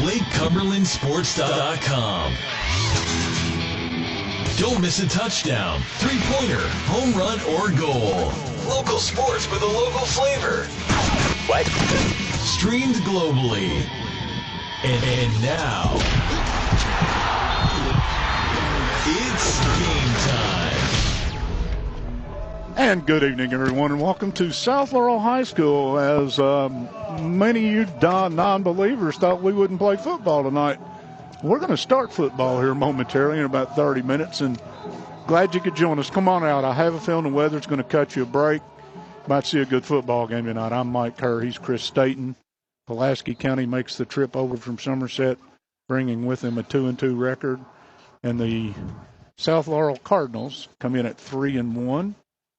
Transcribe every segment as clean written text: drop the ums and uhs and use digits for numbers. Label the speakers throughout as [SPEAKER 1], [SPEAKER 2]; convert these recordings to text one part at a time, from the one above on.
[SPEAKER 1] LakeCumberlandSports.com. Don't miss a touchdown, three-pointer, home run, or goal. Local sports with a local flavor. What? Streamed globally. And now, it's game time.
[SPEAKER 2] And good evening, everyone, and welcome to South Laurel High School. As many of you non-believers thought we wouldn't play football tonight, we're going to start football here momentarily in about 30 minutes, and glad you could join us. Come on out. I have a feeling the weather's going to cut you a break. Might see a good football game tonight. I'm Mike Kerr. He's Chris Staten. Pulaski County makes the trip over from Somerset, bringing with him a 2-2 record. And the South Laurel Cardinals come in at 3-1.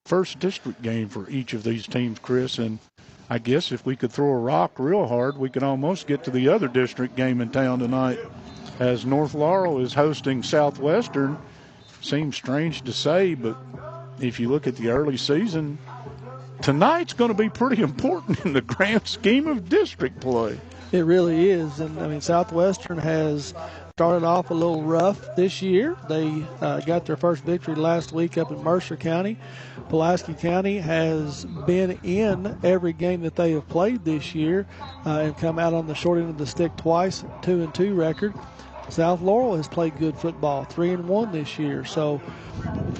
[SPEAKER 2] First district game for each of these teams, Chris. And I guess if we could throw a rock real hard, we could almost get to the other district game in town tonight, as North Laurel is hosting Southwestern. Seems strange to say, but if you look at the early season, tonight's going to be pretty important in the grand scheme of district play.
[SPEAKER 3] It really is. And, I mean, Southwestern has started off a little rough this year. They got their first victory last week up in Mercer County. Pulaski County has been in every game that they have played this year and come out on the short end of the stick twice, 2-2 record. South Laurel has played good football, 3-1 this year. So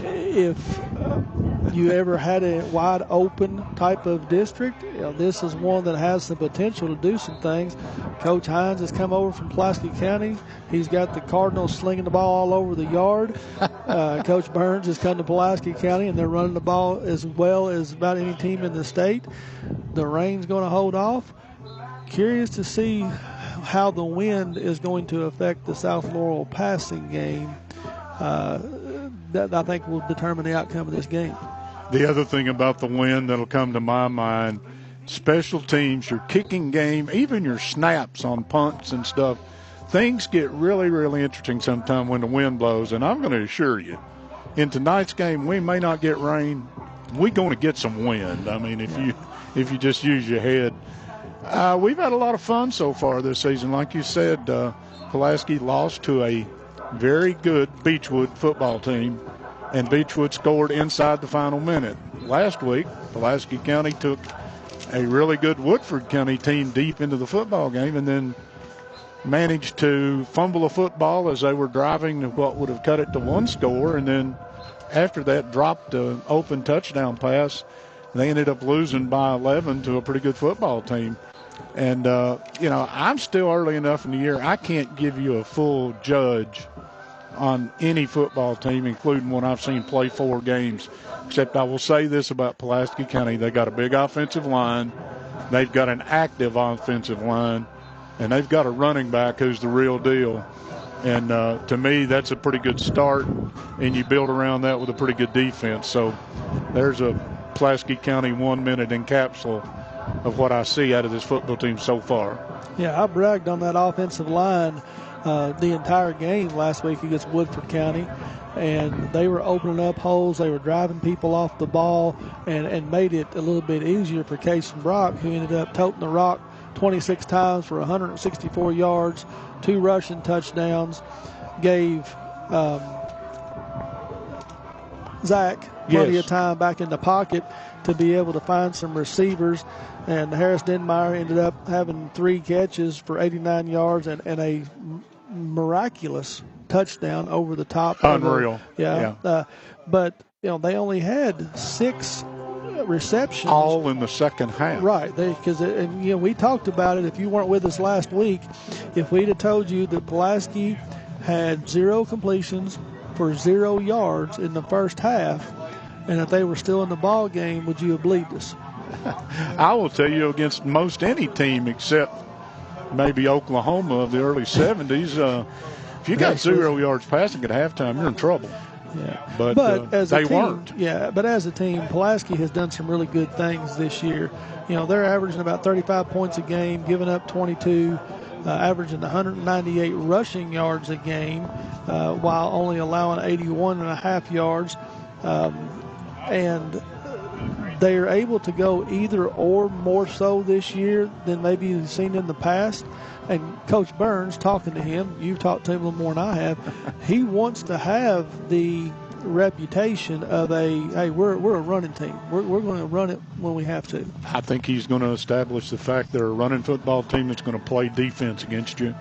[SPEAKER 3] if you ever had a wide open type of district, this is one that has the potential to do some things. Coach Hines has come over from Pulaski County. He's got the Cardinals slinging the ball all over the yard. Coach Burns has come to Pulaski County, and they're running the ball as well as about any team in the state. The rain's going to hold off. Curious to see how the wind is going to affect the South Laurel passing game. That I think will determine the outcome of this game.
[SPEAKER 2] The other thing about the wind that'll come to my mind, special teams, your kicking game, even your snaps on punts and stuff, things get really, really interesting sometime when the wind blows. And I'm going to assure you, in tonight's game, we may not get rain. We're going to get some wind. I mean, if you just use your head. We've had a lot of fun so far this season. Like you said, Pulaski lost to a very good Beechwood football team, and Beechwood scored inside the final minute. Last week, Pulaski County took a really good Woodford County team deep into the football game and then managed to fumble a football as they were driving to what would have cut it to one score, and then after that dropped an open touchdown pass. They ended up losing by 11 to a pretty good football team. And, I'm still early enough in the year, I can't give you a full judge on any football team, including one I've seen play 4 games, except I will say this about Pulaski County. They got a big offensive line. They've got an active offensive line. And they've got a running back who's the real deal. And to me, that's a pretty good start. And you build around that with a pretty good defense. So there's a Pulaski County 1 minute in capsule of what I see out of this football team so far.
[SPEAKER 3] Yeah, I bragged on that offensive line the entire game last week against Woodford County, and they were opening up holes. They were driving people off the ball and made it a little bit easier for Case and Brock, who ended up toting the rock 26 times for 164 yards, 2 rushing touchdowns, gave Zach plenty of time back in the pocket to be able to find some receivers. And Harris Denmeyer ended up having 3 catches for 89 yards and a miraculous touchdown over the top.
[SPEAKER 2] Unreal.
[SPEAKER 3] But, they only had 6 receptions.
[SPEAKER 2] All in the second half.
[SPEAKER 3] Right. Because, we talked about it. If you weren't with us last week, if we'd have told you that Pulaski had 0 completions for 0 yards in the first half, and if they were still in the ball game, would you have believed us?
[SPEAKER 2] I will tell you, against most any team except maybe Oklahoma of the early 70s, if you got 0 yards passing at halftime, you're in trouble.
[SPEAKER 3] Yeah,
[SPEAKER 2] but
[SPEAKER 3] as
[SPEAKER 2] they
[SPEAKER 3] a team,
[SPEAKER 2] weren't.
[SPEAKER 3] Yeah, but as a team, Pulaski has done some really good things this year. They're averaging about 35 points a game, giving up 22, averaging 198 rushing yards a game, while only allowing 81.5 yards. And they are able to go either or more so this year than maybe you've seen in the past. And Coach Burns, talking to him, you've talked to him a little more than I have, he wants to have the reputation of hey, we're a running team. We're going to run it when we have to.
[SPEAKER 2] I think he's going to establish the fact they're a running football team that's going to play defense against you.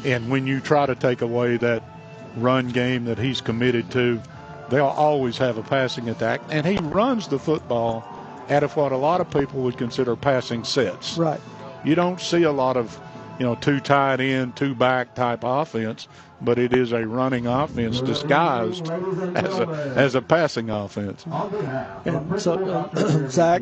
[SPEAKER 2] And when you try to take away that run game that he's committed to, they'll always have a passing attack. And he runs the football out of what a lot of people would consider passing sets.
[SPEAKER 3] Right.
[SPEAKER 2] You don't see a lot of, two tight end, two back type offense, but it is a running offense disguised as a passing offense.
[SPEAKER 3] And so Zach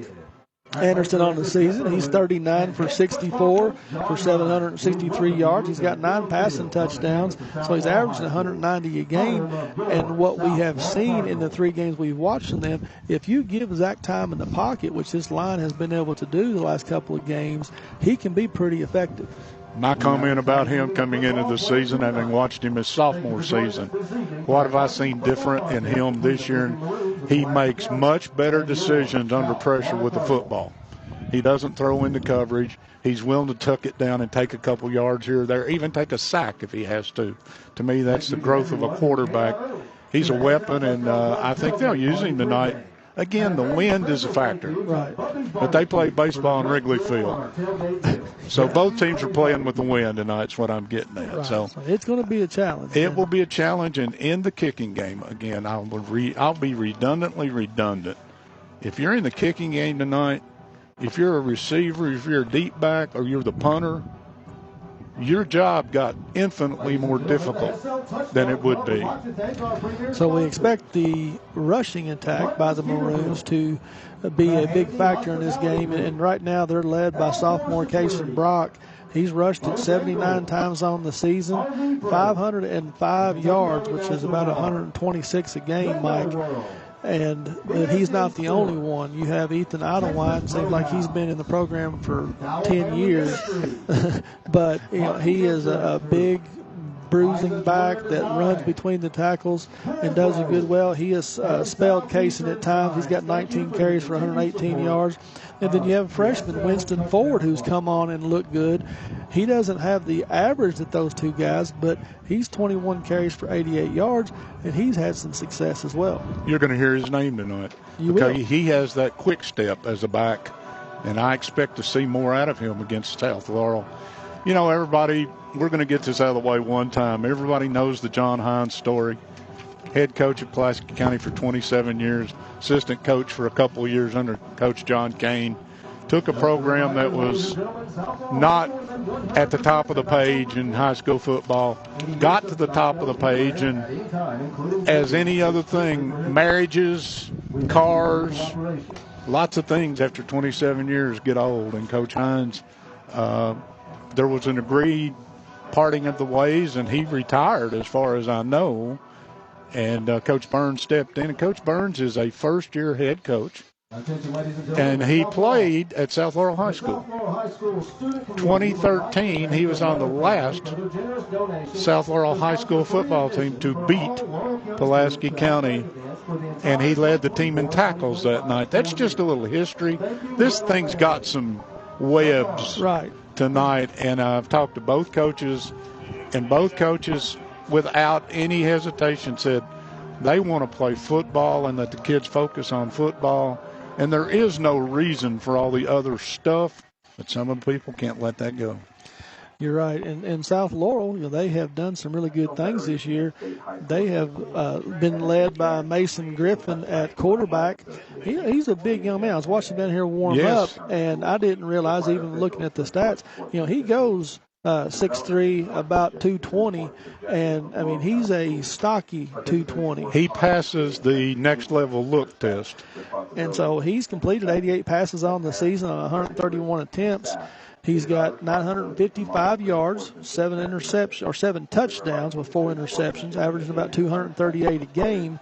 [SPEAKER 3] Anderson on the season, he's 39 for 64 for 763 yards. He's got 9 passing touchdowns, so he's averaging 190 a game. And what we have seen in the 3 games we've watched from them, if you give Zach time in the pocket, which this line has been able to do the last couple of games, he can be pretty effective.
[SPEAKER 2] My comment about him coming into the season, having watched him his sophomore season, what have I seen different in him this year? He makes much better decisions under pressure with the football. He doesn't throw into coverage. He's willing to tuck it down and take a couple yards here or there, even take a sack if he has to. To me, that's the growth of a quarterback. He's a weapon, and I think they'll use him tonight. Again, the wind is a factor.
[SPEAKER 3] Right.
[SPEAKER 2] But they play baseball in Wrigley Field. So both teams are playing with the wind tonight is what I'm getting at.
[SPEAKER 3] Right.
[SPEAKER 2] So
[SPEAKER 3] it's going to be a challenge.
[SPEAKER 2] It will be a challenge, and in the kicking game, again, I'll be redundantly redundant. If you're in the kicking game tonight, if you're a receiver, if you're a deep back, or you're the punter, your job got infinitely more difficult than it would be.
[SPEAKER 3] So we expect the rushing attack by the Maroons to be a big factor in this game. And right now they're led by sophomore Kason Brock. He's rushed it 79 times on the season, 505 yards, which is about 126 a game, Mike. And he's not the only one. You have Ethan Idlewine. Seems like he's been in the program for 10 years. But he is a big bruising back that runs between the tackles and does it good well. He has spelled Kaysen at times. He's got 19 carries for 118 yards. And then you have freshman Winston Ford, who's come on and looked good. He doesn't have the average that those two guys, but he's 21 carries for 88 yards, and he's had some success as well.
[SPEAKER 2] You're going to hear his name tonight.
[SPEAKER 3] You will.
[SPEAKER 2] He has that quick step as a back, and I expect to see more out of him against South Laurel. Everybody, we're going to get this out of the way one time. Everybody knows the John Hines story. Head coach at Pulaski County for 27 years, assistant coach for a couple of years under Coach John Kane. Took a program that was not at the top of the page in high school football, got to the top of the page, and as any other thing, marriages, cars, lots of things after 27 years get old. And Coach Hines, there was an agreed parting of the ways, and he retired as far as I know. And Coach Burns stepped in. And Coach Burns is a first-year head coach. And he played at South Laurel High School. 2013, he was on the last South Laurel High School football team to beat Pulaski County. And he led the team in tackles that night. That's just a little history. This thing's got some webs tonight. And I've talked to both coaches, and both coaches, without any hesitation, said they want to play football and let the kids focus on football. And there is no reason for all the other stuff, but some of the people can't let that go.
[SPEAKER 3] You're right. And South Laurel, they have done some really good things this year. They have been led by Mason Griffin at quarterback. He's a big young man. I was watching him down here warm up, and I didn't realize, even looking at the stats, he goes 6'3", about 220, and, I mean, he's a stocky 220.
[SPEAKER 2] He passes the next-level look test.
[SPEAKER 3] And so he's completed 88 passes on the season on 131 attempts. He's got 955 yards, 7 touchdowns with 4 interceptions, averaging about 238 a game.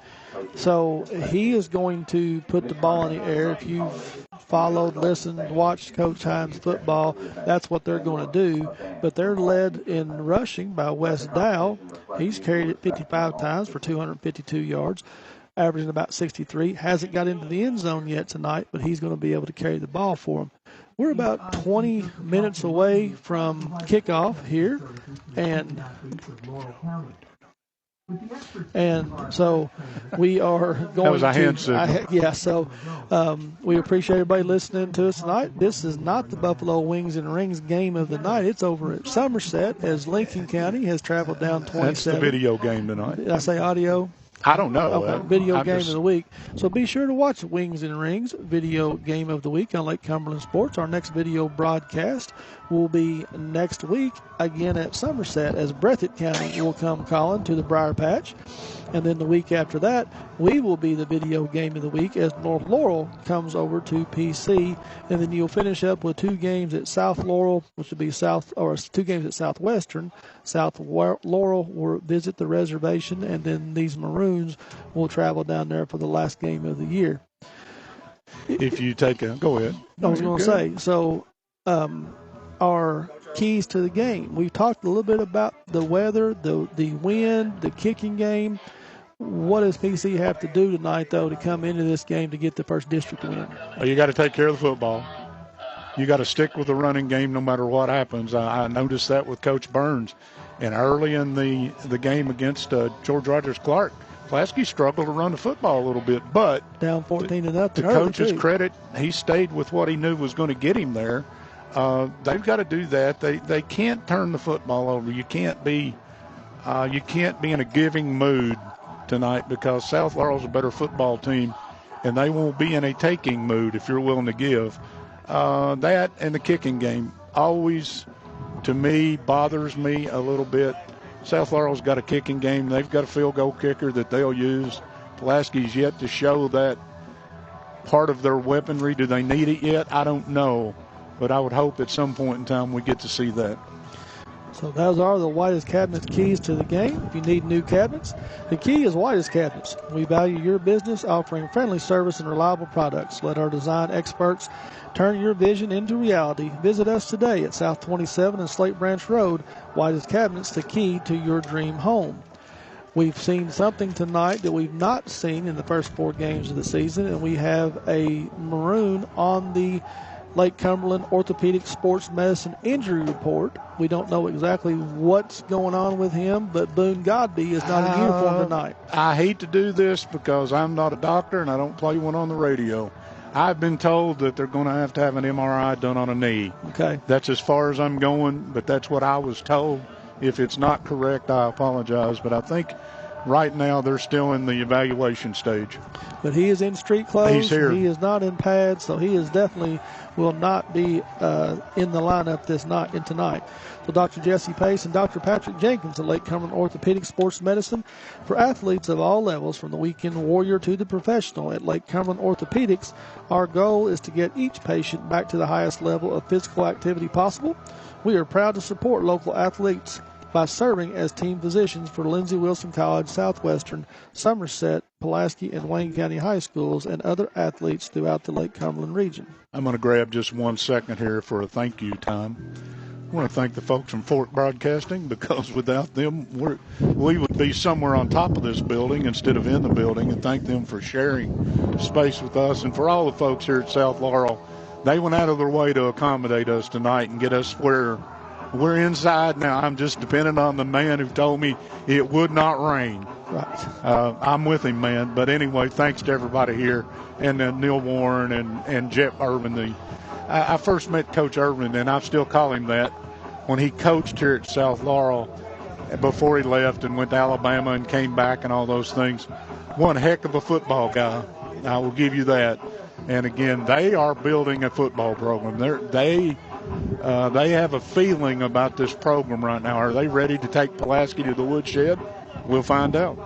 [SPEAKER 3] So he is going to put the ball in the air. If you've followed, listened, watched Coach Hines football, that's what they're going to do. But they're led in rushing by Wes Dow. He's carried it 55 times for 252 yards. averaging about 63. Hasn't got into the end zone yet tonight, but he's going to be able to carry the ball for them. We're about 20 minutes away from kickoff here, and so we are going
[SPEAKER 2] that was a hand signal.
[SPEAKER 3] So we appreciate everybody listening to us tonight. This is not the Buffalo Wings and Rings game of the night. It's over at Somerset as Lincoln County has traveled down 27.
[SPEAKER 2] That's the video game tonight.
[SPEAKER 3] Did I say audio?
[SPEAKER 2] I don't know.
[SPEAKER 3] Okay, video game of the week. So be sure to watch Wings and Rings video game of the week on Lake Cumberland Sports. Our next video broadcast will be next week again at Somerset as Breathitt County will come calling to the Briar Patch. And then the week after that, we will be the video game of the week as North Laurel comes over to PC. And then you'll finish up with 2 games at South Laurel, which will be 2 games at Southwestern. South Laurel will visit the reservation, and then these Maroons will travel down there for the last game of the year.
[SPEAKER 2] If you go ahead.
[SPEAKER 3] I was going to say, so our keys to the game. We've talked a little bit about the weather, the wind, the kicking game. What does PC have to do tonight, though, to come into this game to get the first district win?
[SPEAKER 2] You got to take care of the football. You got to stick with the running game no matter what happens. I noticed that with Coach Burns. And early in the game against George Rogers Clark, Pulaski struggled to run the football a little bit. But
[SPEAKER 3] down 14-0.
[SPEAKER 2] To coach's credit, he stayed with what he knew was going to get him there. They've got to do that. They can't turn the football over. You can't be in a giving mood tonight because South Laurel's a better football team, and they won't be in a taking mood if you're willing to give. That and the kicking game always, to me, bothers me a little bit. South Laurel's got a kicking game. They've got a field goal kicker that they'll use. Pulaski's yet to show that part of their weaponry. Do they need it yet? I don't know. But I would hope at some point in time we get to see that.
[SPEAKER 3] So those are the Whitest Cabinets keys to the game. If you need new cabinets, the key is Whitest Cabinets. We value your business, offering friendly service and reliable products. Let our design experts turn your vision into reality. Visit us today at South 27 and Slate Branch Road. Whitest Cabinets, the key to your dream home. We've seen something tonight that we've not seen in the first 4 games of the season, and we have a Maroon on the Lake Cumberland Orthopedic Sports Medicine injury report. We don't know exactly what's going on with him, but Boone Godby is not in uniform tonight.
[SPEAKER 2] I hate to do this because I'm not a doctor and I don't play one on the radio. I've been told that they're going to have an MRI done on a knee.
[SPEAKER 3] Okay.
[SPEAKER 2] That's as far as I'm going, but that's what I was told. If it's not correct, I apologize, but I think right now they're still in the evaluation stage.
[SPEAKER 3] But he is in street clothes.
[SPEAKER 2] He's here.
[SPEAKER 3] He is not in pads, so he is definitely will not be in the lineup tonight. So Dr. Jesse Pace and Dr. Patrick Jenkins of Lake Cumberland Orthopedic Sports Medicine for athletes of all levels, from the weekend warrior to the professional. At Lake Cumberland Orthopedics, our goal is to get each patient back to the highest level of physical activity possible. We are proud to support local athletes by serving as team physicians for Lindsey Wilson College, Southwestern, Somerset, Pulaski, and Wayne County High Schools, and other athletes throughout the Lake Cumberland region.
[SPEAKER 2] I'm going to grab just 1 second here for a thank you time. I want to thank the folks from Fork Broadcasting, because without them, we would be somewhere on top of this building instead of in the building, and thank them for sharing space with us. And for all the folks here at South Laurel, they went out of their way to accommodate us tonight and get us where we're inside now. I'm just dependent on the man who told me it would not rain.
[SPEAKER 3] Right.
[SPEAKER 2] I'm with him, man. But anyway, thanks to everybody here, and Neil Warren and Jeff Irvin. I first met Coach Irvin, and I still call him that, when he coached here at South Laurel before he left and went to Alabama and came back and all those things. One heck of a football guy. I will give you that. And again, they are building a football program. They have a feeling about this program right now. Are they ready to take Pulaski to the woodshed? We'll find out.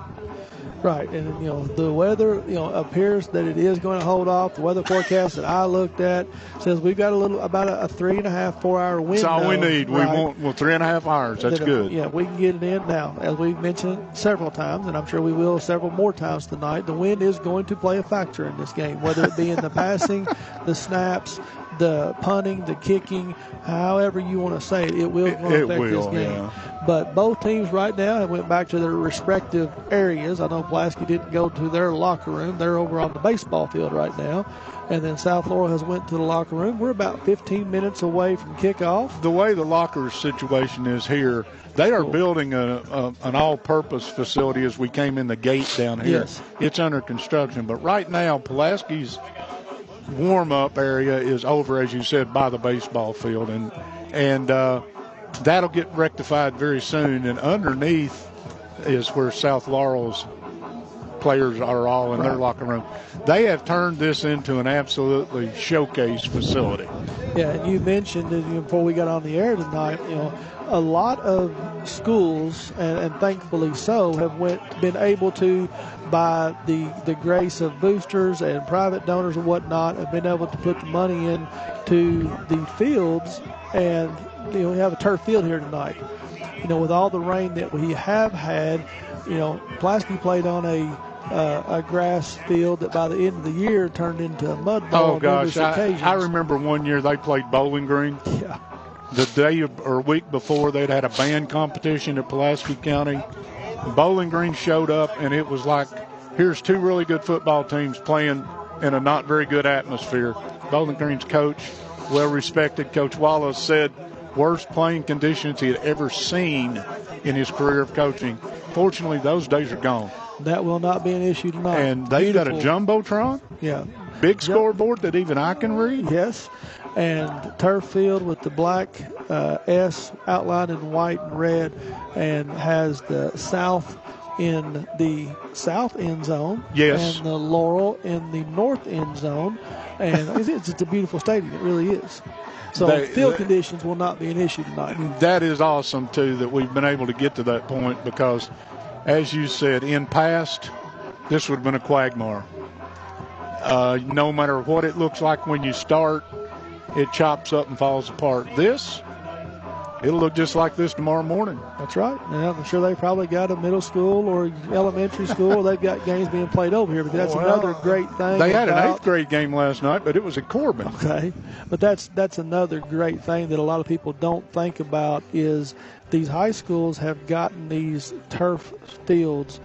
[SPEAKER 3] Right, and the weather appears that it is going to hold off. The weather forecast that I looked at says we've got about a 3.5, 4 hour window.
[SPEAKER 2] That's all we need.
[SPEAKER 3] Right?
[SPEAKER 2] We want 3.5 hours. That's good.
[SPEAKER 3] Yeah, we can get it in now. As we've mentioned several times, and I'm sure we will several more times tonight, the wind is going to play a factor in this game, whether it be in the passing, the snaps, the punting, the kicking, however you want to say it, it will affect this game.
[SPEAKER 2] Yeah.
[SPEAKER 3] But both teams right now have went back to their respective areas. I know Pulaski didn't go to their locker room. They're over on the baseball field right now. And then South Laurel has went to the locker room. We're about 15 minutes away from kickoff.
[SPEAKER 2] The way the locker situation is here, they are building an all-purpose facility as we came in the gate down here.
[SPEAKER 3] Yes.
[SPEAKER 2] It's under construction. But right now, Pulaski's warm-up area is over, as you said, by the baseball field. And that'll get rectified very soon. And underneath is where South Laurel's players are all in their locker room. They have turned this into an absolutely showcase facility.
[SPEAKER 3] Yeah, and you mentioned before we got on the air tonight, a lot of schools, and thankfully so, have been able to, by the grace of boosters and private donors and whatnot, have been able to put the money in to the fields. And we have a turf field here tonight. With all the rain that we have had, Pulaski played on a grass field that by the end of the year turned into a mud ball.
[SPEAKER 2] Oh, gosh. I remember one year they played Bowling Green.
[SPEAKER 3] Yeah.
[SPEAKER 2] The day or week before, they'd had a band competition at Pulaski County. Bowling Green showed up, and it was like, here's two really good football teams playing in a not very good atmosphere. Bowling Green's coach, well-respected, Coach Wallace, said worst playing conditions he had ever seen in his career of coaching. Fortunately, those days are gone.
[SPEAKER 3] That will not be an issue tonight.
[SPEAKER 2] And they've got a Jumbotron.
[SPEAKER 3] Yeah.
[SPEAKER 2] Big scoreboard that even I can read.
[SPEAKER 3] Yes. And turf field with the black S outlined in white and red, and has the South in the south end zone.
[SPEAKER 2] Yes.
[SPEAKER 3] And the Laurel in the north end zone. And it's a beautiful stadium. It really is. So field conditions will not be an issue tonight.
[SPEAKER 2] That is awesome, too, that we've been able to get to that point because, as you said, in past, this would have been a quagmire. No matter what it looks like when you start, it chops up and falls apart. It'll look just like this tomorrow morning.
[SPEAKER 3] That's right. Now, I'm sure they probably got a middle school or elementary school. They've got games being played over here, because that's another great thing.
[SPEAKER 2] They had an 8th grade game last night, but it was at Corbin.
[SPEAKER 3] Okay. But that's another great thing that a lot of people don't think about is these high schools have gotten these turf fields,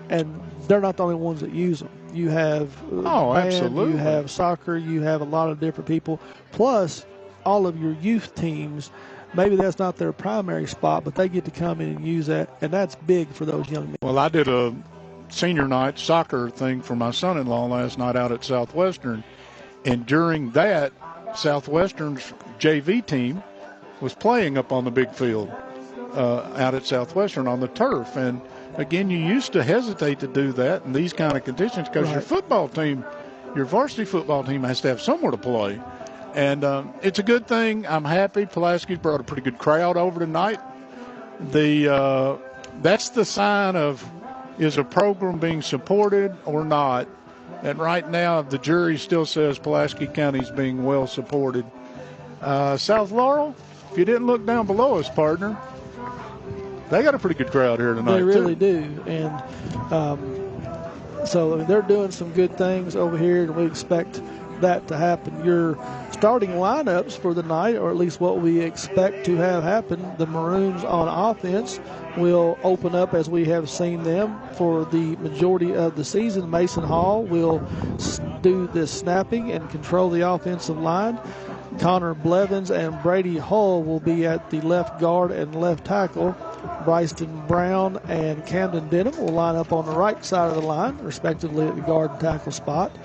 [SPEAKER 3] and they're not the only ones that use them. You have
[SPEAKER 2] absolutely.
[SPEAKER 3] You have soccer, you have a lot of different people, plus all of your youth teams. Maybe that's not their primary spot, but they get to come in and use that, and that's big for those young men.
[SPEAKER 2] Well, I did a senior night soccer thing for my son-in-law last night out at Southwestern, and during that, Southwestern's JV team was playing up on the big field out at Southwestern on the turf. And, again, you used to hesitate to do that in these kind of conditions because your football team, your varsity football team has to have somewhere to play. And it's a good thing. I'm happy. Pulaski's brought a pretty good crowd over tonight. That's the sign of, is a program being supported or not? And right now, the jury still says Pulaski County's being well supported. South Laurel, if you didn't look down below us, partner, they got a pretty good crowd here tonight.
[SPEAKER 3] They really do. And so they're doing some good things over here, and we expect that to happen. Your starting lineups for the night, or at least what we expect to have happen, the Maroons on offense will open up as we have seen them for the majority of the season. Mason Hall will do the snapping and control the offensive line. Connor Blevins and Brady Hull will be at the left guard and left tackle. Bryson Brown and Camden Denham will line up on the right side of the line, respectively at the guard and tackle spot.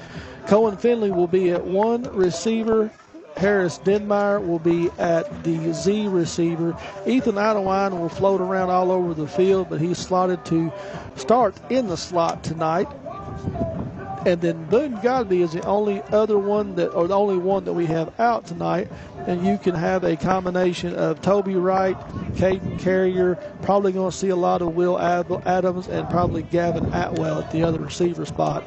[SPEAKER 3] Cohen Finley will be at one receiver. Harris Denmeyer will be at the Z receiver. Ethan Idewine will float around all over the field, but he's slotted to start in the slot tonight. And then Boone Godby is the only one that we have out tonight. And you can have a combination of Toby Wright, Caden Carrier, probably going to see a lot of Will Adams, and probably Gavin Atwell at the other receiver spot.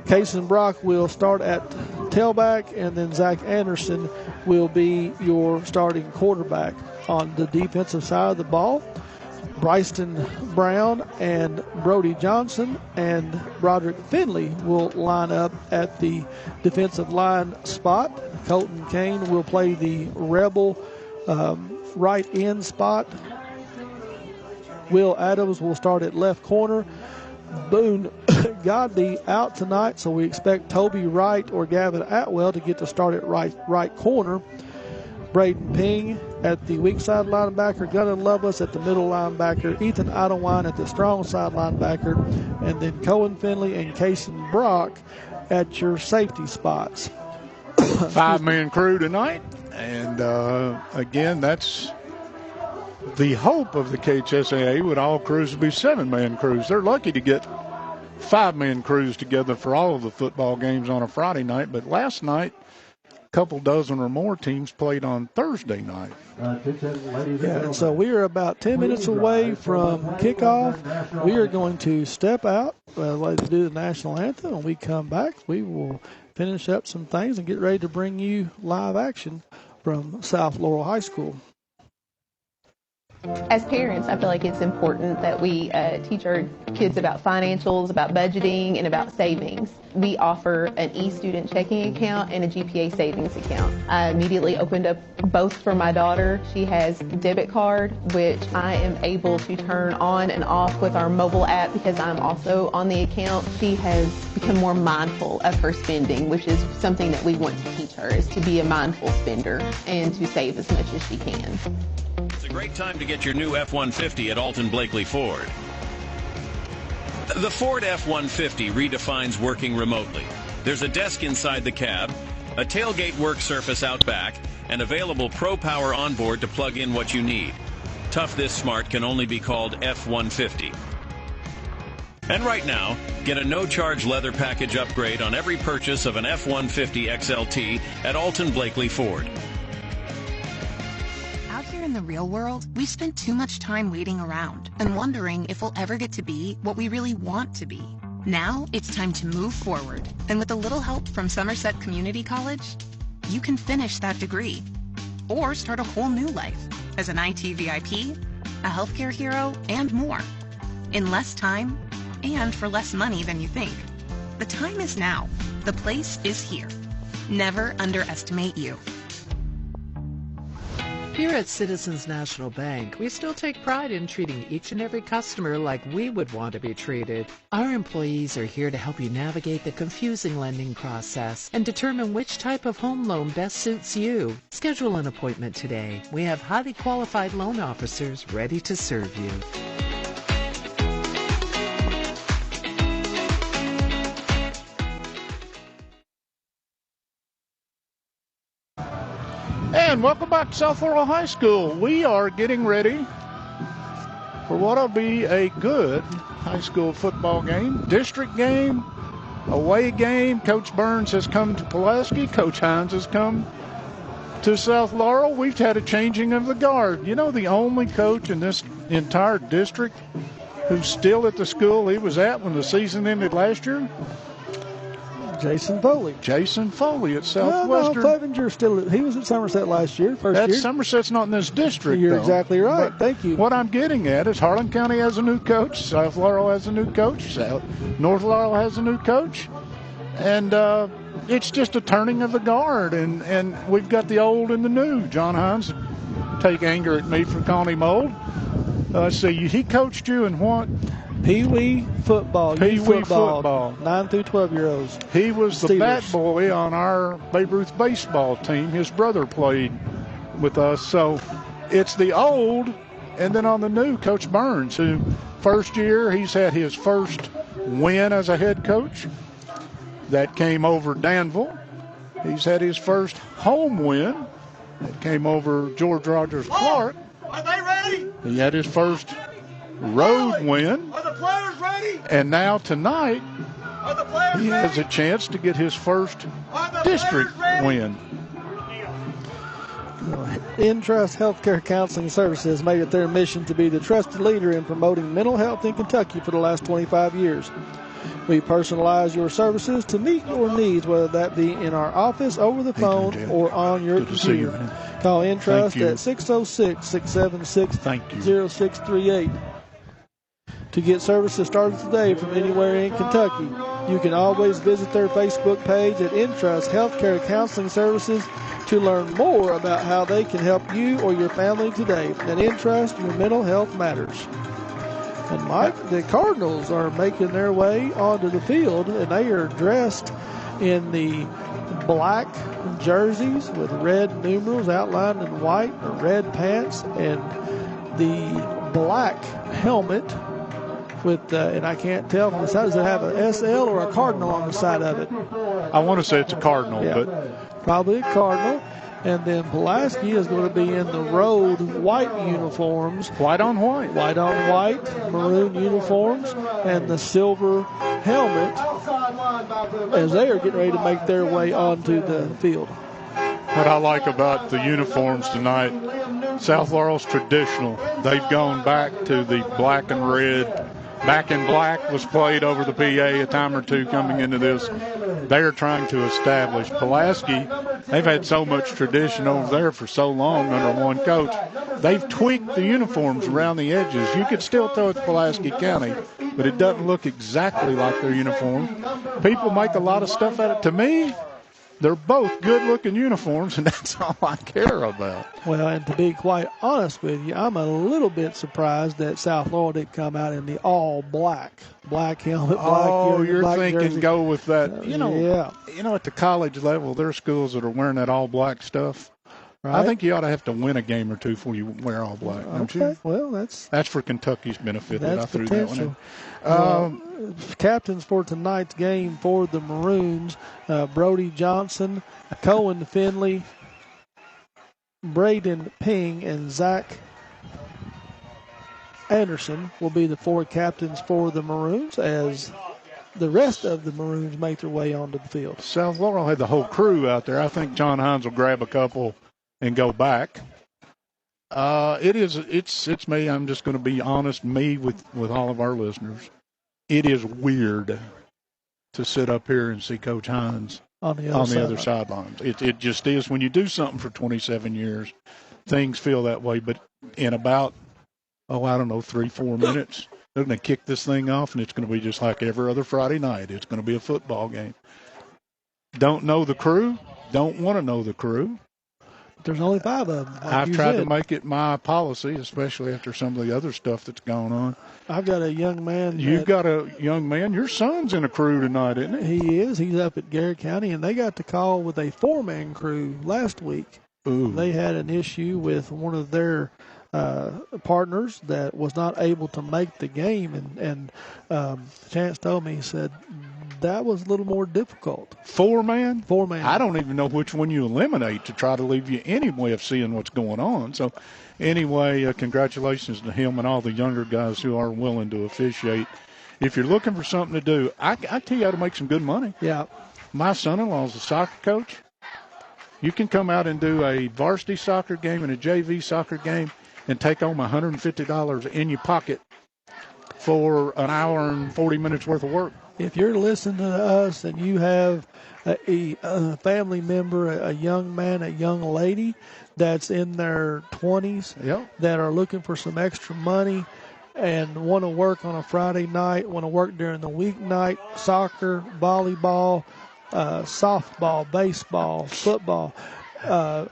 [SPEAKER 3] Kason Brock will start at tailback, and then Zach Anderson will be your starting quarterback. On the defensive side of the ball, Bryston Brown and Brody Johnson and Broderick Finley will line up at the defensive line spot. Colton Kane will play the Rebel right end spot. Will Adams will start at left corner. Boone Godby out tonight, so we expect Toby Wright or Gavin Atwell to get to start at right corner. Braden Ping at the weak side linebacker, Gunnar Lovelace at the middle linebacker, Ethan Idlewind at the strong side linebacker, and then Cohen Finley and Kason Brock at your safety spots.
[SPEAKER 2] 5-man crew tonight, and again, that's the hope of the KHSAA. With all crews to be 7-man crews. They're lucky to get 5-man crews together for all of the football games on a Friday night, but last night, couple dozen or more teams played on Thursday night.
[SPEAKER 3] And so we are about 10 minutes away from kickoff. We are going to step out, to do the national anthem. When we come back, we will finish up some things and get ready to bring you live action from South Laurel High School.
[SPEAKER 4] As parents, I feel like it's important that we teach our kids about financials, about budgeting, and about savings. We offer an e-student checking account and a GPA savings account. I immediately opened up both for my daughter. She has a debit card, which I am able to turn on and off with our mobile app because I'm also on the account. She has become more mindful of her spending, which is something that we want to teach her, is to be a mindful spender and to save as much as she can.
[SPEAKER 5] It's a great time to get your new F-150 at Alton Blakely Ford. The Ford F-150 redefines working remotely. There's a desk inside the cab, a tailgate work surface out back, and available Pro Power onboard to plug in what you need. Tough this smart can only be called F-150. And right now, get a no-charge leather package upgrade on every purchase of an F-150 XLT at Alton Blakely Ford.
[SPEAKER 6] In the real world, we spend too much time waiting around and wondering if we'll ever get to be what we really want to be. Now it's time to move forward, and with a little help from Somerset Community College, you can finish that degree or start a whole new life as an IT VIP, a healthcare hero, and more in less time and for less money than you think. The time is now. The place is here. Never underestimate you.
[SPEAKER 7] Here at Citizens National Bank, we still take pride in treating each and every customer like we would want to be treated. Our employees are here to help you navigate the confusing lending process and determine which type of home loan best suits you. Schedule an appointment today. We have highly qualified loan officers ready to serve you.
[SPEAKER 2] And welcome back to South Laurel High School. We are getting ready for what will be a good high school football game. District game, away game. Coach Burns has come to Pulaski. Coach Hines has come to South Laurel. We've had a changing of the guard. You know, the only coach in this entire district who's still at the school he was at when the season ended last year?
[SPEAKER 3] Jason Foley.
[SPEAKER 2] Jason Foley at Southwestern.
[SPEAKER 3] No, Clevenger's still. He was at Somerset last year.
[SPEAKER 2] Somerset's not in this district.
[SPEAKER 3] You're
[SPEAKER 2] though.
[SPEAKER 3] Exactly right.
[SPEAKER 2] But
[SPEAKER 3] thank you.
[SPEAKER 2] What I'm getting at is Harlan County has a new coach. South Laurel has a new coach. North Laurel has a new coach. And it's just a turning of the guard. And we've got the old and the new. John Hines take anger at me for calling him old. Let's see. He coached you in what?
[SPEAKER 3] Pee-wee football. 9 through 12-year-olds.
[SPEAKER 2] He was the
[SPEAKER 3] Steelers.
[SPEAKER 2] bat boy on our Babe Ruth baseball team. His brother played with us. So it's the old, and then on the new, Coach Burns, who first year he's had his first win as a head coach. That came over Danville. He's had his first home win. That came over George Rogers Clark.
[SPEAKER 8] Are they ready?
[SPEAKER 2] He had his first road win.
[SPEAKER 8] Are the players ready?
[SPEAKER 2] And now tonight,
[SPEAKER 8] Are the players
[SPEAKER 2] he
[SPEAKER 8] ready?
[SPEAKER 2] has a chance to get his first
[SPEAKER 8] Are the
[SPEAKER 2] district
[SPEAKER 8] players ready?
[SPEAKER 2] win.
[SPEAKER 3] InTrust Healthcare Counseling Services made it their mission to be the trusted leader in promoting mental health in Kentucky for the last 25 years. We personalize your services to meet your needs, whether that be in our office, over the phone, or on your computer. Call InTrust at 606-676-0638. To get services started today from anywhere in Kentucky, you can always visit their Facebook page at InTrust Healthcare Counseling Services to learn more about how they can help you or your family today. At InTrust, your mental health matters. And Mike, the Cardinals are making their way onto the field, and they are dressed in the black jerseys with red numerals outlined in white, red pants, and the black helmet with, and I can't tell from the side, does it have a SL or a Cardinal on the side of it?
[SPEAKER 2] I want to say it's a Cardinal, but
[SPEAKER 3] probably a Cardinal. And then Pulaski is going to be in the road white uniforms.
[SPEAKER 2] White on white.
[SPEAKER 3] White on white, maroon uniforms, and the silver helmet as they are getting ready to make their way onto the field.
[SPEAKER 2] What I like about the uniforms tonight, South Laurel's traditional. They've gone back to the black and red. Back in Black was played over the PA a time or two coming into this. They're trying to establish Pulaski. They've had so much tradition over there for so long under one coach. They've tweaked the uniforms around the edges. You could still tell it's Pulaski County, but it doesn't look exactly like their uniform. People make a lot of stuff out of it. To me, they're both good-looking uniforms, and that's all I care about.
[SPEAKER 3] Well, and to be quite honest with you, I'm a little bit surprised that South Laurel didn't come out in the all-black. Black helmet, black jersey,
[SPEAKER 2] you're
[SPEAKER 3] black
[SPEAKER 2] thinking
[SPEAKER 3] jersey.
[SPEAKER 2] Go with that. You know,
[SPEAKER 3] yeah.
[SPEAKER 2] At the college level, there are schools that are wearing that all-black stuff. Right. I think you ought to have to win a game or two before you wear all black, don't you?
[SPEAKER 3] Well, that's
[SPEAKER 2] for Kentucky's benefit that I threw
[SPEAKER 3] potential.
[SPEAKER 2] That one in.
[SPEAKER 3] Captains for tonight's game for the Maroons, Brody Johnson, Cohen Finley, Braden Ping, and Zach Anderson will be the four captains for the Maroons as the rest of the Maroons make their way onto the field.
[SPEAKER 2] South Laurel had the whole crew out there. I think John Hines will grab a couple and go back. It's me. I'm just going to be honest, me with all of our listeners. It is weird to sit up here and see Coach Hines on the other sidelines. It just is. When you do something for 27 years, things feel that way. But in about, 3-4 minutes, they're going to kick this thing off, and it's going to be just like every other Friday night. It's going to be a football game. Don't know the crew. Don't want to know the crew.
[SPEAKER 3] There's only 5 of them.
[SPEAKER 2] I've tried to make it my policy, especially after some of the other stuff that's going on.
[SPEAKER 3] I've got a young man.
[SPEAKER 2] You've got a young man. Your son's in a crew tonight, isn't he?
[SPEAKER 3] He is. He's up at Garrett County, and they got to call with a 4-man crew last week.
[SPEAKER 2] Ooh.
[SPEAKER 3] They had an issue with one of their partners that was not able to make the game, and Chance told me, he said, that was a little more difficult.
[SPEAKER 2] 4-man?
[SPEAKER 3] 4-man.
[SPEAKER 2] I don't even know which one you eliminate to try to leave you any way of seeing what's going on. So, anyway, congratulations to him and all the younger guys who are willing to officiate. If you're looking for something to do, I tell you how to make some good money.
[SPEAKER 3] Yeah.
[SPEAKER 2] My son-in-law is a soccer coach. You can come out and do a varsity soccer game and a JV soccer game and take home $150 in your pocket for an hour and 40 minutes worth of work.
[SPEAKER 3] If you're listening to us and you have a family member, a young man, a young lady that's in their 20s that are looking for some extra money and want to work on a Friday night, want to work during the weeknight, soccer, volleyball, softball, baseball, football,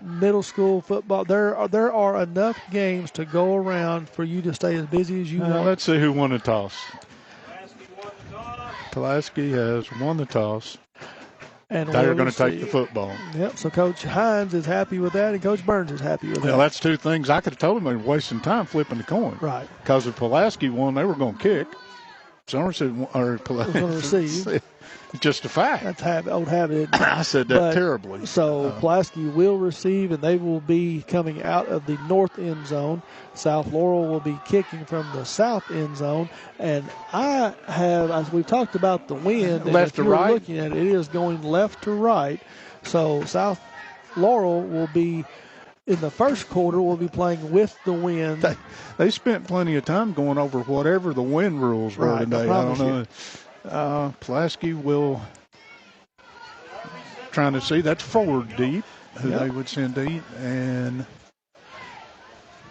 [SPEAKER 3] middle school football, there are enough games to go around for you to stay as busy as you want.
[SPEAKER 2] Let's see who won the toss. Pulaski has won the toss.
[SPEAKER 3] And
[SPEAKER 2] they're going to take the football.
[SPEAKER 3] Yep, so Coach Hines is happy with that, and Coach Burns is happy with that.
[SPEAKER 2] Well, that's two things. I could have told them they were wasting time flipping the coin.
[SPEAKER 3] Right.
[SPEAKER 2] Because if Pulaski won, they were going to kick. Somerset or Pulaski
[SPEAKER 3] going to receive.
[SPEAKER 2] Just a fact.
[SPEAKER 3] That's old habit.
[SPEAKER 2] I said that terribly.
[SPEAKER 3] So Pulaski will receive, and they will be coming out of the north end zone. South Laurel will be kicking from the south end zone. And I have, as we've talked about the wind,
[SPEAKER 2] left to right.
[SPEAKER 3] Looking at it, it is going left to right. So South Laurel will be in the first quarter will be playing with the wind.
[SPEAKER 2] They spent plenty of time going over whatever the wind rules were today. I don't know. Pulaski will trying to see. That's forward deep, who they would send deep. And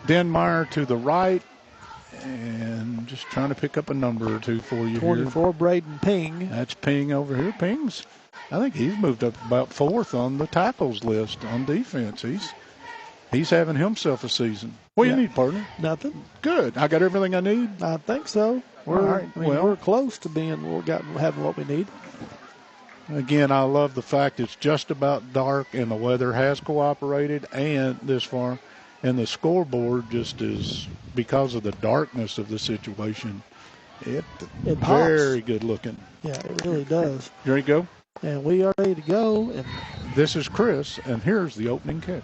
[SPEAKER 2] Denmeyer to the right. And just trying to pick up a number or two for you
[SPEAKER 3] 24, here. Braden Ping.
[SPEAKER 2] That's Ping over here. Ping's, I think he's moved up about fourth on the tackles list on defense. He's having himself a season. What do you need, partner?
[SPEAKER 3] Nothing.
[SPEAKER 2] Good. I got everything I need?
[SPEAKER 3] I think so. We're close to having what we need.
[SPEAKER 2] Again, I love the fact it's just about dark and the weather has cooperated and this far. And the scoreboard just is, because of the darkness of the situation, it very good looking.
[SPEAKER 3] Yeah, it really does.
[SPEAKER 2] You ready to go?
[SPEAKER 3] And we are ready to go. And
[SPEAKER 2] this is Chris, and here's the opening kick.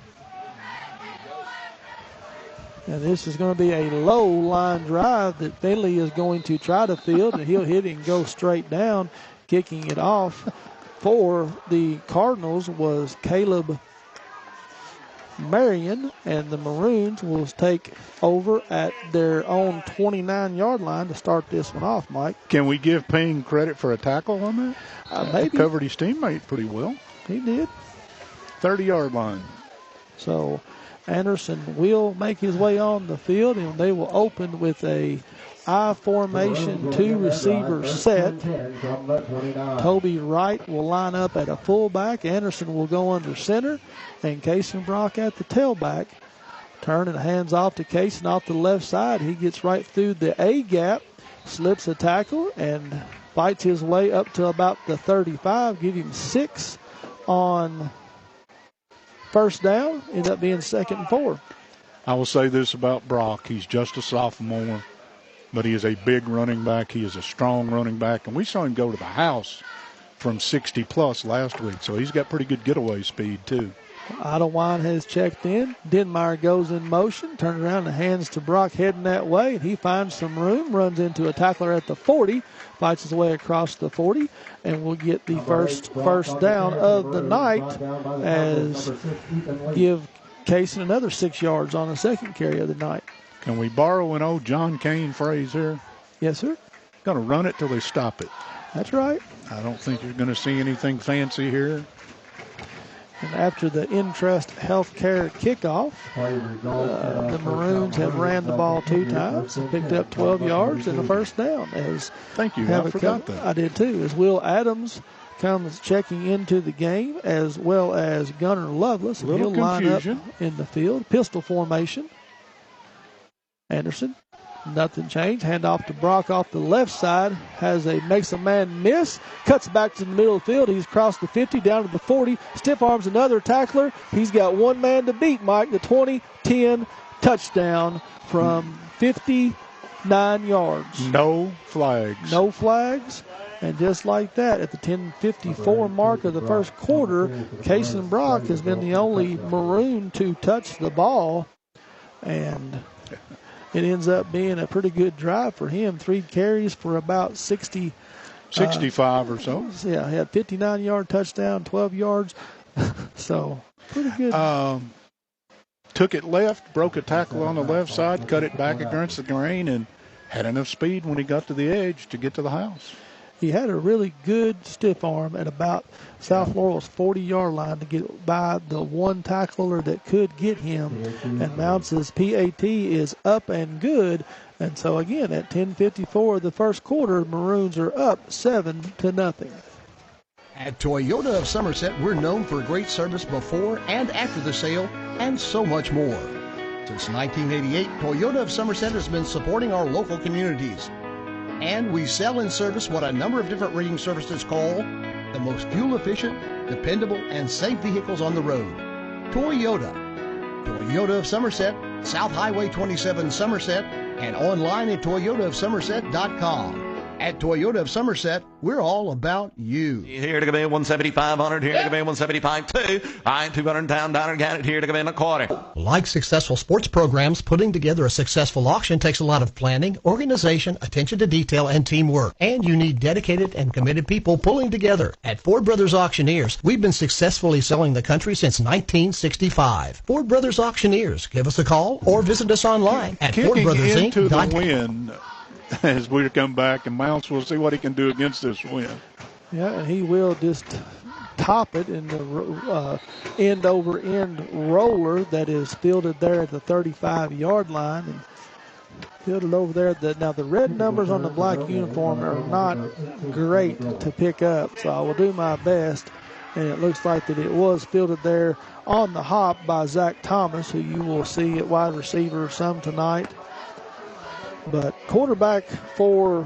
[SPEAKER 3] And this is going to be a low line drive that Finley is going to try to field, and he'll hit it and go straight down, kicking it off for the Cardinals was Caleb Marion, and the Maroons will take over at their own 29-yard line to start this one off, Mike.
[SPEAKER 2] Can we give Payne credit for a tackle on that?
[SPEAKER 3] Maybe.
[SPEAKER 2] He covered his teammate pretty well.
[SPEAKER 3] He did.
[SPEAKER 2] 30-yard line.
[SPEAKER 3] So Anderson will make his way on the field, and they will open with a I formation, 2 receiver set. Toby Wright will line up at a fullback. Anderson will go under center. And Casey Brock at the tailback. Turn and hands off to Casey off the left side. He gets right through the A gap, slips a tackle, and fights his way up to about the 35. Give him 6 on first down. End up being 2nd and 4.
[SPEAKER 2] I will say this about Brock. He's just a sophomore, but he is a big running back. He is a strong running back. And we saw him go to the house from 60-plus last week, so he's got pretty good getaway speed, too.
[SPEAKER 3] Idlewild has checked in. Denmeyer goes in motion, turns around and hands to Brock heading that way, and he finds some room, runs into a tackler at the 40, fights his way across the 40, and will get the first down of the night as give Kaysen another 6 yards on the second carry of the night.
[SPEAKER 2] Can we borrow an old John Kane phrase here?
[SPEAKER 3] Yes, sir.
[SPEAKER 2] Going to run it till they stop it.
[SPEAKER 3] That's right.
[SPEAKER 2] I don't think you're going to see anything fancy here.
[SPEAKER 3] And after the Intrust Healthcare kickoff, the Maroons have ran the ball 2 times and picked up 12 yards and a first down.
[SPEAKER 2] Thank you. I forgot that.
[SPEAKER 3] I did too. As Will Adams comes checking into the game, as well as Gunnar Lovelace. He'll line up in the field. Pistol formation. Anderson. Nothing changed. Hand off to Brock off the left side. Makes a man miss. Cuts back to the middle of the field. He's crossed the 50 down to the 40. Stiff arms another tackler. He's got one man to beat, Mike. The 20-10 touchdown from 59 yards.
[SPEAKER 2] No flags.
[SPEAKER 3] No flags. And just like that, at the 10:54 mark of the first quarter, Kaysen Brock has been the only Maroon to touch the ball. And it ends up being a pretty good drive for him. 3 carries for about 65
[SPEAKER 2] or so.
[SPEAKER 3] Yeah, he had 59-yard touchdown, 12 yards. So, pretty good.
[SPEAKER 2] Took it left, broke a tackle on the left side, cut it back against the grain, and had enough speed when he got to the edge to get to the house.
[SPEAKER 3] He had a really good stiff arm at about South Laurel's 40-yard line to get by the one tackler that could get him. And Mounts' PAT is up and good. And so, again, at 10:54 of the first quarter, Maroons are up 7-0.
[SPEAKER 9] At Toyota of Somerset, we're known for great service before and after the sale and so much more. Since 1988, Toyota of Somerset has been supporting our local communities. And we sell and service what a number of different rating services call the most fuel-efficient, dependable, and safe vehicles on the road. Toyota. Toyota of Somerset, South Highway 27 Somerset, and online at toyotaofsomerset.com. At Toyota of Somerset, we're all about you.
[SPEAKER 10] Here to come in 175, here to come in 175, two. I $200 down, got it here to come in a quarter.
[SPEAKER 9] Like successful sports programs, putting together a successful auction takes a lot of planning, organization, attention to detail, and teamwork. And you need dedicated and committed people pulling together. At Ford Brothers Auctioneers, we've been successfully selling the country since 1965. Ford Brothers Auctioneers. Give us a call or visit us online at
[SPEAKER 2] FordBrothersInc.com.
[SPEAKER 9] FordBrothersInc.com.
[SPEAKER 2] The wind as we come back, and Mounts will see what he can do against this wind.
[SPEAKER 3] Yeah, he will just top it in the end-over-end roller that is fielded there at the 35-yard line. And fielded over there. Now, the red numbers on the black uniform are not great to pick up, so I will do my best. And it looks like that it was fielded there on the hop by Zach Thomas, who you will see at wide receiver some tonight. But quarterback for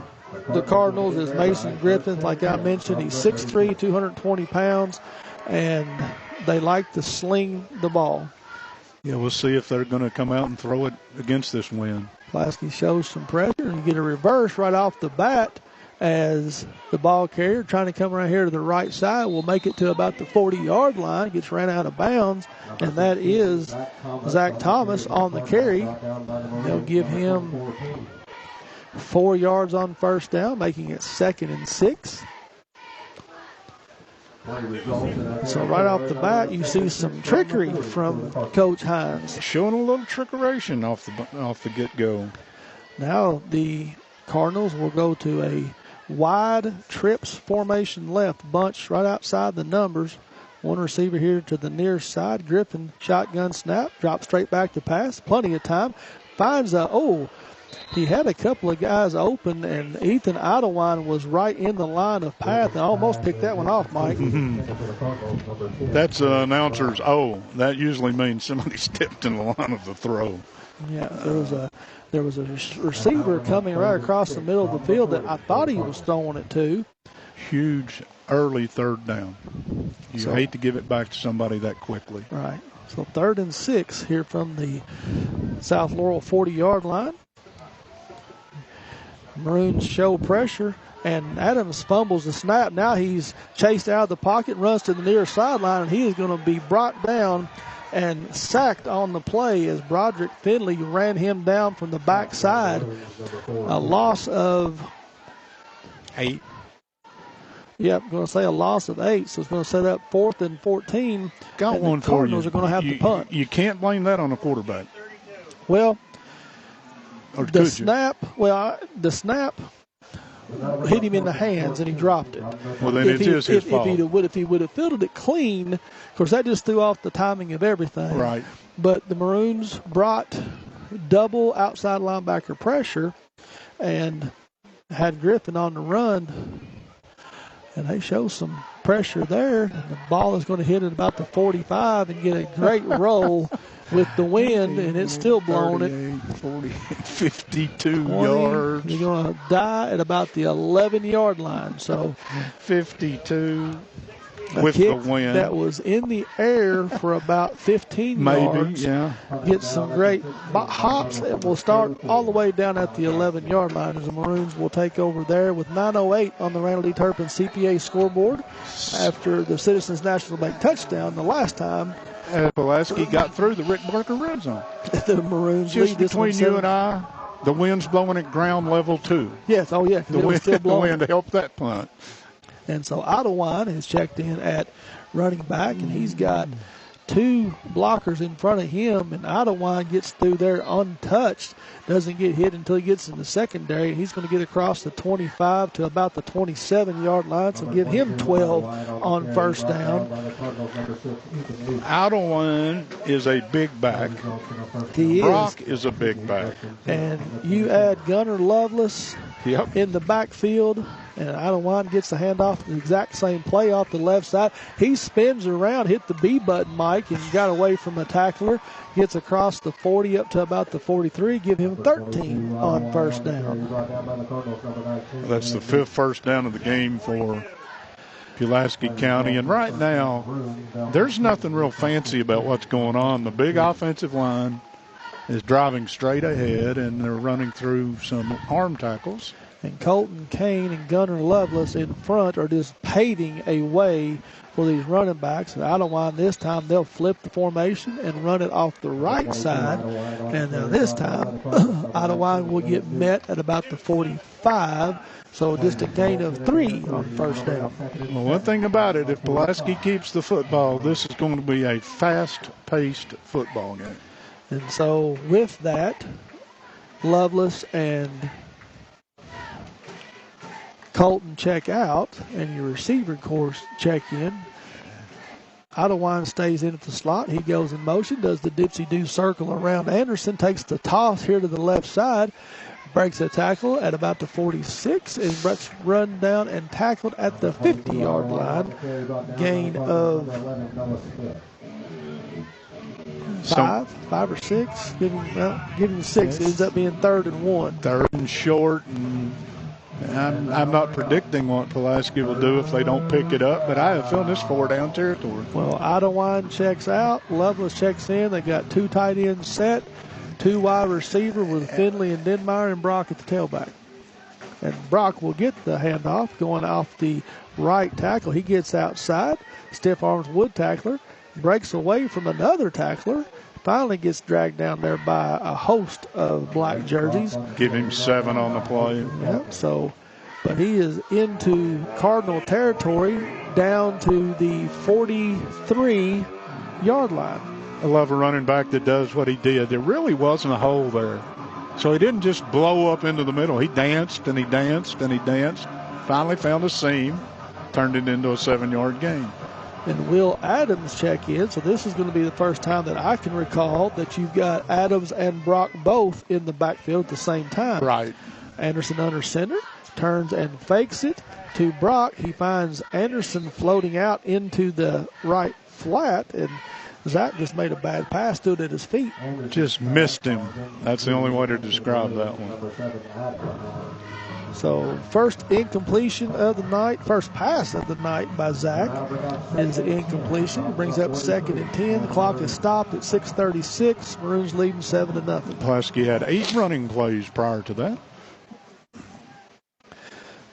[SPEAKER 3] the Cardinals is Mason Griffin. Like I mentioned, he's 6'3", 220 pounds, and they like to sling the ball.
[SPEAKER 2] Yeah, we'll see if they're going to come out and throw it against this wind.
[SPEAKER 3] Pulaski shows some pressure and get a reverse right off the bat as the ball carrier trying to come around here to the right side will make it to about the 40-yard line, gets ran out of bounds, and that is Zach Thomas on the carry. They'll give him 4 yards on first down, making it 2nd and 6. So right off the bat, you see some trickery from Coach Hines.
[SPEAKER 2] Showing a little trickeration off the get-go.
[SPEAKER 3] Now the Cardinals will go to a wide trips formation left, bunch right outside the numbers. One receiver here to the near side. Griffin, shotgun snap, drops straight back to pass. Plenty of time. Finds he had a couple of guys open, and Ethan Idlewind was right in the line of path and almost picked that one off, Mike.
[SPEAKER 2] That's announcer's that usually means somebody stepped in the line of the throw.
[SPEAKER 3] Yeah, there was a receiver coming right across the middle of the field that I thought he was throwing it to.
[SPEAKER 2] Huge early third down. You hate to give it back to somebody that quickly.
[SPEAKER 3] Right. So 3rd and 6 here from the South Laurel 40-yard line. Maroons show pressure, and Adams fumbles the snap. Now he's chased out of the pocket, runs to the near sideline, and he is going to be brought down and sacked on the play as Broderick Finley ran him down from the backside. A loss of
[SPEAKER 2] 8.
[SPEAKER 3] Yep, going to say a loss of 8, so it's going to set up 4th and 14.
[SPEAKER 2] Got
[SPEAKER 3] and
[SPEAKER 2] one
[SPEAKER 3] the
[SPEAKER 2] for
[SPEAKER 3] Cardinals
[SPEAKER 2] you.
[SPEAKER 3] Are going to have to punt.
[SPEAKER 2] You can't blame that on a quarterback.
[SPEAKER 3] Well,
[SPEAKER 2] or
[SPEAKER 3] the snap hit him in the hands and he dropped it.
[SPEAKER 2] Well, then it is his fault.
[SPEAKER 3] If he would have fielded it clean, of course, that just threw off the timing of everything.
[SPEAKER 2] Right.
[SPEAKER 3] But the Maroons brought double outside linebacker pressure and had Griffin on the run. And they show some pressure there. And the ball is going to hit at about the 45 and get a great roll with the wind, and it's still blowing it.
[SPEAKER 2] 40, 52 yards.
[SPEAKER 3] You're going to die at about the 11-yard line. So
[SPEAKER 2] 52 with the wind.
[SPEAKER 3] That was in the air for about 15 yards.
[SPEAKER 2] Yeah.
[SPEAKER 3] Get some great hops that will start all the way down at the 11-yard line as the Maroons will take over there with 9:08 on the Randall D. Turpin CPA scoreboard after the Citizens National Bank touchdown the last time.
[SPEAKER 2] Pulaski got through the Rick Barker red zone.
[SPEAKER 3] The Maroons
[SPEAKER 2] just
[SPEAKER 3] lead this
[SPEAKER 2] between you and I, the wind's blowing at ground level too.
[SPEAKER 3] Yes, oh yeah,
[SPEAKER 2] the wind helped that punt.
[SPEAKER 3] And so Idlewind is checked in at running back, and he's got 2 blockers in front of him, and Idlewind gets through there untouched, doesn't get hit until he gets in the secondary. He's going to get across the 25 to about the 27-yard line, so give him 12 on first down.
[SPEAKER 2] Idlewind is a big back. Brock is a big back.
[SPEAKER 3] And you add Gunnar Lovelace in the backfield, and Idlewind gets the handoff, the exact same play off the left side. He spins around, hit the B button, Mike, and got away from the tackler. Gets across the 40 up to about the 43. Give him 13 on first down.
[SPEAKER 2] That's the 5th first down of the game for Pulaski County. And right now, there's nothing real fancy about what's going on. The big offensive line is driving straight ahead, and they're running through some arm tackles.
[SPEAKER 3] And Colton Kane and Gunnar Lovelace in front are just paving a way for these running backs. And Idlewild this time, they'll flip the formation and run it off the right side. And now this time, Idlewild will get met at about the 45. So just a gain of 3 on first down.
[SPEAKER 2] Well, one thing about it, if Pulaski keeps the football, this is going to be a fast-paced football game.
[SPEAKER 3] And so with that, Lovelace and Colton check out, and your receiver course check in. Idlewild stays in at the slot. He goes in motion, does the dipsy-do circle around Anderson, takes the toss here to the left side, breaks a tackle at about the 46, and run down and tackled at the 50-yard line. Gain of 5 or 6. Give him 6. It ends up being 3rd and 1.
[SPEAKER 2] 3rd and short, and I'm not predicting what Pulaski will do if they don't pick it up, but I have feeling this 4-down territory.
[SPEAKER 3] Well, Idlewild checks out. Lovelace checks in. They got 2 tight ends set, 2 wide receiver with Finley and Denmeyer and Brock at the tailback. And Brock will get the handoff going off the right tackle. He gets outside. Stiff arms wood tackler. Breaks away from another tackler. Finally gets dragged down there by a host of black jerseys.
[SPEAKER 2] Give him 7 on the play.
[SPEAKER 3] Yep, so, but he is into Cardinal territory down to the 43-yard line.
[SPEAKER 2] I love a running back that does what he did. There really wasn't a hole there. So he didn't just blow up into the middle. He danced and he danced and he danced. Finally found a seam, turned it into a 7-yard gain.
[SPEAKER 3] And Will Adams check in. So this is going to be the first time that I can recall that you've got Adams and Brock both in the backfield at the same time.
[SPEAKER 2] Right.
[SPEAKER 3] Anderson under center, turns and fakes it to Brock. He finds Anderson floating out into the right flat, and Zach just made a bad pass, stood at his feet.
[SPEAKER 2] Just missed him. That's the only way to describe that one.
[SPEAKER 3] So first incompletion of the night, first pass of the night by Zach is an incompletion. It brings up 2nd and 10. The clock is stopped at 6:36. Maroons leading 7-0.
[SPEAKER 2] Pulaski had 8 running plays prior to that.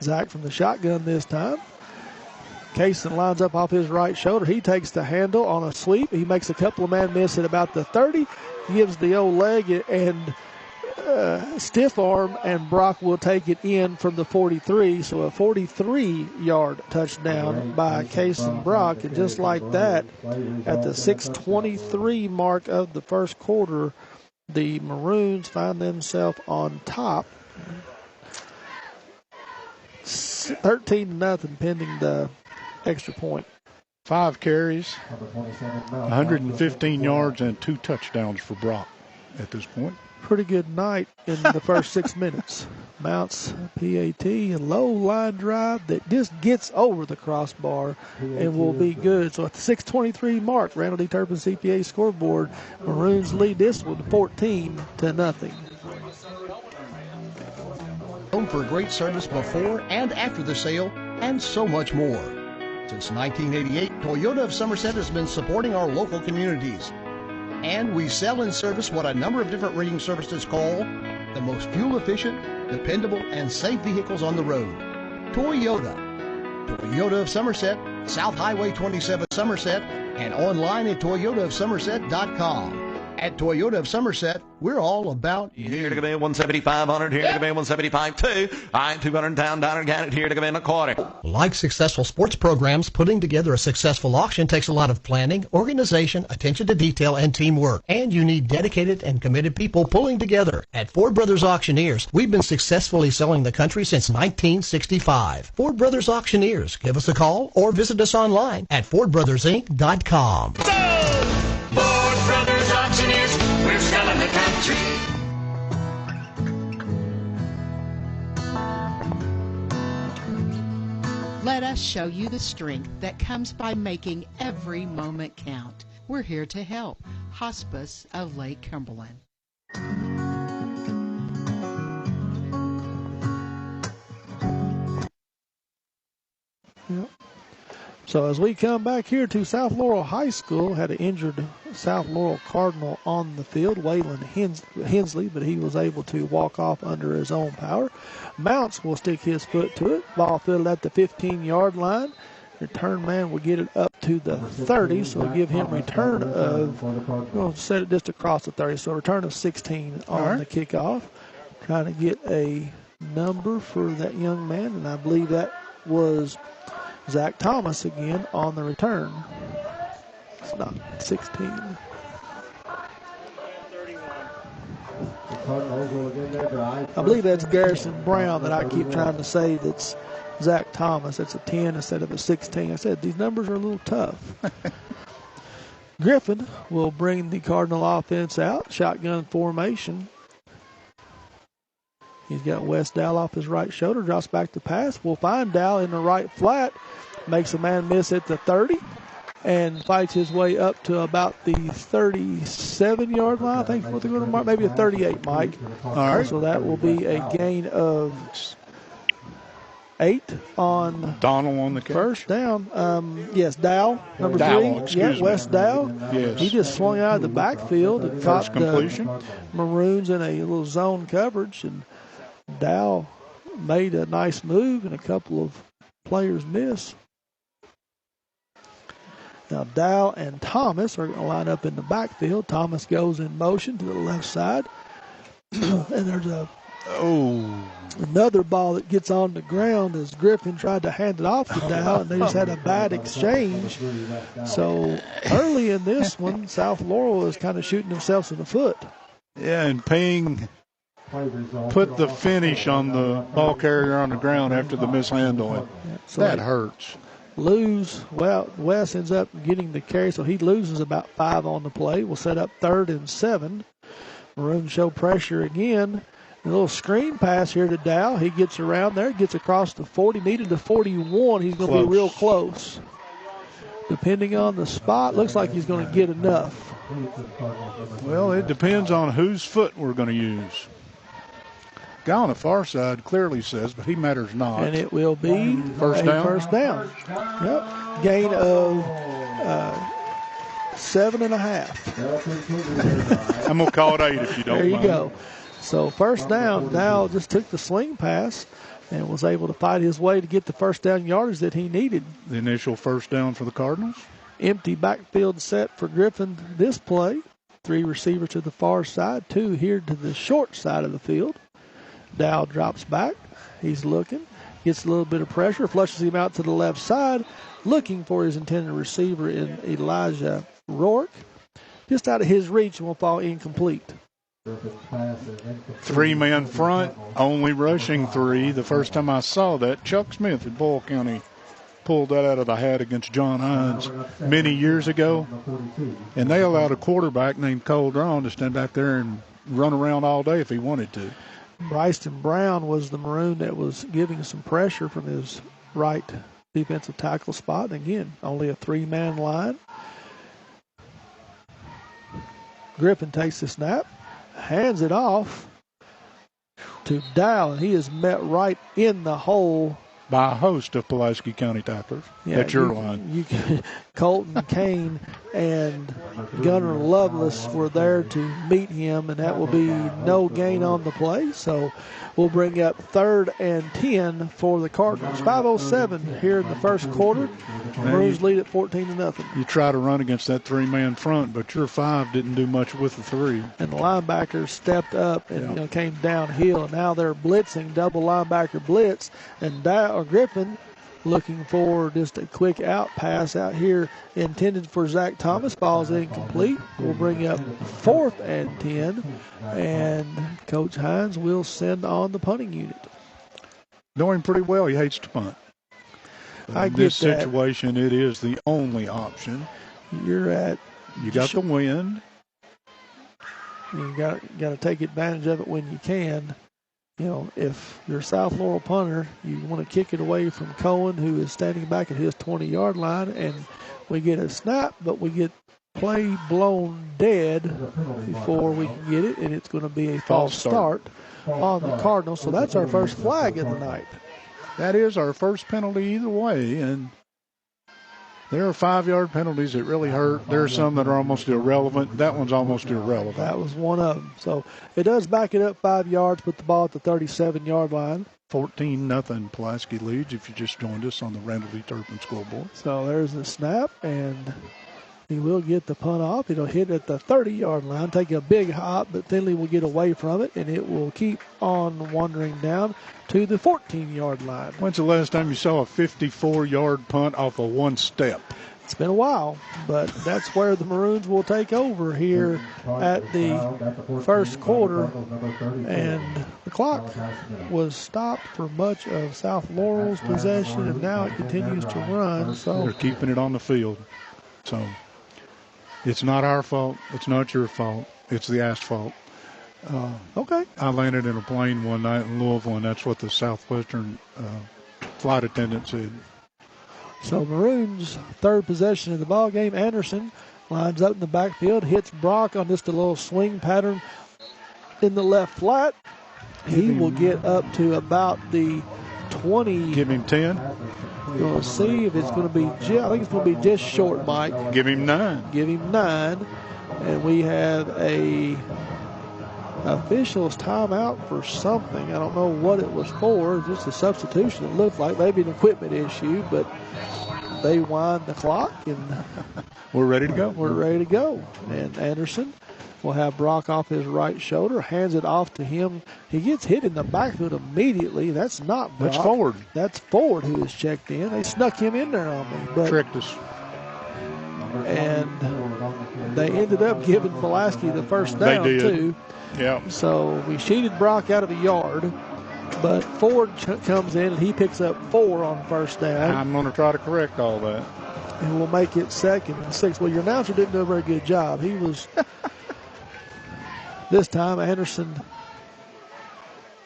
[SPEAKER 3] Zach from the shotgun this time. Kaysen lines up off his right shoulder. He takes the handle on a sweep. He makes a couple of man miss at about the 30. Gives the old leg and stiff arm, and Brock will take it in from the 43. So a 43-yard touchdown by Kaysen Brock. And just like that, at the 6:23 mark of the first quarter, the Maroons find themselves on top. 13-0 pending the extra point.
[SPEAKER 2] 5 carries, 115 yards, and 2 touchdowns for Brock at this point.
[SPEAKER 3] Pretty good night in the first 6 minutes. Mounts PAT, a low line drive that just gets over the crossbar and will be good. So at the 6:23 mark, Randall D. Turpin CPA scoreboard, Maroons lead this one 14-0.
[SPEAKER 9] Known for great service before and after the sale, and so much more. Since 1988, Toyota of Somerset has been supporting our local communities. And we sell and service what a number of different reading services call the most fuel-efficient, dependable, and safe vehicles on the road. Toyota. Toyota of Somerset, South Highway 27 Somerset, and online at toyotaofsomerset.com. At Toyota of Somerset, we're all about you.
[SPEAKER 10] Here to come in 17500, here to come in 175.2. I ain't 200 down, count it, here to come in a quarter.
[SPEAKER 9] Like successful sports programs, putting together a successful auction takes a lot of planning, organization, attention to detail, and teamwork. And you need dedicated and committed people pulling together. At Ford Brothers Auctioneers, we've been successfully selling the country since 1965. Ford Brothers Auctioneers. Give us a call or visit us online at FordBrothersInc.com.
[SPEAKER 11] Ford Brothers Auctioneers, we're selling the country.
[SPEAKER 12] Let us show you the strength that comes by making every moment count. We're here to help. Hospice of Lake Cumberland.
[SPEAKER 3] Yep. So as we come back here to South Laurel High School, had an injured South Laurel Cardinal on the field, Waylon Hensley, but he was able to walk off under his own power. Mounts will stick his foot to it. Ball fielded at the 15-yard line. Return man will get it up to the 30, so we'll give him return of, we'll set it just across the 30, so a return of 16 on the kickoff. Trying to get a number for that young man, and I believe that was Zach Thomas again on the return. It's not 16. I believe that's Garrison Brown that I keep trying to say that's Zach Thomas. It's a 10 instead of a 16. I said these numbers are a little tough. Griffin will bring the Cardinal offense out. Shotgun formation. He's got Wes Dow off his right shoulder. Drops back to pass. We'll find Dow in the right flat. Makes a man miss at the 30. And fights his way up to about the 37-yard line. I think what they're going to mark, maybe a 38, Mike.
[SPEAKER 2] All right.
[SPEAKER 3] So that will be a gain of 8 on
[SPEAKER 2] Donald on the catch.
[SPEAKER 3] First down. Yes, Dow, number
[SPEAKER 2] Dow,
[SPEAKER 3] 3. Yeah, Wes Dow.
[SPEAKER 2] Yes.
[SPEAKER 3] He just swung out of the backfield and caught
[SPEAKER 2] First completion.
[SPEAKER 3] the Maroons in a little zone coverage, and Dow made a nice move, and a couple of players miss. Now Dow and Thomas are going to line up in the backfield. Thomas goes in motion to the left side, and there's another ball that gets on the ground as Griffin tried to hand it off to Dow, and they just had a bad exchange. So early in this one, South Laurel is kind of shooting themselves in the foot.
[SPEAKER 2] Yeah, and Ping put the finish on the ball carrier on the ground after the mishandling.
[SPEAKER 3] So
[SPEAKER 2] that hurts.
[SPEAKER 3] Wes ends up getting the carry, so he loses about 5 on the play. We'll set up 3rd and 7. Maroons show pressure again. A little screen pass here to Dow. He gets around there, gets across the 40, needed the 41. He's going to be real close. Depending on the spot, looks like he's going to get enough.
[SPEAKER 2] Well, it depends on whose foot we're going to use. Guy on the far side clearly says, but he matters not.
[SPEAKER 3] And it will be
[SPEAKER 2] first down.
[SPEAKER 3] First down. Yep. Gain of 7.5.
[SPEAKER 2] I'm going to call it 8 if you don't mind.
[SPEAKER 3] There you go. So first down. Dow just took the sling pass and was able to fight his way to get the first down yardage that he needed.
[SPEAKER 2] The initial first down for the Cardinals.
[SPEAKER 3] Empty backfield set for Griffin this play. 3 receivers to the far side, 2 here to the short side of the field. Dow drops back. He's looking. Gets a little bit of pressure. Flushes him out to the left side. Looking for his intended receiver in Elijah Rourke. Just out of his reach and will fall incomplete.
[SPEAKER 2] 3-man front. Only rushing 3. The first time I saw that, Chuck Smith at Boyle County pulled that out of the hat against John Hines many years ago. And they allowed a quarterback named Cole Drawn to stand back there and run around all day if he wanted to.
[SPEAKER 3] Bryson Brown was the Maroon that was giving some pressure from his right defensive tackle spot. And again, only a 3-man line. Griffin takes the snap, hands it off to Dow, and he is met right in the hole
[SPEAKER 2] by a host of Pulaski County tacklers.
[SPEAKER 3] Yeah,
[SPEAKER 2] at your line.
[SPEAKER 3] Colton Kane and Gunnar Lovelace were there to meet him, and that will be no gain on the play. So we'll bring up 3rd and 10 for the Cardinals. 5:07 here in the first quarter. Maroons lead at 14-0.
[SPEAKER 2] You try to run against that 3-man front, but your 5 didn't do much with the 3.
[SPEAKER 3] And the linebackers stepped up and came downhill. And now they're blitzing, double linebacker blitz, and Griffin looking for just a quick out pass out here intended for Zach Thomas. Ball's incomplete. We'll bring up 4th and 10, and Coach Hines will send on the punting unit.
[SPEAKER 2] Knowing pretty well he hates to punt.
[SPEAKER 3] I
[SPEAKER 2] get this
[SPEAKER 3] that.
[SPEAKER 2] situation, it is the only option. You got the wind.
[SPEAKER 3] You got to take advantage of it when you can. You know, if you're a South Laurel punter, you want to kick it away from Cohen, who is standing back at his 20-yard line, and we get a snap, but we get play blown dead before we can get it, and it's going to be a false start on the Cardinals. So that's our first flag of the night.
[SPEAKER 2] That is our first penalty either way, and There are 5-yard penalties that really hurt. There are some that are almost irrelevant. That one's almost irrelevant.
[SPEAKER 3] That was one of them. So it does back it up 5 yards, put the ball at the 37-yard line.
[SPEAKER 2] 14-0 Pulaski leads if you just joined us on the Randall D. Turpin scoreboard.
[SPEAKER 3] So there's the snap, and he will get the punt off. It'll hit at the 30-yard line, take a big hop, but Finley will get away from it, and it will keep on wandering down to the 14-yard line.
[SPEAKER 2] When's the last time you saw a 54-yard punt off of one step?
[SPEAKER 3] It's been a while, but that's where the Maroons will take over here at the first quarter. And the clock was stopped for much of South Laurel's possession, and now it continues to run. So
[SPEAKER 2] they're keeping it on the field. So it's not our fault. It's not your fault. It's the asphalt.
[SPEAKER 3] Okay.
[SPEAKER 2] I landed in a plane one night in Louisville, and that's what the Southwestern flight attendant said.
[SPEAKER 3] So Maroons' third possession of the ball game. Anderson lines up in the backfield, hits Brock on just a little swing pattern in the left flat. He will get up to about the 20.
[SPEAKER 2] Give him 10.
[SPEAKER 3] We'll see if it's going to be, I think it's going to be just short, Mike.
[SPEAKER 2] Give him 9.
[SPEAKER 3] Give him 9. And we have a official's timeout for something. I don't know what it was for. Just a substitution, it looked like. Maybe an equipment issue, but they wind the clock, and
[SPEAKER 2] we're ready to go.
[SPEAKER 3] We're ready to go. And Anderson will have Brock off his right shoulder, hands it off to him. He gets hit in the backfield immediately. That's not Brock.
[SPEAKER 2] That's Ford.
[SPEAKER 3] That's Ford who is checked in. They snuck him in there on me. But,
[SPEAKER 2] tricked us.
[SPEAKER 3] And they ended up giving Pulaski the first down,
[SPEAKER 2] they did.
[SPEAKER 3] too.
[SPEAKER 2] Yeah.
[SPEAKER 3] So we sheeted Brock out of the yard, but Ford comes in and he picks up 4 on first down.
[SPEAKER 2] I'm going to try to correct all that.
[SPEAKER 3] And we'll make it 2nd and 6. Well, your announcer didn't do a very good job. He was this time Anderson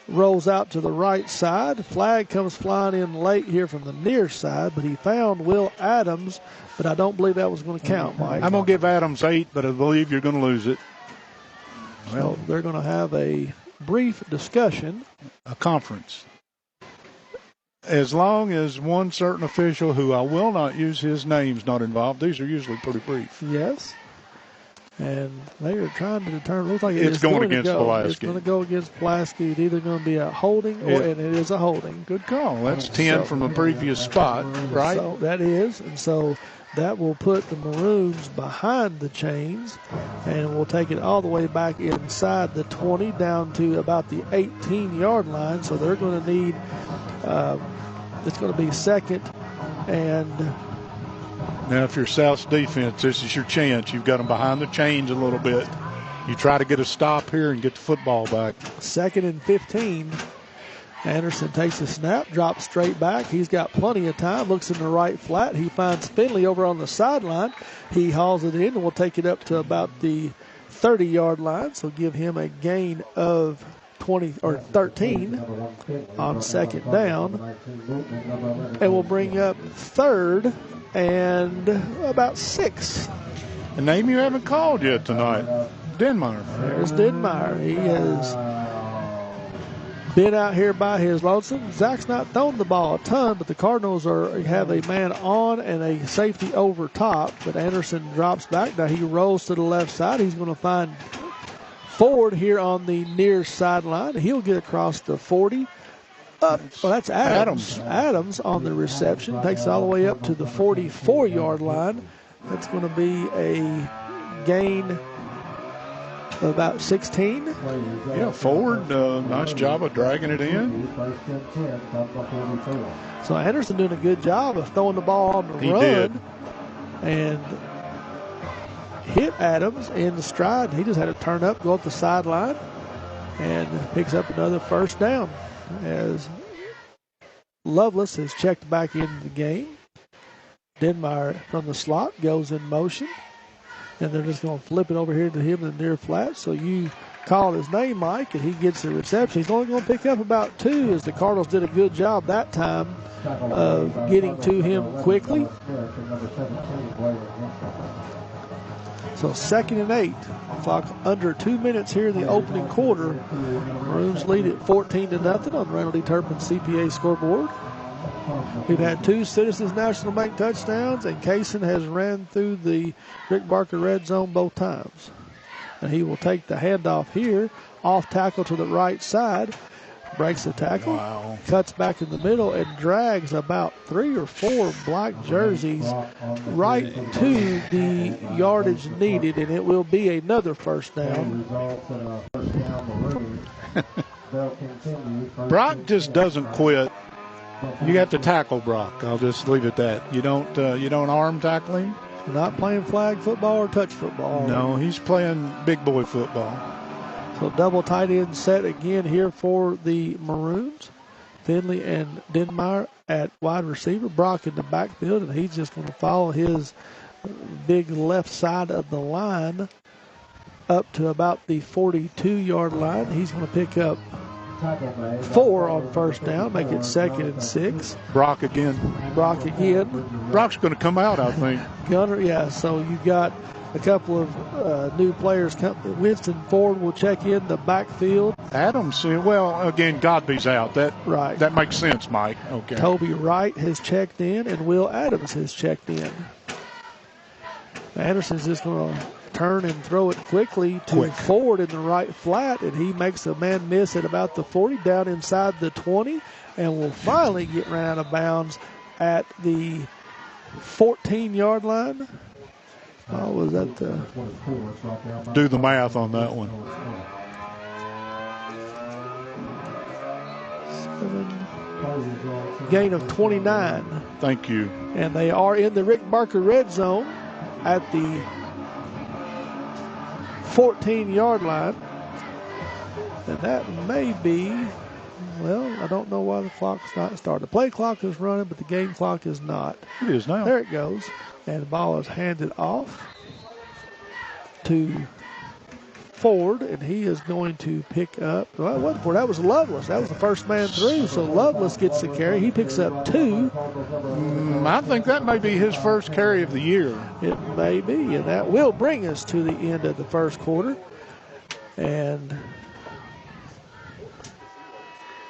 [SPEAKER 3] rolls out to the right side. Flag comes flying in late here from the near side, but he found Will Adams, but I don't believe that was going to count, Mike.
[SPEAKER 2] I'm going to give Adams 8, but I believe you're going to lose it.
[SPEAKER 3] Well, they're going to have a brief discussion.
[SPEAKER 2] A conference. As long as one certain official, who I will not use his name, is not involved, these are usually pretty brief.
[SPEAKER 3] Yes. And they are trying to determine. Looks like
[SPEAKER 2] it's going against Pulaski.
[SPEAKER 3] It's going to go against Pulaski. It's either going to be a holding and it is a holding.
[SPEAKER 2] Good call. That's 10 from a previous spot, right?
[SPEAKER 3] So that is. And so that will put the Maroons behind the chains, and we'll take it all the way back inside the 20 down to about the 18-yard line. So they're going to need, it's going to be 2nd and.
[SPEAKER 2] Now, if you're South's defense, this is your chance. You've got them behind the chains a little bit. You try to get a stop here and get the football back.
[SPEAKER 3] 2nd and 15. Anderson takes the snap, drops straight back. He's got plenty of time, looks in the right flat. He finds Finley over on the sideline. He hauls it in, and we'll take it up to about the 30-yard line, so give him a gain of 20 or 13 on 2nd down. And we'll bring up 3rd and about 6.
[SPEAKER 2] A name you haven't called yet tonight, Denmeyer.
[SPEAKER 3] There's Denmeyer. He has been out here by his lonesome. Zach's not thrown the ball a ton, but the Cardinals have a man on and a safety over top. But Anderson drops back. Now he rolls to the left side. He's going to find Ford here on the near sideline. He'll get across the 40. Well, that's Adams. Adams on the reception. Takes it all the way up to the 44-yard line. That's going to be a gain of about 16.
[SPEAKER 2] Yeah, Ford, nice job of dragging it in.
[SPEAKER 3] So Anderson doing a good job of throwing the ball on the run.
[SPEAKER 2] Did.
[SPEAKER 3] And hit Adams in the stride. He just had to turn up, go up the sideline, and picks up another first down as Lovelace is checked back into the game. Denmeyer from the slot goes in motion, and they're just going to flip it over here to him in the near flat. So you call his name, Mike, and he gets the reception. He's only going to pick up about 2, as the Cardinals did a good job that time of getting to him quickly. So 2nd and 8. Clock under 2 minutes here in the opening quarter. Maroons lead at 14-0 on Randall D. Turpin CPA scoreboard. We've had 2 Citizens National Bank touchdowns, and Kaysen has ran through the Rick Barker red zone both times. And he will take the handoff here, off tackle to the right side, breaks the tackle, cuts back in the middle, and drags about 3 or 4 black jerseys right to the yardage needed, and it will be another first down.
[SPEAKER 2] Brock just doesn't quit. You got to tackle Brock. I'll just leave it at that. You don't arm tackle him.
[SPEAKER 3] You're not playing flag football or touch football.
[SPEAKER 2] No, he's playing big boy football.
[SPEAKER 3] So double tight end set again here for the Maroons. Finley and Denmeyer at wide receiver. Brock in the backfield, and he's just going to follow his big left side of the line up to about the 42-yard line. He's going to pick up 4 on first down, make it 2nd and 6.
[SPEAKER 2] Brock again.
[SPEAKER 3] Brock's
[SPEAKER 2] going to come out, I think.
[SPEAKER 3] Gunner, yeah. So you've got a couple of new players. Winston Ford will check in the backfield.
[SPEAKER 2] Adams, well, again, Godby's out. That makes sense, Mike. Okay.
[SPEAKER 3] Toby Wright has checked in, and Will Adams has checked in. Anderson's just going to turn and throw it quickly to Ford in the right flat, and he makes a man miss at about the 40, down inside the 20, and will finally get ran out of bounds at the 14-yard line. Was that
[SPEAKER 2] do the math on that one.
[SPEAKER 3] 7, gain of 29.
[SPEAKER 2] Thank you.
[SPEAKER 3] And they are in the Rick Barker red zone at the 14-yard line. And that may be, I don't know why the clock's not started. The play clock is running, but the game clock is not.
[SPEAKER 2] It is now.
[SPEAKER 3] There it goes. And the ball is handed off to Ford, and he is going to pick up. Well, it wasn't Ford. That was Lovelace. That was the first man through, so Lovelace gets the carry. He picks up 2.
[SPEAKER 2] I think that may be his first carry of the year.
[SPEAKER 3] It may be, and that will bring us to the end of the first quarter. And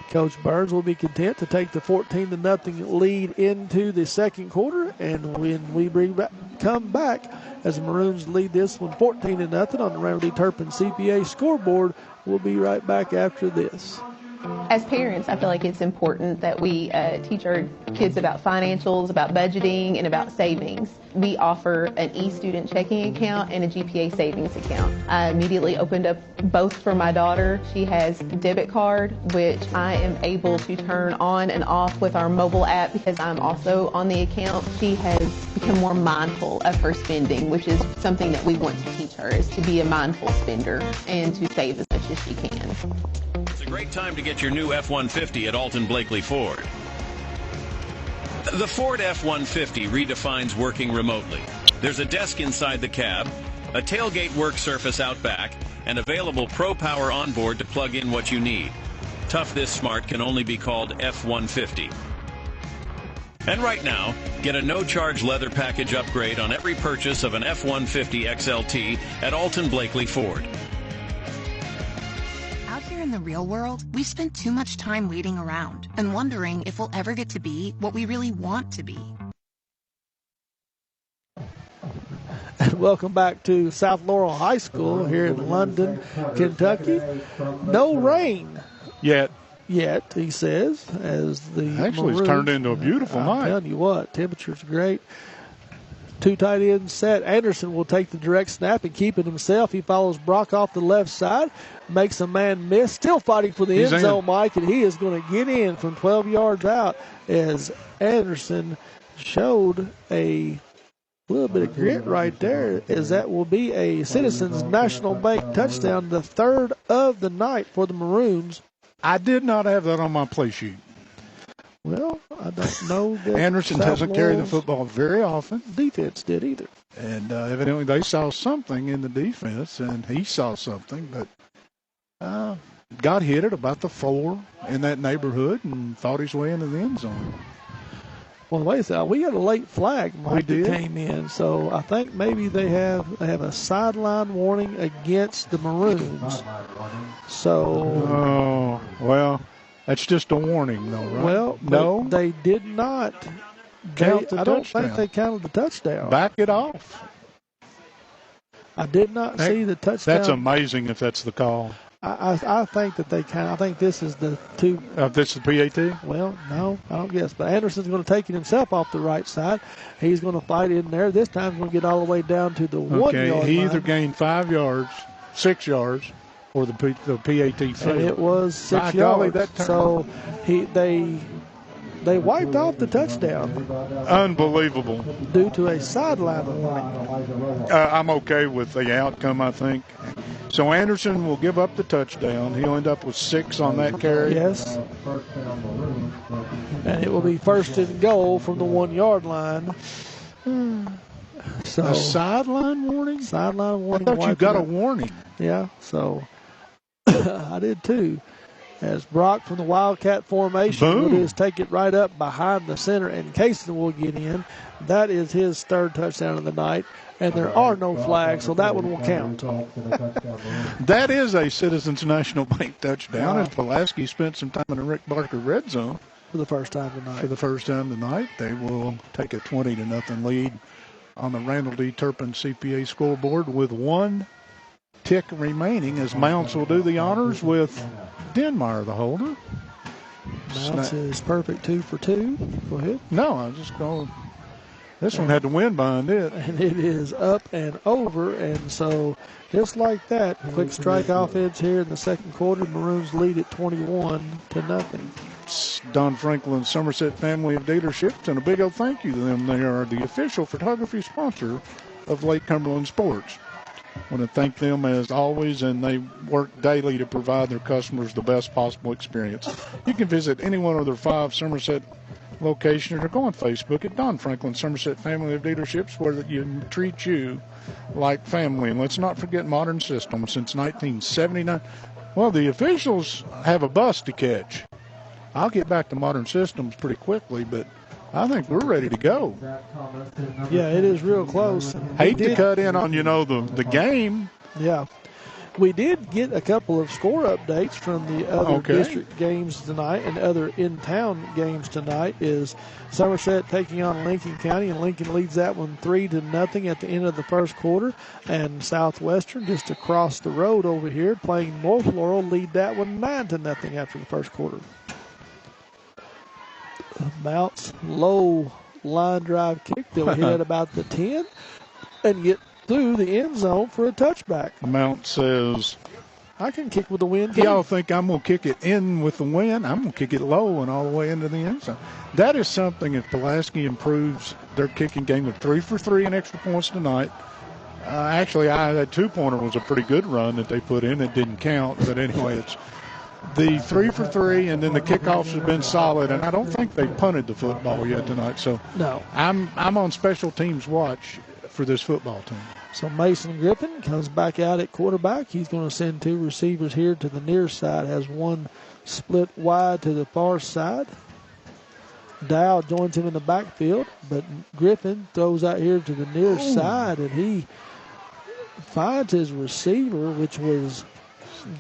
[SPEAKER 3] Coach Burns will be content to take the 14-0 lead into the second quarter. And when we come back, as the Maroons lead this one 14-0 on the Remedy Turpin CPA scoreboard, we'll be right back after this.
[SPEAKER 4] As parents, I feel like it's important that we teach our kids about financials, about budgeting, and about savings. We offer an e-student checking account and a GPA savings account. I immediately opened up both for my daughter. She has a debit card, which I am able to turn on and off with our mobile app because I'm also on the account. She has become more mindful of her spending, which is something that we want to teach her, is to be a mindful spender and to save as much as she can.
[SPEAKER 5] It's a great time to get your new F-150 at Alton Blakely Ford. The Ford F-150 redefines working remotely. There's a desk inside the cab, a tailgate work surface out back, and available Pro Power onboard to plug in what you need. Tough this smart can only be called F-150. And right now, get a no-charge leather package upgrade on every purchase of an F-150 XLT at Alton Blakely Ford.
[SPEAKER 6] In the real world, we spend too much time waiting around and wondering if we'll ever get to be what we really want to be.
[SPEAKER 3] Welcome back to South Laurel High School here in London, Kentucky. No rain
[SPEAKER 2] yet,
[SPEAKER 3] he says, as the
[SPEAKER 2] actually it's turned into a beautiful night.
[SPEAKER 3] I'm telling you what, temperature's great. 2 tight ends set. Anderson will take the direct snap and keep it himself. He follows Brock off the left side, makes a man miss, still fighting for the end zone, Mike, and he is going to get in from 12 yards out as Anderson showed a little bit of grit right there, as that will be a Citizens National Bank touchdown, the 3rd of the night for the Maroons.
[SPEAKER 2] I did not have that on my play sheet.
[SPEAKER 3] Well, I don't know. That
[SPEAKER 2] Anderson doesn't carry the football very often.
[SPEAKER 3] Defense did either.
[SPEAKER 2] And evidently they saw something in the defense, and he saw something, but got hit at about the 4 in that neighborhood and fought his way into the end zone.
[SPEAKER 3] Well, wait a second. We got a late flag, Mike, that came in, so I think maybe they have a sideline warning against the Maroons. So,
[SPEAKER 2] That's just a warning, though, right?
[SPEAKER 3] Well,
[SPEAKER 2] no,
[SPEAKER 3] they did not
[SPEAKER 2] count the
[SPEAKER 3] I don't
[SPEAKER 2] touchdown.
[SPEAKER 3] think they counted the touchdown.
[SPEAKER 2] Back it off.
[SPEAKER 3] I did not see the touchdown.
[SPEAKER 2] That's amazing if that's the call.
[SPEAKER 3] I think that they count. I think this is the two.
[SPEAKER 2] This is PAT?
[SPEAKER 3] Well, no, I don't guess. But Anderson's going to take it himself off the right side. He's going to fight in there. This time he's going to get all the way down to the 1 yard line.
[SPEAKER 2] He either gained 5 yards, 6 yards, or the PAT failed.
[SPEAKER 3] And it was 6 yards. So they wiped off the touchdown.
[SPEAKER 2] Unbelievable.
[SPEAKER 3] Due to a sideline warning.
[SPEAKER 2] I'm okay with the outcome, I think. So Anderson will give up the touchdown. He'll end up with 6 on that carry.
[SPEAKER 3] Yes. And it will be 1st and goal from the 1 yard line. So
[SPEAKER 2] a sideline warning?
[SPEAKER 3] Sideline warning.
[SPEAKER 2] I thought you got a warning.
[SPEAKER 3] Yeah, so I did too. As Brock from the Wildcat formation will just take it right up behind the center, and Cason will get in. That is his 3rd touchdown of the night, and there are no flags, so that one will count.
[SPEAKER 2] That is a Citizens National Bank touchdown, as Pulaski spent some time in the Rick Barker red zone.
[SPEAKER 3] For the first time tonight.
[SPEAKER 2] They will take a 20-0 lead on the Randall D. Turpin CPA scoreboard with 1 tick remaining, as Mounts will do the honors with Denmeyer, the holder.
[SPEAKER 3] Mounts is perfect 2 for 2. Go ahead.
[SPEAKER 2] No, I was just going. This one had the wind behind it.
[SPEAKER 3] And it is up and over, and so just like that, quick strike offense here in the 2nd quarter. Maroons lead at 21-0.
[SPEAKER 2] It's Don Franklin Somerset family of dealerships, and a big old thank you to them. They are the official photography sponsor of Lake Cumberland Sports. I want to thank them as always, and they work daily to provide their customers the best possible experience. You can visit any one of their 5 Somerset locations or go on Facebook at Don Franklin Somerset Family of Dealerships, where you treat you like family. And let's not forget Modern Systems since 1979. Well, the officials have a bus to catch. I'll get back to Modern Systems pretty quickly, but I think we're ready to go.
[SPEAKER 3] Yeah, it is real close.
[SPEAKER 2] Hate to cut in on, the game.
[SPEAKER 3] Yeah. We did get a couple of score updates from the other district games tonight, and other in-town games tonight is Somerset taking on Lincoln County, and Lincoln leads that one 3-0 at the end of the 1st quarter. And Southwestern, just across the road over here, playing North Laurel, lead that one 9-0 after the 1st quarter. Mounts low line drive kick. They'll hit at about the 10 and get through the end zone for a touchback.
[SPEAKER 2] Mount says,
[SPEAKER 3] I can kick with the wind.
[SPEAKER 2] Y'all think I'm going to kick it in with the wind? I'm going to kick it low and all the way into the end zone. That is something, if Pulaski improves their kicking game, with 3 for 3 in extra points tonight. Actually, that 2-pointer was a pretty good run that they put in. It didn't count, but anyway, it's the 3 for 3, and then the kickoffs have been solid, and I don't think they punted the football yet tonight. So
[SPEAKER 3] no,
[SPEAKER 2] I'm on special teams watch for this football team.
[SPEAKER 3] So Mason Griffin comes back out at quarterback. He's going to send 2 receivers here to the near side. Has one split wide to the far side. Dow joins him in the backfield, but Griffin throws out here to the near side, and he finds his receiver, which was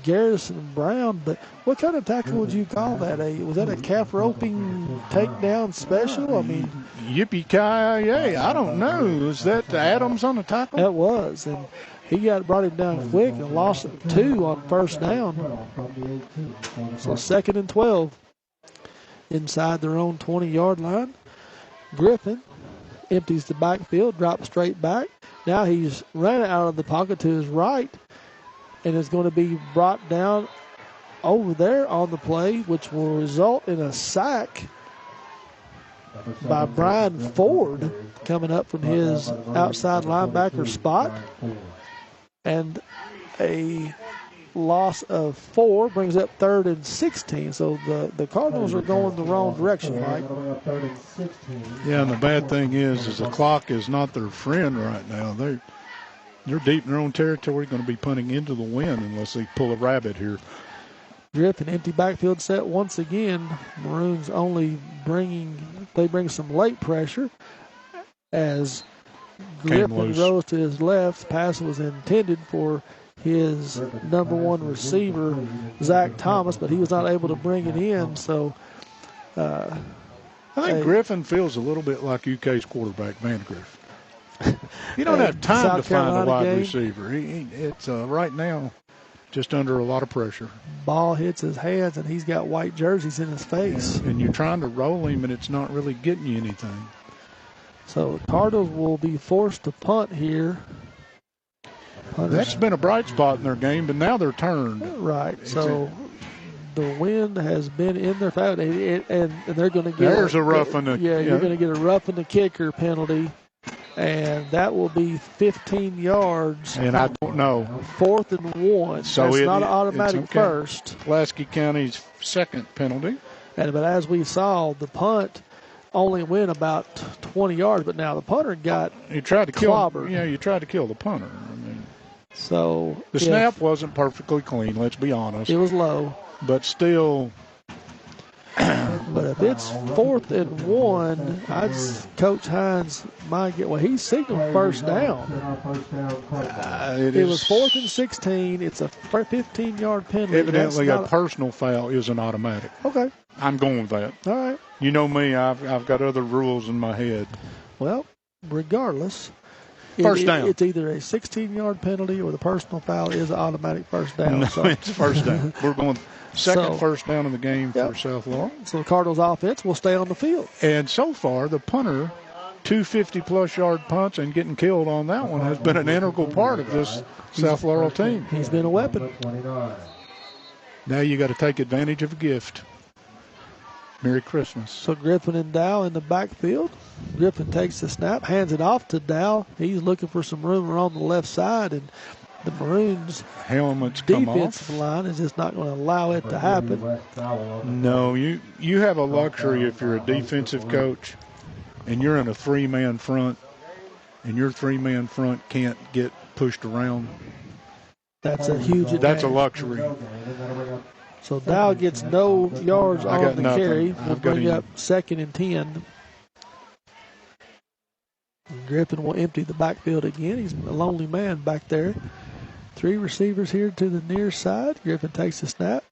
[SPEAKER 3] Garrison Brown. But what kind of tackle would you call that? Was that a calf roping takedown special? I mean,
[SPEAKER 2] yippee-ki-yay, I don't know. Was that Adams on the tackle?
[SPEAKER 3] That was, and he brought him down quick and lost 2 on 1st down. So 2nd and 12 inside their own 20-yard line. Griffin empties the backfield, drops straight back. Now he's running out of the pocket to his right, and is going to be brought down over there on the play, which will result in a sack by Brian Ford coming up from his outside linebacker spot. And a loss of 4 brings up 3rd and 16. So the Cardinals are going the wrong direction, Mike.
[SPEAKER 2] Yeah, and the bad thing is the clock is not their friend right now. They're deep in their own territory, going to be punting into the wind unless they pull a rabbit here.
[SPEAKER 3] Griffin, empty backfield set once again. Maroons only bring some late pressure as Griffin rose to his left. Pass was intended for his number one receiver, Zach Thomas, but he was not able to bring it in. So
[SPEAKER 2] I think Griffin feels a little bit like UK's quarterback, Vandegrift. You don't have time
[SPEAKER 3] South
[SPEAKER 2] to find a
[SPEAKER 3] Carolina
[SPEAKER 2] wide
[SPEAKER 3] game.
[SPEAKER 2] receiver. It's right now just under a lot of pressure.
[SPEAKER 3] Ball hits his hands, and he's got white jerseys in his face.
[SPEAKER 2] And you're trying to roll him, and it's not really getting you anything.
[SPEAKER 3] So the Cardinals will be forced to punt here.
[SPEAKER 2] That's been a bright spot in their game, but now they're turned.
[SPEAKER 3] Right. So the wind has been in their favor, and they're going to get
[SPEAKER 2] there's a roughing the
[SPEAKER 3] you're going to get a roughing the kicker penalty, and that will be 15 yards.
[SPEAKER 2] And I don't know.
[SPEAKER 3] 4th and 1. So that's not an automatic first.
[SPEAKER 2] Pulaski County's second penalty.
[SPEAKER 3] But as we saw, the punt only went about 20 yards, but now the punter got clobbered.
[SPEAKER 2] You tried to kill the punter.
[SPEAKER 3] So
[SPEAKER 2] the snap wasn't perfectly clean, let's be honest.
[SPEAKER 3] It was low.
[SPEAKER 2] But still.
[SPEAKER 3] But if it's 4th and 1, Coach Hines might get. Well, he's signaling first down. It was 4th and 16. It's a 15-yard penalty.
[SPEAKER 2] Evidently, a personal foul is an automatic.
[SPEAKER 3] Okay.
[SPEAKER 2] I'm going with that.
[SPEAKER 3] All right.
[SPEAKER 2] You know me, I've got other rules in my head.
[SPEAKER 3] Well, regardless.
[SPEAKER 2] First down.
[SPEAKER 3] It's either a 16-yard penalty or the personal foul is an automatic first down.
[SPEAKER 2] No,
[SPEAKER 3] so.
[SPEAKER 2] it's first down. We're going second first down in the game for South Laurel.
[SPEAKER 3] So the Cardinals offense will stay on the field.
[SPEAKER 2] And so far, the punter, 250-plus yard punts and getting killed on that one has been an integral part of this South Laurel team.
[SPEAKER 3] He's been a weapon.
[SPEAKER 2] Now you got to take advantage of a gift. Merry Christmas.
[SPEAKER 3] So Griffin and Dow in the backfield. Griffin takes the snap, hands it off to Dow. He's looking for some room around the left side, and the Maroons'
[SPEAKER 2] helmets come off.
[SPEAKER 3] Defensive line is just not going to allow it to happen.
[SPEAKER 2] No, you have a luxury if you're a defensive coach and you're in a 3-man front, and your 3-man front can't get pushed around.
[SPEAKER 3] That's a huge advantage.
[SPEAKER 2] That's a luxury.
[SPEAKER 3] So Dow gets no yards on the carry. We'll bring up 2nd and 10. And Griffin will empty the backfield again. He's a lonely man back there. 3 receivers here to the near side. Griffin takes the snap.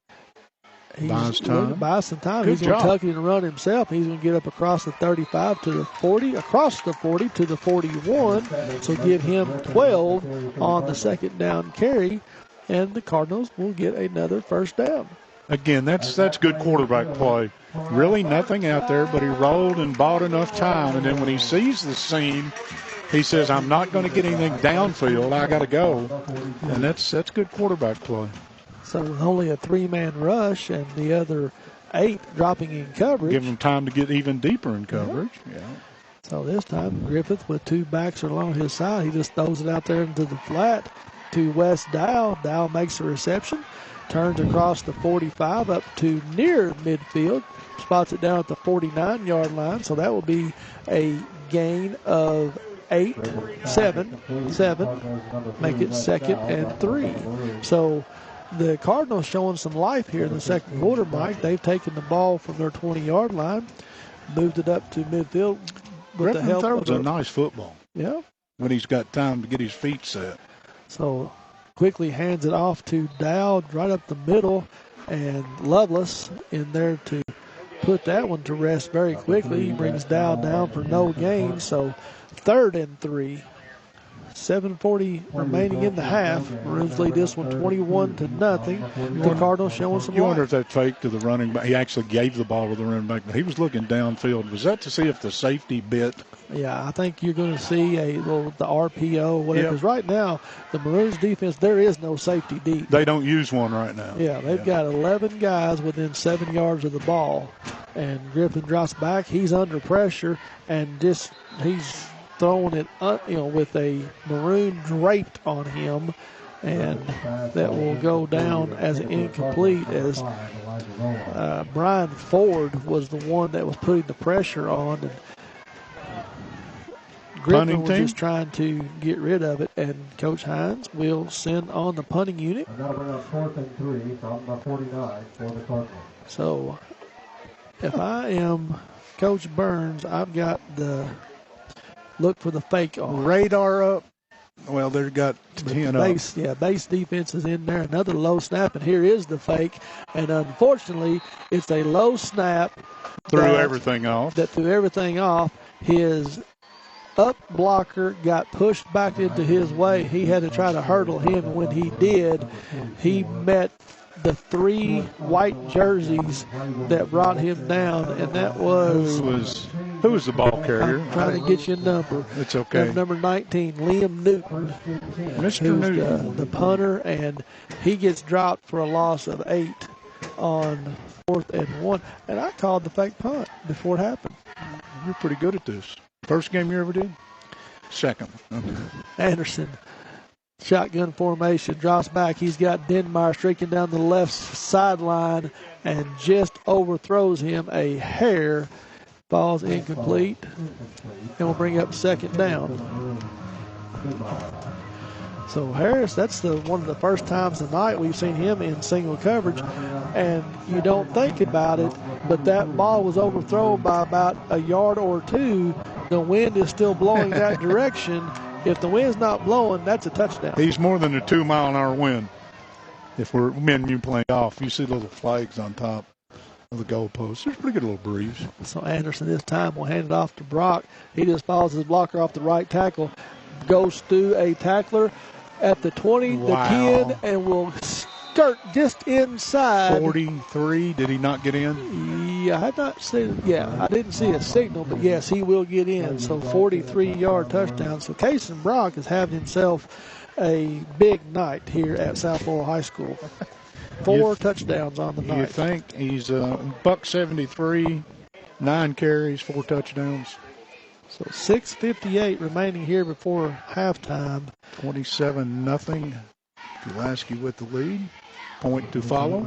[SPEAKER 2] Buys time.
[SPEAKER 3] Buys some time.
[SPEAKER 2] Good
[SPEAKER 3] He's going to
[SPEAKER 2] job.
[SPEAKER 3] tuck it and run himself. He's going to get up across the 35 to the 40, across the 40 to the 41. So give him 12 on the 2nd down carry. And the Cardinals will get another first down.
[SPEAKER 2] Again, that's good quarterback play. Really nothing out there, but he rolled and bought enough time. And then when he sees the seam, he says, I'm not going to get anything downfield. I got to go. And that's good quarterback play.
[SPEAKER 3] So with only a 3-man rush and the other 8 dropping in coverage.
[SPEAKER 2] Give him time to get even deeper in coverage. Yeah.
[SPEAKER 3] So this time, Griffith with 2 backs along his side. He just throws it out there into the flat to Wes Dow. Dow makes the reception. Turns across the 45 up to near midfield. Spots it down at the 49-yard line. So that will be a gain of 7. Make it 2nd and 3. So the Cardinals showing some life here in the second quarter, Mike. They've taken the ball from their 20-yard line, moved it up to midfield with the help of
[SPEAKER 2] a nice football.
[SPEAKER 3] Yeah.
[SPEAKER 2] When he's got time to get his feet set.
[SPEAKER 3] So quickly hands it off to Dowd right up the middle, and Lovelace in there to put that one to rest very quickly. He brings Dowd down for no gain. So 3rd and 3. 7:40 remaining in the half. Maroons lead this one 21-0. The Cardinals showing some
[SPEAKER 2] You
[SPEAKER 3] life.
[SPEAKER 2] wonder if that fake to the running back, he actually gave the ball to the running back, but he was looking downfield. Was that to see if the safety bit?
[SPEAKER 3] Yeah, I think you're going to see the RPO, whatever.
[SPEAKER 2] Yep.
[SPEAKER 3] Because right now, the Maroons defense, there is no safety deep.
[SPEAKER 2] They don't use one right now.
[SPEAKER 3] Yeah, they've got 11 guys within 7 yards of the ball. And Griffin drops back. He's under pressure, and he's throwing it with a Maroon draped on him. And that will go down as an incomplete, as Brian Ford was the one that was putting the pressure on. And Griffin was just trying to get rid of it, and Coach Hines will send on the punting unit. So if I am Coach Burns, I've got the look for the fake on.
[SPEAKER 2] Radar up, Well, they've got 10 up.
[SPEAKER 3] Base defense is in there. Another low snap, and here is the fake. And unfortunately, it's a low snap.
[SPEAKER 2] Threw everything off.
[SPEAKER 3] That threw everything off. His up blocker got pushed back into his way. He had to try to hurdle him. When he did, he met the 3 white jerseys that brought him down, and that was...
[SPEAKER 2] Who was the ball carrier?
[SPEAKER 3] I'm trying to get you a number.
[SPEAKER 2] It's okay.
[SPEAKER 3] Number 19, Liam Newton.
[SPEAKER 2] Mr. Newton.
[SPEAKER 3] The punter, and he gets dropped for a loss of 8 on 4th and 1. And I called the fake punt before it happened.
[SPEAKER 2] You're pretty good at this. First game you ever did? Second. Okay.
[SPEAKER 3] Anderson, shotgun formation, drops back. He's got Denmeyer streaking down the left sideline and just overthrows him a hair. Falls incomplete, and we'll bring up second down. So Harris, that's one of the first times tonight we've seen him in single coverage, and you don't think about it, but that ball was overthrown by about a yard or 2. The wind is still blowing that direction. If the wind's not blowing, that's a touchdown.
[SPEAKER 2] He's more than a 2-mile-an-hour wind. If we're men, you playing golf, you see little flags on top of the goalpost. There's a pretty good little breeze.
[SPEAKER 3] So Anderson this time will hand it off to Brock. He just follows his blocker off the right tackle, goes through a tackler at the 20, the 10, and will skirt just inside.
[SPEAKER 2] 43. Did he not get in?
[SPEAKER 3] Yeah, I didn't see a signal, but yes, he will get in. So 43-yard touchdown. So Kason Brock is having himself a big night here at South Laurel High School. 4 touchdowns on the night.
[SPEAKER 2] You think he's $173, 9 carries, 4 touchdowns.
[SPEAKER 3] So 6:58 remaining here before halftime.
[SPEAKER 2] 27-0. Pulaski with the lead. Point to follow.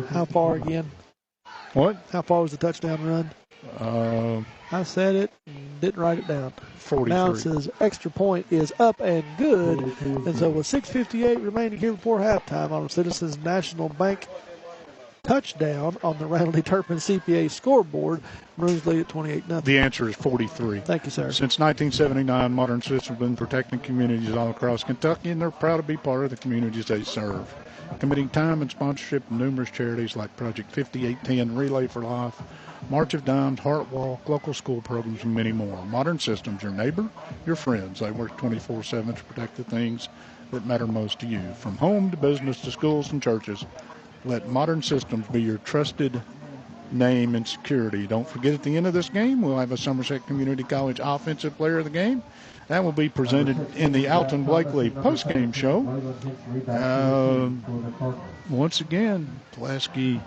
[SPEAKER 3] How far again?
[SPEAKER 2] What?
[SPEAKER 3] How far was the touchdown run? I said it, didn't write it down.
[SPEAKER 2] 43.
[SPEAKER 3] Now it says extra point is up and good. And so with 6:58 remaining here before halftime on Citizens National Bank touchdown on the Randall Turpin CPA scoreboard, Maroons lead at 28-0.
[SPEAKER 2] The answer is 43.
[SPEAKER 3] Thank you, sir.
[SPEAKER 2] Since 1979, Modern Systems have been protecting communities all across Kentucky, and they're proud to be part of the communities they serve. Committing time and sponsorship to numerous charities like Project 5810, Relay for Life, March of Dimes, Heart Walk, local school programs, and many more. Modern Systems, your neighbor, your friends. They work 24/7 to protect the things that matter most to you. From home to business to schools and churches, let Modern Systems be your trusted name and security. Don't forget, at the end of this game, we'll have a Somerset Community College Offensive Player of the Game. That will be presented in the Alton Blakely postgame show. Once again, Pulaski,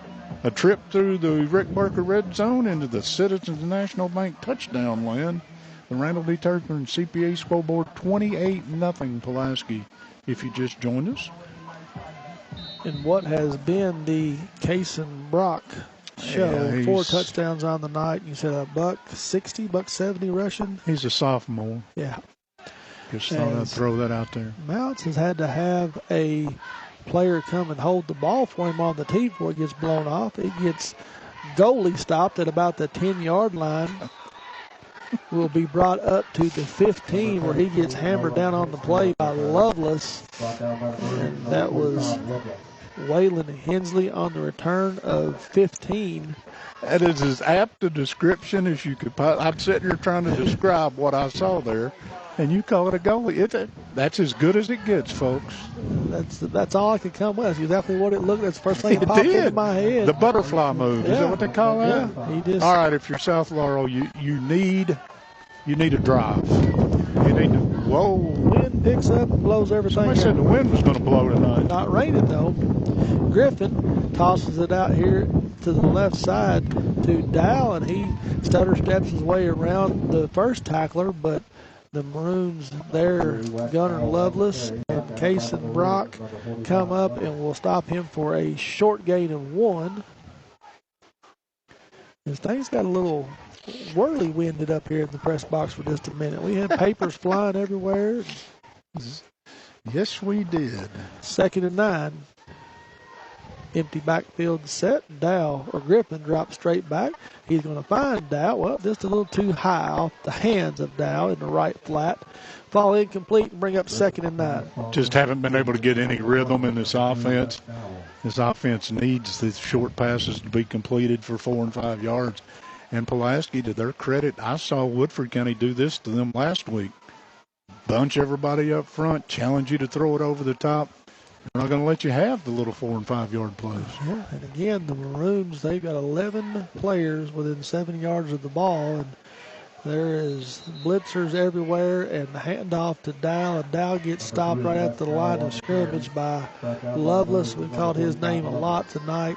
[SPEAKER 2] a trip through the Rick Barker red zone into the Citizens National Bank touchdown land. The Randall D. Turpin CPA scoreboard 28-0 Pulaski, if you just joined us.
[SPEAKER 3] And what has been the Kason Brock show, 4 touchdowns on the night. You said $160, $170 rushing.
[SPEAKER 2] He's a sophomore.
[SPEAKER 3] Yeah.
[SPEAKER 2] Just thought I'd throw that out there.
[SPEAKER 3] Mounts has had to have a player come and hold the ball for him on the tee before it gets blown off. It gets goalie stopped at about the 10-yard line. Will be brought up to the 15 where he gets hammered down on the play by Lovelace. And that was Waylon Hensley on the return of 15.
[SPEAKER 2] That is as apt a description as you could. I'm sitting here trying to describe what I saw there, and you call it a goalie. That's as good as it gets, folks.
[SPEAKER 3] That's all I could come with. That's exactly what it looked like. That's the first thing that popped into my head.
[SPEAKER 2] The butterfly move.
[SPEAKER 3] Yeah.
[SPEAKER 2] Is that what they call that?
[SPEAKER 3] Yeah.
[SPEAKER 2] All right, if you're South Laurel, you need a drive. You need to. Whoa.
[SPEAKER 3] Wind picks up and blows everything.
[SPEAKER 2] Somebody said the wind was going to blow tonight.
[SPEAKER 3] Not raining, though. Griffin tosses it out here to the left side to Dow, and he stutter steps his way around the first tackler, but the Maroons there, Gunnar Lovelace and Kason Brock, come up and will stop him for a short gain of 1. This thing's got a little whirly-winded up here in the press box for just a minute. We had papers flying everywhere.
[SPEAKER 2] Yes, we did.
[SPEAKER 3] 2nd and 9. Empty backfield set. Griffin drops straight back. He's going to find Dow. Well, just a little too high off the hands of Dow in the right flat. Fall incomplete and bring up 2nd and 9.
[SPEAKER 2] Just haven't been able to get any rhythm in this offense. This offense needs the short passes to be completed for 4 and 5 yards. And Pulaski, to their credit, I saw Woodford County do this to them last week. Bunch everybody up front, challenge you to throw it over the top. They're not going to let you have the little 4 and 5 yard plays.
[SPEAKER 3] Yeah, and again, the Maroons, they've got 11 players within 7 yards of the ball, and there is blitzers everywhere, and the handoff to Dow, and Dow gets stopped right at the line of scrimmage by Lovelace. We called his name a lot tonight.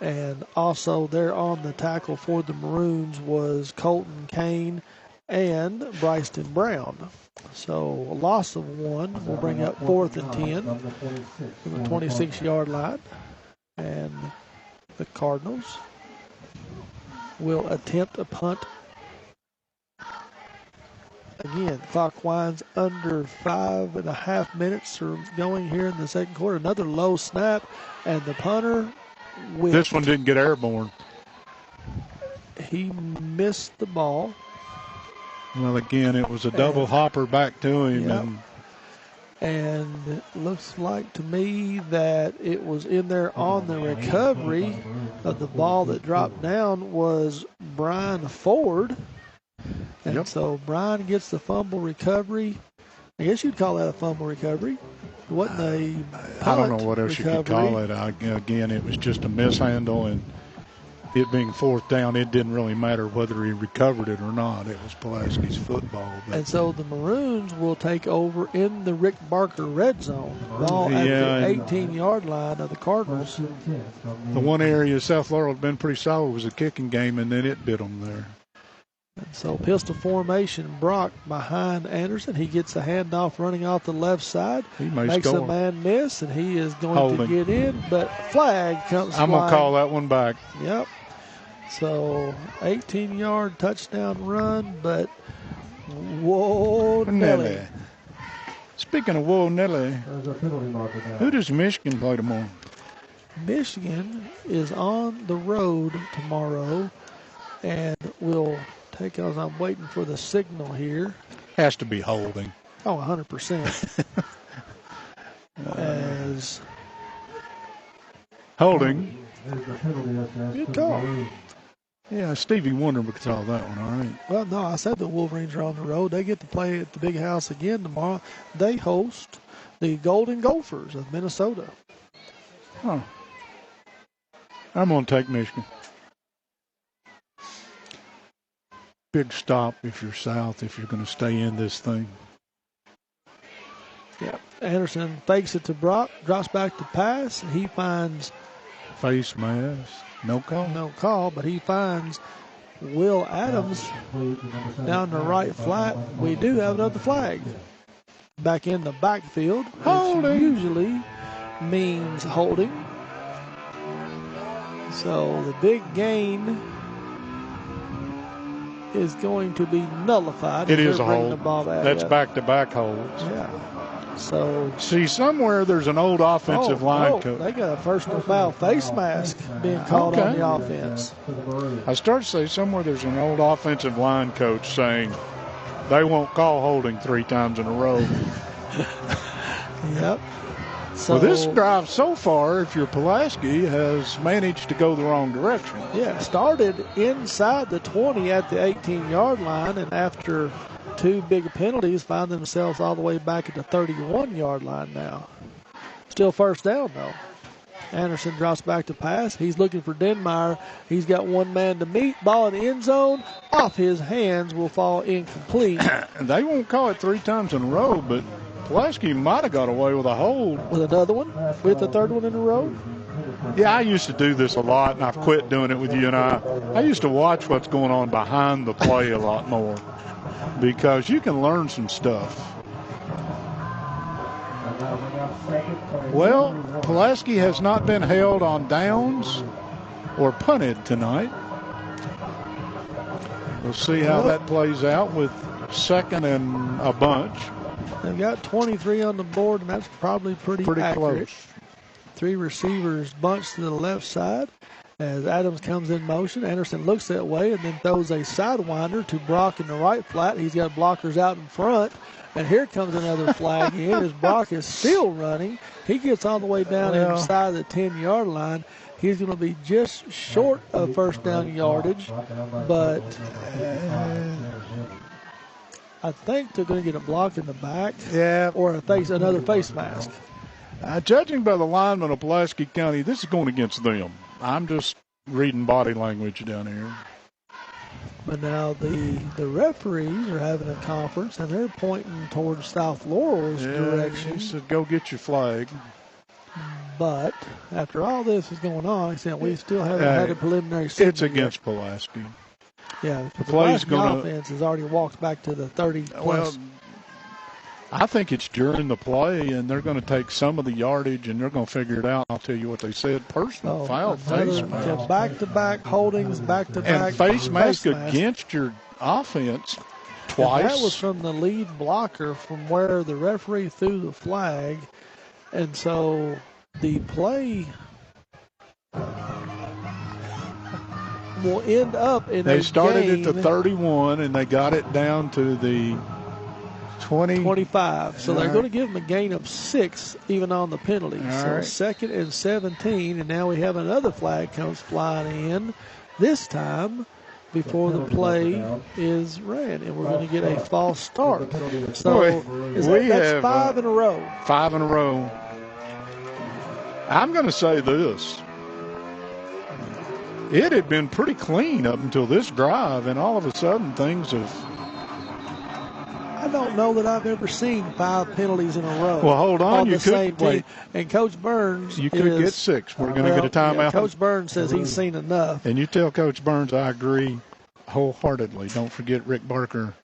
[SPEAKER 3] And also there on the tackle for the Maroons was Colton Kane and Bryston Brown. So a loss of 1 will bring up 4th and 10 from the 26-yard line. And the Cardinals will attempt a punt. Again, clock winds under 5.5 minutes are going here in the second quarter. Another low snap, and the punter
[SPEAKER 2] this one didn't get airborne.
[SPEAKER 3] He missed the ball.
[SPEAKER 2] Well, again, it was a double hopper back to him.
[SPEAKER 3] Yep. And it looks like to me that it was in there on the recovery of the ball that dropped down was Brian Ford. And so Brian gets the fumble recovery. I guess you'd call that a fumble recovery. It wasn't a punt
[SPEAKER 2] I don't know what else
[SPEAKER 3] recovery.
[SPEAKER 2] you could call it. Again, it was just a mishandle, and it being 4th down, it didn't really matter whether he recovered it or not. It was Pulaski's football.
[SPEAKER 3] And so the Maroons will take over in the Rick Barker red zone. Ball at the 18-yard line of the Cardinals.
[SPEAKER 2] The one area South Laurel had been pretty solid was the kicking game, and then it bit them there.
[SPEAKER 3] And so pistol formation, Brock behind Anderson. He gets a handoff running off the left side.
[SPEAKER 2] He
[SPEAKER 3] makes
[SPEAKER 2] score.
[SPEAKER 3] A man miss, and he is going to get in, but flag comes
[SPEAKER 2] I'm going to call that one back.
[SPEAKER 3] Yep. So 18-yard touchdown run, but whoa, Nelly.
[SPEAKER 2] Speaking of whoa, Nelly, who does Michigan play tomorrow?
[SPEAKER 3] Michigan is on the road tomorrow, and will take us. I'm waiting for the signal here.
[SPEAKER 2] Has to be holding.
[SPEAKER 3] Oh, 100%. As
[SPEAKER 2] holding.
[SPEAKER 3] Good call.
[SPEAKER 2] Yeah, Stevie Wonder would call that one, all right.
[SPEAKER 3] Well, no, I said the Wolverines are on the road. They get to play at the Big House again tomorrow. They host the Golden Gophers of Minnesota.
[SPEAKER 2] Huh. I'm going to take Michigan. Big stop if you're South, if you're going to stay in this thing.
[SPEAKER 3] Yeah. Anderson fakes it to Brock, drops back to pass, and he finds
[SPEAKER 2] face mask. No call.
[SPEAKER 3] No call, but he finds Will Adams down the right flat. We do have another flag. Back in the backfield, which usually means holding. So the big gain is going to be nullified.
[SPEAKER 2] It is a hold. That's back-to-back holds.
[SPEAKER 3] Yeah. So
[SPEAKER 2] see, somewhere there's an old offensive line coach.
[SPEAKER 3] They got a personal foul face mask being called on the offense.
[SPEAKER 2] I started to say somewhere there's an old offensive line coach saying they won't call holding 3 times in a row.
[SPEAKER 3] Yep.
[SPEAKER 2] So this drive so far, if you're Pulaski, has managed to go the wrong direction.
[SPEAKER 3] Yeah, started inside the 20 at the 18-yard line, and after 2 big penalties, find themselves all the way back at the 31-yard line now. Still first down, though. Anderson drops back to pass. He's looking for Denmeyer. He's got one man to meet. Ball in the end zone. Off his hands, will fall incomplete.
[SPEAKER 2] They won't call it 3 times in a row, but Pulaski might have got away with a hold.
[SPEAKER 3] With another one? With the 3rd one in a row?
[SPEAKER 2] Yeah, I used to do this a lot, and I've quit doing it with you and I. I used to watch what's going on behind the play a lot more because you can learn some stuff. Well, Pulaski has not been held on downs or punted tonight. We'll see how that plays out with 2nd and a bunch.
[SPEAKER 3] They've got 23 on the board, and that's probably pretty accurate.
[SPEAKER 2] Close.
[SPEAKER 3] Three receivers bunched to the left side. As Adams comes in motion, Anderson looks that way and then throws a sidewinder to Brock in the right flat. He's got blockers out in front. And here comes another flag in as Brock is still running. He gets all the way down inside the 10-yard line. He's going to be just short of first down yardage, but I think they're going to get a block in the back, or another face mask.
[SPEAKER 2] Judging by the linemen of Pulaski County, this is going against them. I'm just reading body language down here.
[SPEAKER 3] But now the referees are having a conference, and they're pointing towards South Laurel's direction.
[SPEAKER 2] He said, go get your flag.
[SPEAKER 3] But after all this is going on, he said, we still haven't had a preliminary signal.
[SPEAKER 2] It's against Pulaski.
[SPEAKER 3] Yeah, the Pulaski offense has already walked back to the 30-plus.
[SPEAKER 2] Well, I think it's during the play, and they're going to take some of the yardage, and they're going to figure it out. I'll tell you what they said. Personal foul, face mask.
[SPEAKER 3] Back-to-back holdings, back-to-back.
[SPEAKER 2] And face mask against your offense twice.
[SPEAKER 3] And that was from the lead blocker from where the referee threw the flag. And so the play will end up in
[SPEAKER 2] They
[SPEAKER 3] a
[SPEAKER 2] started
[SPEAKER 3] gain
[SPEAKER 2] at the 31, and they got it down to the
[SPEAKER 3] 25. So they're going to give them a gain of 6 even on the penalty. So 2nd and 17, and now we have another flag comes flying in, this time before the play is ran, and we're going to get a false start. So that's 5 in a row.
[SPEAKER 2] 5 in a row. I'm going to say this. It had been pretty clean up until this drive, and all of a sudden things have...
[SPEAKER 3] I don't know that I've ever seen 5 penalties in a row.
[SPEAKER 2] Well, hold on.
[SPEAKER 3] You could wait. And Coach Burns
[SPEAKER 2] You could get 6. We're going to get a timeout.
[SPEAKER 3] Yeah, Coach Burns says he's seen enough.
[SPEAKER 2] And you tell Coach Burns I agree wholeheartedly. Don't forget Rick Barker,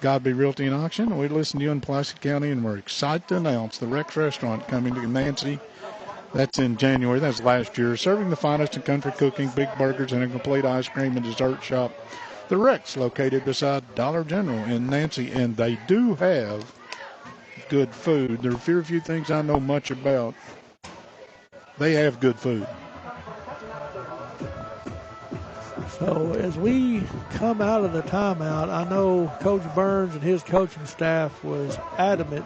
[SPEAKER 2] Godby Realty and Auction. We listen to you in Pulaski County, and we're excited to announce the Rex Restaurant coming to Nancy. That's in January. That's last year. Serving the finest in country cooking, big burgers, and a complete ice cream and dessert shop. The Rex, located beside Dollar General in Nancy, and they do have good food. There are very few things I know much about. They have good food.
[SPEAKER 3] So as we come out of the timeout, I know Coach Burns and his coaching staff was adamant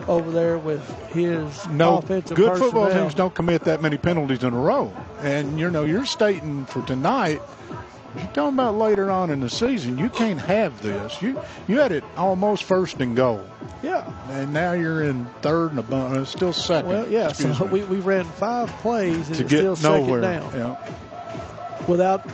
[SPEAKER 3] over there with his offensive
[SPEAKER 2] good
[SPEAKER 3] personnel.
[SPEAKER 2] Football teams don't commit that many penalties in a row. And, you're stating for tonight, you're talking about later on in the season, you can't have this. You had it almost 1st and goal.
[SPEAKER 3] Yeah.
[SPEAKER 2] And now you're in 3rd and a bunch. Still 2nd.
[SPEAKER 3] Well, yeah, so we ran 5 plays and
[SPEAKER 2] to
[SPEAKER 3] it's
[SPEAKER 2] get
[SPEAKER 3] still 2nd
[SPEAKER 2] nowhere.
[SPEAKER 3] down.
[SPEAKER 2] Yeah.
[SPEAKER 3] Without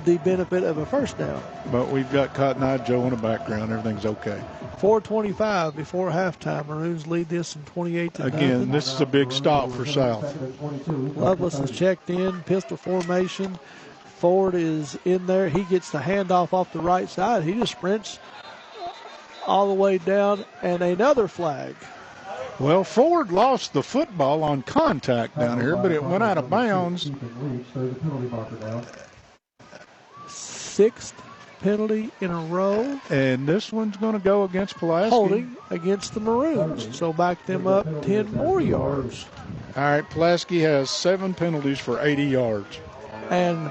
[SPEAKER 3] the benefit of a 1st down.
[SPEAKER 2] But we've got Cotton Eye Joe in the background. Everything's okay.
[SPEAKER 3] 4:25 before halftime. Maroons lead this in 28-0.
[SPEAKER 2] Again, this is a big stop for South.
[SPEAKER 3] Lovelace is checked in, pistol formation. Ford is in there. He gets the handoff off the right side. He just sprints all the way down, and another flag.
[SPEAKER 2] Well, Ford lost the football on contact down here, but it went out of bounds.
[SPEAKER 3] 6th penalty in a row.
[SPEAKER 2] And this one's going to go against Pulaski.
[SPEAKER 3] Holding against the Maroons. So back them up 10 more yards.
[SPEAKER 2] All right, Pulaski has 7 penalties for 80 yards.
[SPEAKER 3] And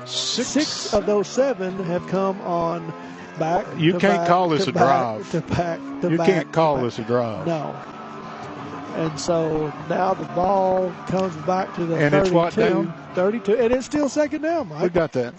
[SPEAKER 3] 6 of those 7 have come on back.
[SPEAKER 2] You can't call this a drive.
[SPEAKER 3] You
[SPEAKER 2] can't call this a drive.
[SPEAKER 3] No. And so now the ball comes back to the 32.
[SPEAKER 2] And it's what down?
[SPEAKER 3] 32. And it's still 2nd down, Mike.
[SPEAKER 2] We got that.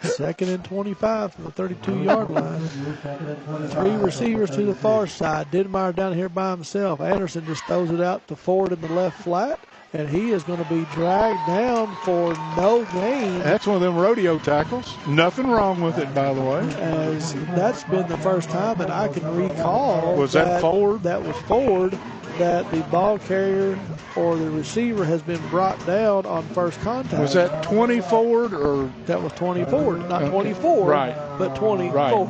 [SPEAKER 3] 2nd and 25 from the 32-yard line. 3 receivers to the far side. Denmeyer down here by himself. Anderson just throws it out to Ford in the left flat, and he is going to be dragged down for no gain.
[SPEAKER 2] That's one of them rodeo tackles. Nothing wrong with it, by the way.
[SPEAKER 3] As that's been the first time that I can recall.
[SPEAKER 2] Was that Ford?
[SPEAKER 3] That was Ford. That the ball carrier or the receiver has been brought down on first contact.
[SPEAKER 2] Was that 20 Ford or?
[SPEAKER 3] That was 20 Ford, not 24,
[SPEAKER 2] right?
[SPEAKER 3] But 20 Ford.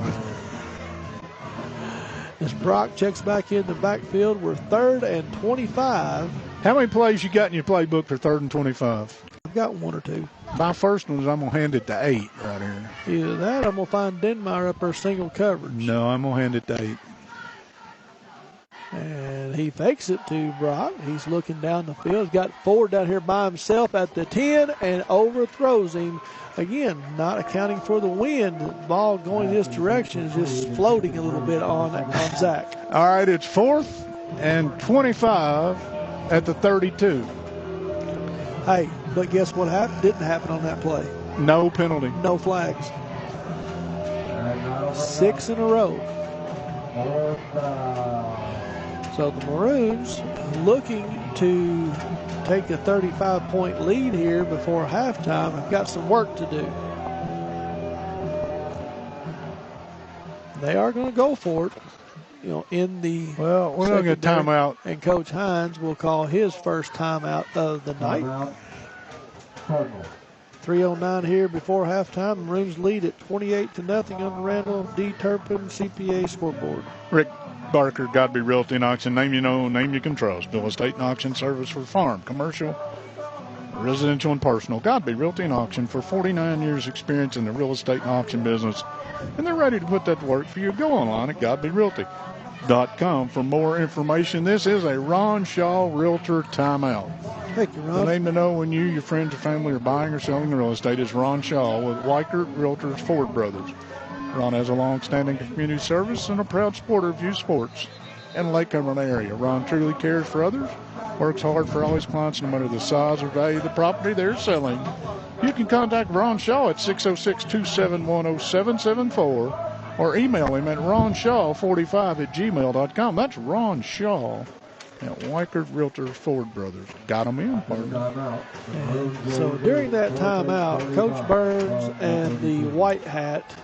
[SPEAKER 3] As Brock checks back in the backfield, we're 3rd and 25.
[SPEAKER 2] How many plays you got in your playbook for 3rd and 25?
[SPEAKER 3] I've got 1 or 2.
[SPEAKER 2] My first one is I'm going to hand it to 8 right here.
[SPEAKER 3] Either that or I'm going to find Denmeyer up there single coverage.
[SPEAKER 2] No, I'm going to hand it to 8.
[SPEAKER 3] And he fakes it to Brock. He's looking down the field. He's got Ford down here by himself at the 10 and overthrows him. Again, not accounting for the wind. The ball going this direction is just floating a little bit on Zach.
[SPEAKER 2] All right, it's 4th and 25 at the 32.
[SPEAKER 3] Hey, but guess what didn't happen on that play?
[SPEAKER 2] No penalty.
[SPEAKER 3] No flags. 6 in a row. So the Maroons looking to take a 35-point lead here before halftime. Have got some work to do. They are going to go for it, in the
[SPEAKER 2] we're going to get timeout.
[SPEAKER 3] And Coach Hines will call his first timeout of the night. 3:09 here before halftime. Maroons lead at 28-0 on the Randall D. Turpin CPA scoreboard.
[SPEAKER 2] Rick Barker, Godby Realty and Auction. Name you know, name you can trust. Real estate and auction service for farm, commercial, residential, and personal. Godby Realty and Auction for 49 years experience in the real estate and auction business. And they're ready to put that to work for you. Go online at GodbyRealty.com for more information. This is a Ron Shaw Realtor Timeout.
[SPEAKER 3] Thank you, Ron.
[SPEAKER 2] The name to know when you, your friends, or family are buying or selling real estate is Ron Shaw with Weichert Realtors Ford Brothers. Ron has a long-standing community service and a proud supporter of youth sports and Lake Cumberland area. Ron truly cares for others, works hard for all his clients no matter the size or value of the property they're selling. You can contact Ron Shaw at 606-271-0774 or email him at ronshaw45@gmail.com. That's Ron Shaw at Weichert Realtors Ford Brothers. Got him in, partner.
[SPEAKER 3] So during that timeout, Coach Burns and the White Hat,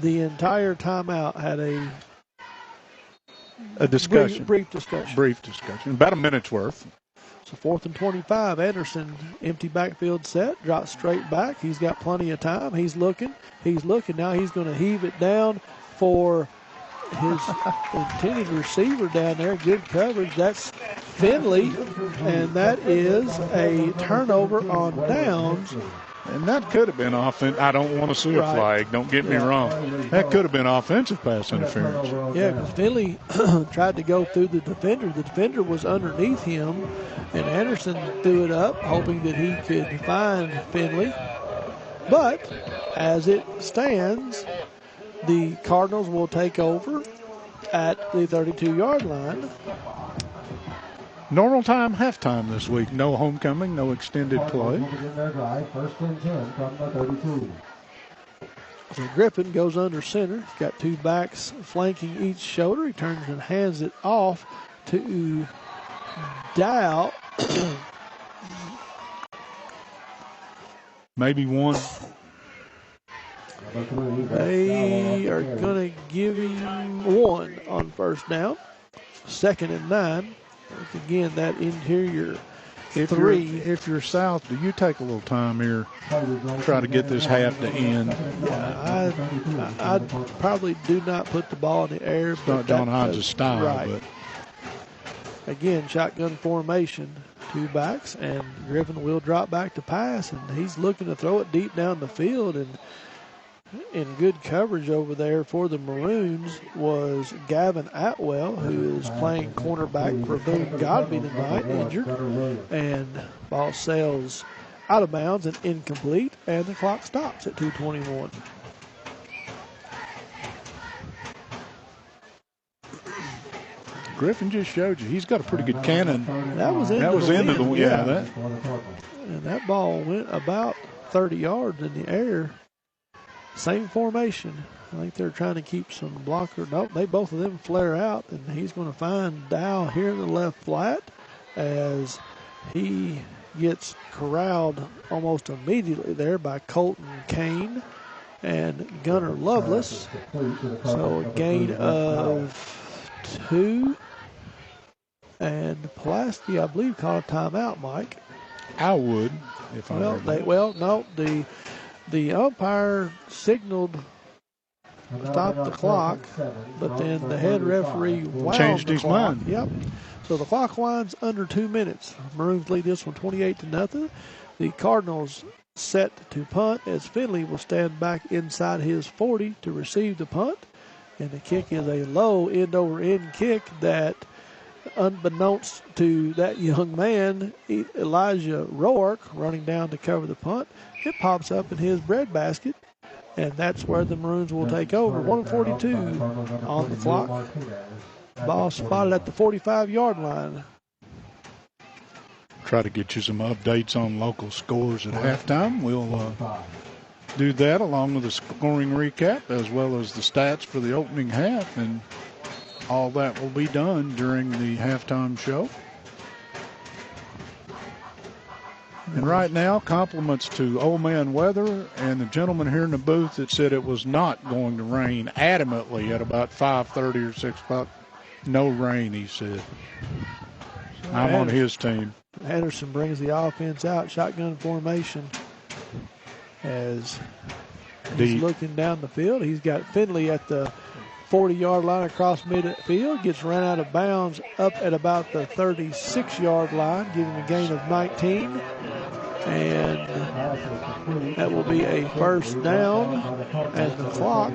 [SPEAKER 3] the entire timeout had a
[SPEAKER 2] discussion.
[SPEAKER 3] Brief discussion.
[SPEAKER 2] Brief discussion. About a minute's worth.
[SPEAKER 3] So 4th and 25. Anderson, empty backfield set, drops straight back. He's got plenty of time. He's looking. Now he's going to heave it down for his intended receiver down there. Good coverage. That's Finley, and that is a turnover on downs.
[SPEAKER 2] And that could have been offense. I don't want to see a flag. Don't get me wrong. That could have been offensive pass interference.
[SPEAKER 3] Yeah, because Finley tried to go through the defender. The defender was underneath him, and Anderson threw it up, hoping that he could find Finley. But as it stands, the Cardinals will take over at the 32-yard line.
[SPEAKER 2] Normal time, halftime this week. No homecoming, no extended play.
[SPEAKER 3] So Griffin goes under center. He's got two backs flanking each shoulder. He turns and hands it off to Dow.
[SPEAKER 2] Maybe one.
[SPEAKER 3] They are going to give him one on first down. 2nd and 9. Again, that interior three.
[SPEAKER 2] If you're south, do you take a little time here, try to get this half to end?
[SPEAKER 3] Yeah, I probably do not put the ball in the air.
[SPEAKER 2] It's not John Hines' style.
[SPEAKER 3] Right.
[SPEAKER 2] But.
[SPEAKER 3] Again, shotgun formation, two backs, and Griffin will drop back to pass, and he's looking to throw it deep down the field, and in good coverage over there for the Maroons was Gavin Atwell, who is playing cornerback for Boone Godby tonight, injured. And ball sails out of bounds and incomplete, and the clock stops at 2:21.
[SPEAKER 2] Griffin just showed you he's got a pretty good cannon.
[SPEAKER 3] That was into the wind.
[SPEAKER 2] Yeah.
[SPEAKER 3] And that ball went about 30 yards in the air. Same formation. I think they're trying to keep some blocker. Nope, both of them flare out, and he's going to find Dow here in the left flat as he gets corralled almost immediately there by Colton Kane and Gunnar Lovelace. So a gain of 2. And Pulaski, I believe, called a timeout, Mike.
[SPEAKER 2] I would. If
[SPEAKER 3] The umpire signaled stop the clock, but then the head referee
[SPEAKER 2] changed his mind.
[SPEAKER 3] Yep. So the clock winds under 2 minutes. Maroons lead this one 28-0. The Cardinals set to punt as Finley will stand back inside his 40 to receive the punt. And the kick is a low end-over-end kick that, unbeknownst to that young man, Elijah Roark, running down to cover the punt, it pops up in his breadbasket, and that's where the Maroons will take over. 1:42 on the clock. Ball spotted at the 45-yard line.
[SPEAKER 2] Try to get you some updates on local scores at halftime. We'll do that along with a scoring recap as well as the stats for the opening half, and all that will be done during the halftime show. And right now, compliments to Old Man Weather and the gentleman here in the booth that said it was not going to rain adamantly at about 5:30 or 6 o'clock. No rain, he said. I'm on his team.
[SPEAKER 3] Anderson brings the offense out, shotgun formation, as he's looking down the field. He's got Finley at the 40-yard line across midfield, gets run out of bounds up at about the 36-yard line, giving a gain of 19. And that will be a first down, and the clock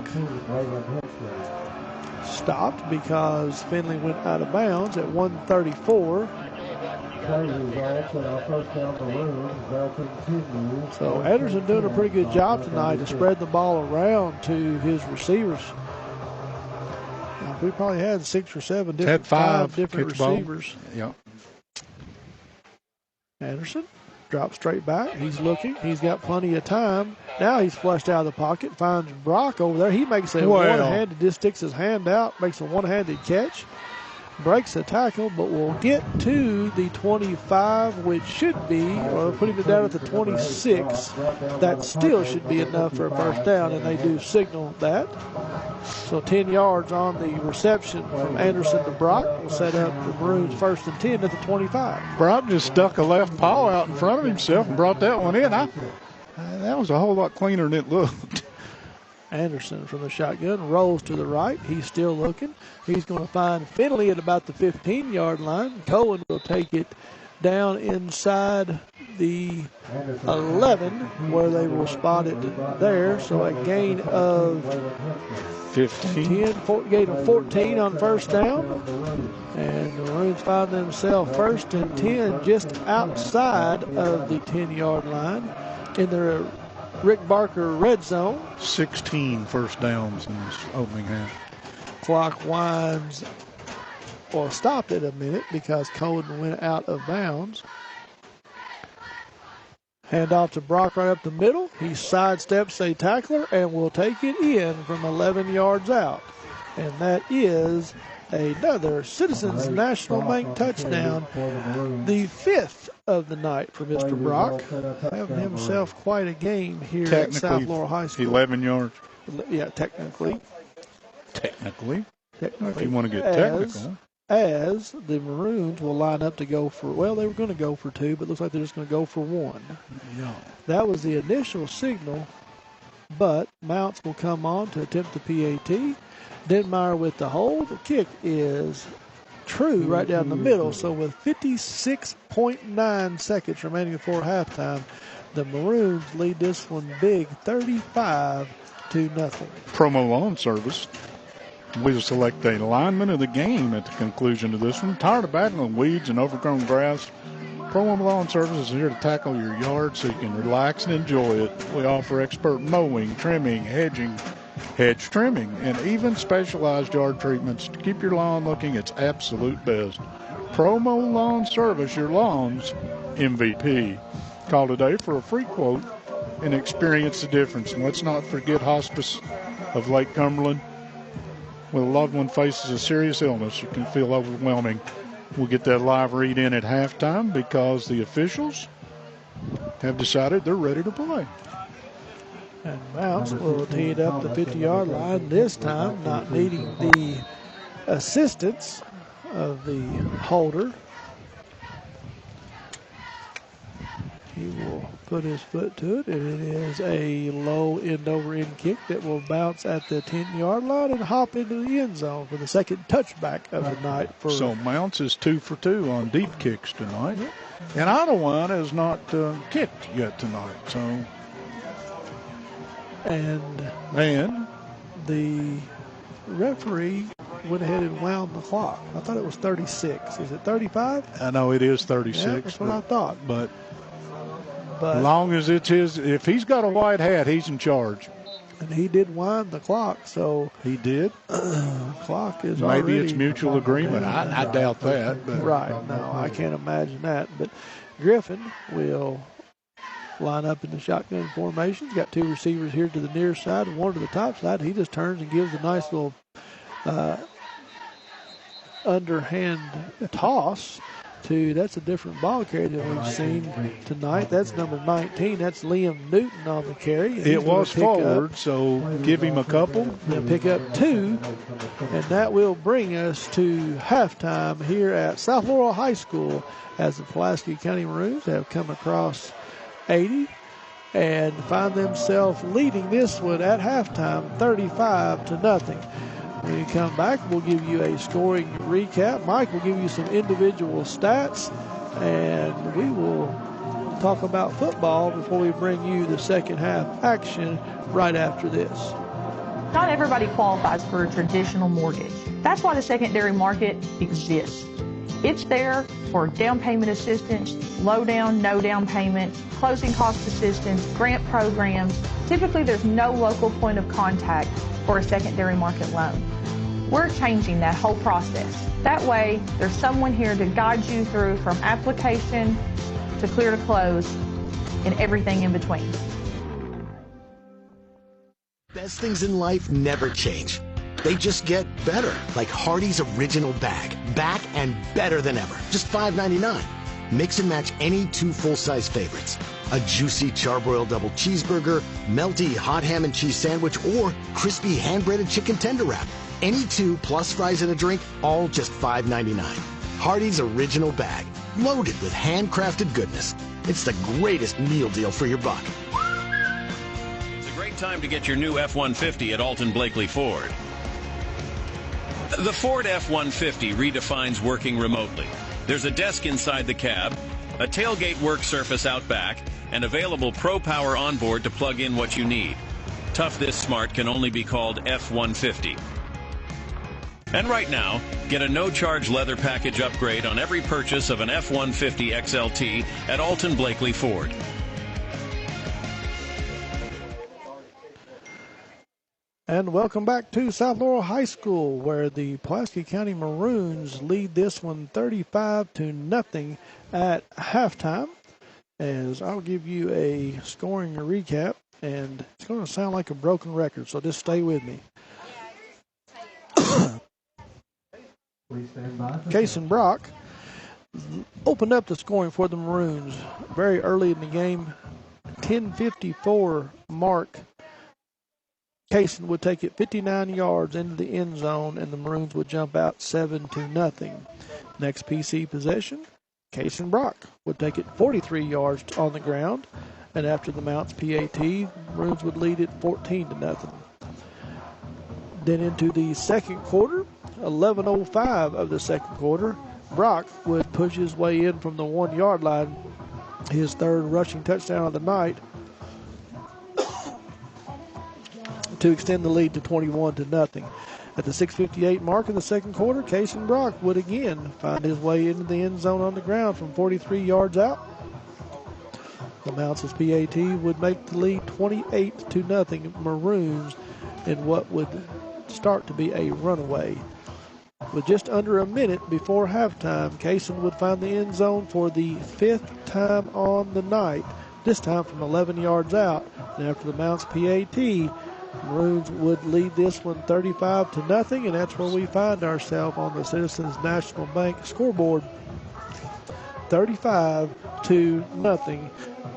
[SPEAKER 3] stopped because Finley went out of bounds at 1:34. So Anderson doing a pretty good job tonight to spread the ball around to his receivers. Now, we probably had 6 or 7 different, five different receivers.
[SPEAKER 2] Yep.
[SPEAKER 3] Anderson drops straight back. He's looking. He's got plenty of time. Now he's flushed out of the pocket, finds Brock over there. He makes a one-handed, just sticks his hand out, makes a one-handed catch. Breaks the tackle, but will get to the 25, which should be, or putting it down at the 26. That still should be enough for a first down, and they do signal that. So 10 yards on the reception from Anderson to Brock will set up the Maroons 1st and 10 at the 25.
[SPEAKER 2] Brock just stuck a left paw out in front of himself and brought that one in. That was a whole lot cleaner than it looked.
[SPEAKER 3] Anderson from the shotgun rolls to the right. He's still looking. He's going to find Finley at about the 15-yard line. Cohen will take it down inside the 11 where they will spot it there. So a gain of
[SPEAKER 2] 15.
[SPEAKER 3] Gain of 14 on first down. And the Maroons find themselves 1st and 10 just outside of the 10-yard line in their Rick Barker red zone.
[SPEAKER 2] 16 first downs in this opening half.
[SPEAKER 3] Clock winds, or stopped at a minute because Cohen went out of bounds. Hand off to Brock right up the middle. He sidesteps a tackler and will take it in from 11 yards out. And that is another Citizens National Bank touchdown, the 5th of the night for Mr. Brock, having himself quite a game here at South Laurel High School.
[SPEAKER 2] 11 yards.
[SPEAKER 3] Yeah, technically.
[SPEAKER 2] If you want to get technical.
[SPEAKER 3] As the Maroons will line up to go for, well, they were going to go for 2, but it looks like they're just going to go for 1.
[SPEAKER 2] Yeah.
[SPEAKER 3] That was the initial signal, but Mounts will come on to attempt the PAT. Denmeyer with the hold. The kick is true right down the middle. So with 56.9 seconds remaining before halftime, the Maroons lead this one big, 35-0.
[SPEAKER 2] Promo lawn service. We will select a lineman of the game at the conclusion of this one. Tired of battling weeds and overgrown grass? Promo Lawn Service is here to tackle your yard so you can relax and enjoy it. We offer expert mowing, trimming, hedging, hedge trimming, and even specialized yard treatments to keep your lawn looking its absolute best. Promo Lawn Service, your lawn's MVP. Call today for a free quote and experience the difference. And let's not forget Hospice of Lake Cumberland. When a loved one faces a serious illness, it can feel overwhelming. We'll get that live read in at halftime because the officials have decided they're ready to play.
[SPEAKER 3] And Mounts will tee it up the 50-yard line, this time not needing the assistance of the holder. He will put his foot to it, and it is a low end-over-end kick that will bounce at the 10-yard line and hop into the end zone for the second touchback of the night.
[SPEAKER 2] So Mounts is 2 for 2 on deep kicks tonight. And Ottawa has not kicked yet tonight. So,
[SPEAKER 3] And the referee went ahead and wound the clock. I thought it was 36. Is it 35?
[SPEAKER 2] I know it is 36.
[SPEAKER 3] Yeah, that's what I thought.
[SPEAKER 2] But as long as it's his, if he's got a white hat, he's in charge.
[SPEAKER 3] And he did wind the clock, so
[SPEAKER 2] he did.
[SPEAKER 3] Clock is
[SPEAKER 2] maybe it's mutual agreement. I doubt that. But.
[SPEAKER 3] Right? No, I can't imagine that. But Griffin will line up in the shotgun formation. He's got two receivers here to the near side and one to the top side. He just turns and gives a nice little underhand toss to, that's a different ball carrier than we've seen tonight. That's number 19. That's Liam Newton on the carry.
[SPEAKER 2] It was forward, so give him a couple.
[SPEAKER 3] They'll pick up 2, and that will bring us to halftime here at South Laurel High School as the Pulaski County Maroons have come across 80 and find themselves leading this one at halftime 35-0. When we come back, we'll give you a scoring recap. Mike will give you some individual stats, and we will talk about football before we bring you the second half action right after this.
[SPEAKER 13] Not everybody qualifies for a traditional mortgage. That's why the secondary market exists. It's there for down payment assistance, low down, no down payment, closing cost assistance, grant programs. Typically, there's no local point of contact for a secondary market loan. We're changing that whole process. That way, there's someone here to guide you through from application to clear to close and everything in between.
[SPEAKER 14] Best things in life never change. They just get better, like Hardee's Original Bag. Back and better than ever. Just $5.99. Mix and match any 2 full-size favorites. A juicy charbroiled double cheeseburger, melty hot ham and cheese sandwich, or crispy hand-breaded chicken tender wrap. Any 2 plus fries and a drink, all just $5.99. Hardee's Original Bag, loaded with handcrafted goodness. It's the greatest meal deal for your buck.
[SPEAKER 5] It's a great time to get your new F-150 at Alton Blakely Ford. The Ford F-150 redefines working remotely. There's a desk inside the cab, a tailgate work surface out back, and available Pro Power onboard to plug in what you need. Tough this smart can only be called F-150. And right now, get a no-charge leather package upgrade on every purchase of an F-150 XLT at Alton Blakely Ford.
[SPEAKER 3] And welcome back to South Laurel High School, where the Pulaski County Maroons lead this one 35-0 at halftime. As I'll give you a scoring recap, and it's going to sound like a broken record, so just stay with me. Kason Brock opened up the scoring for the Maroons very early in the game. 10:54 mark. Kason would take it 59 yards into the end zone, and the Maroons would jump out 7-0. Next PC possession, Kason Brock would take it 43 yards on the ground, and after the Mounts PAT, Maroons would lead it 14-0. Then into the second quarter, 11:05 of the second quarter, Brock would push his way in from the 1-yard line, his third rushing touchdown of the night, to extend the lead to 21-0. At the 6:58 mark in the second quarter, Kason Brock would again find his way into the end zone on the ground from 43 yards out. The Mounts' PAT would make the lead 28-0 Maroons in what would start to be a runaway. With just under a minute before halftime, Kason would find the end zone for the 5th time on the night, this time from 11 yards out. And after the Mounts PAT, Maroons would lead this one 35-0, and that's where we find ourselves on the Citizens National Bank scoreboard. 35-0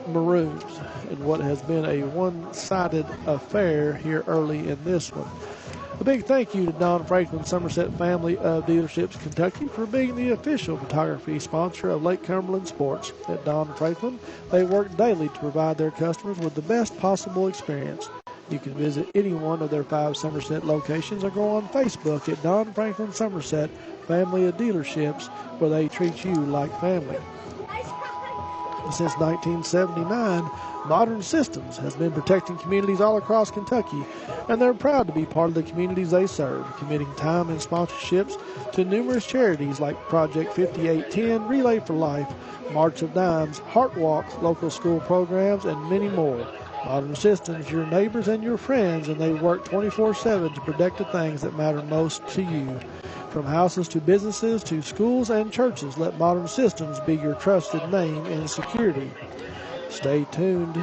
[SPEAKER 3] Maroons in what has been a one-sided affair here early in this one. A big thank you to Don Franklin Somerset Family of Dealerships Kentucky for being the official photography sponsor of Lake Cumberland Sports. At Don Franklin, they work daily to provide their customers with the best possible experience. You can visit any one of their 5 Somerset locations or go on Facebook at Don Franklin Somerset Family of Dealerships, where they treat you like family. Since 1979, Modern Systems has been protecting communities all across Kentucky, and they're proud to be part of the communities they serve, committing time and sponsorships to numerous charities like Project 5810, Relay for Life, March of Dimes, Heart Walks, local school programs, and many more. Modern Systems, your neighbors and your friends, and they work 24/7 to protect the things that matter most to you. From houses to businesses to schools and churches, let Modern Systems be your trusted name in security. Stay tuned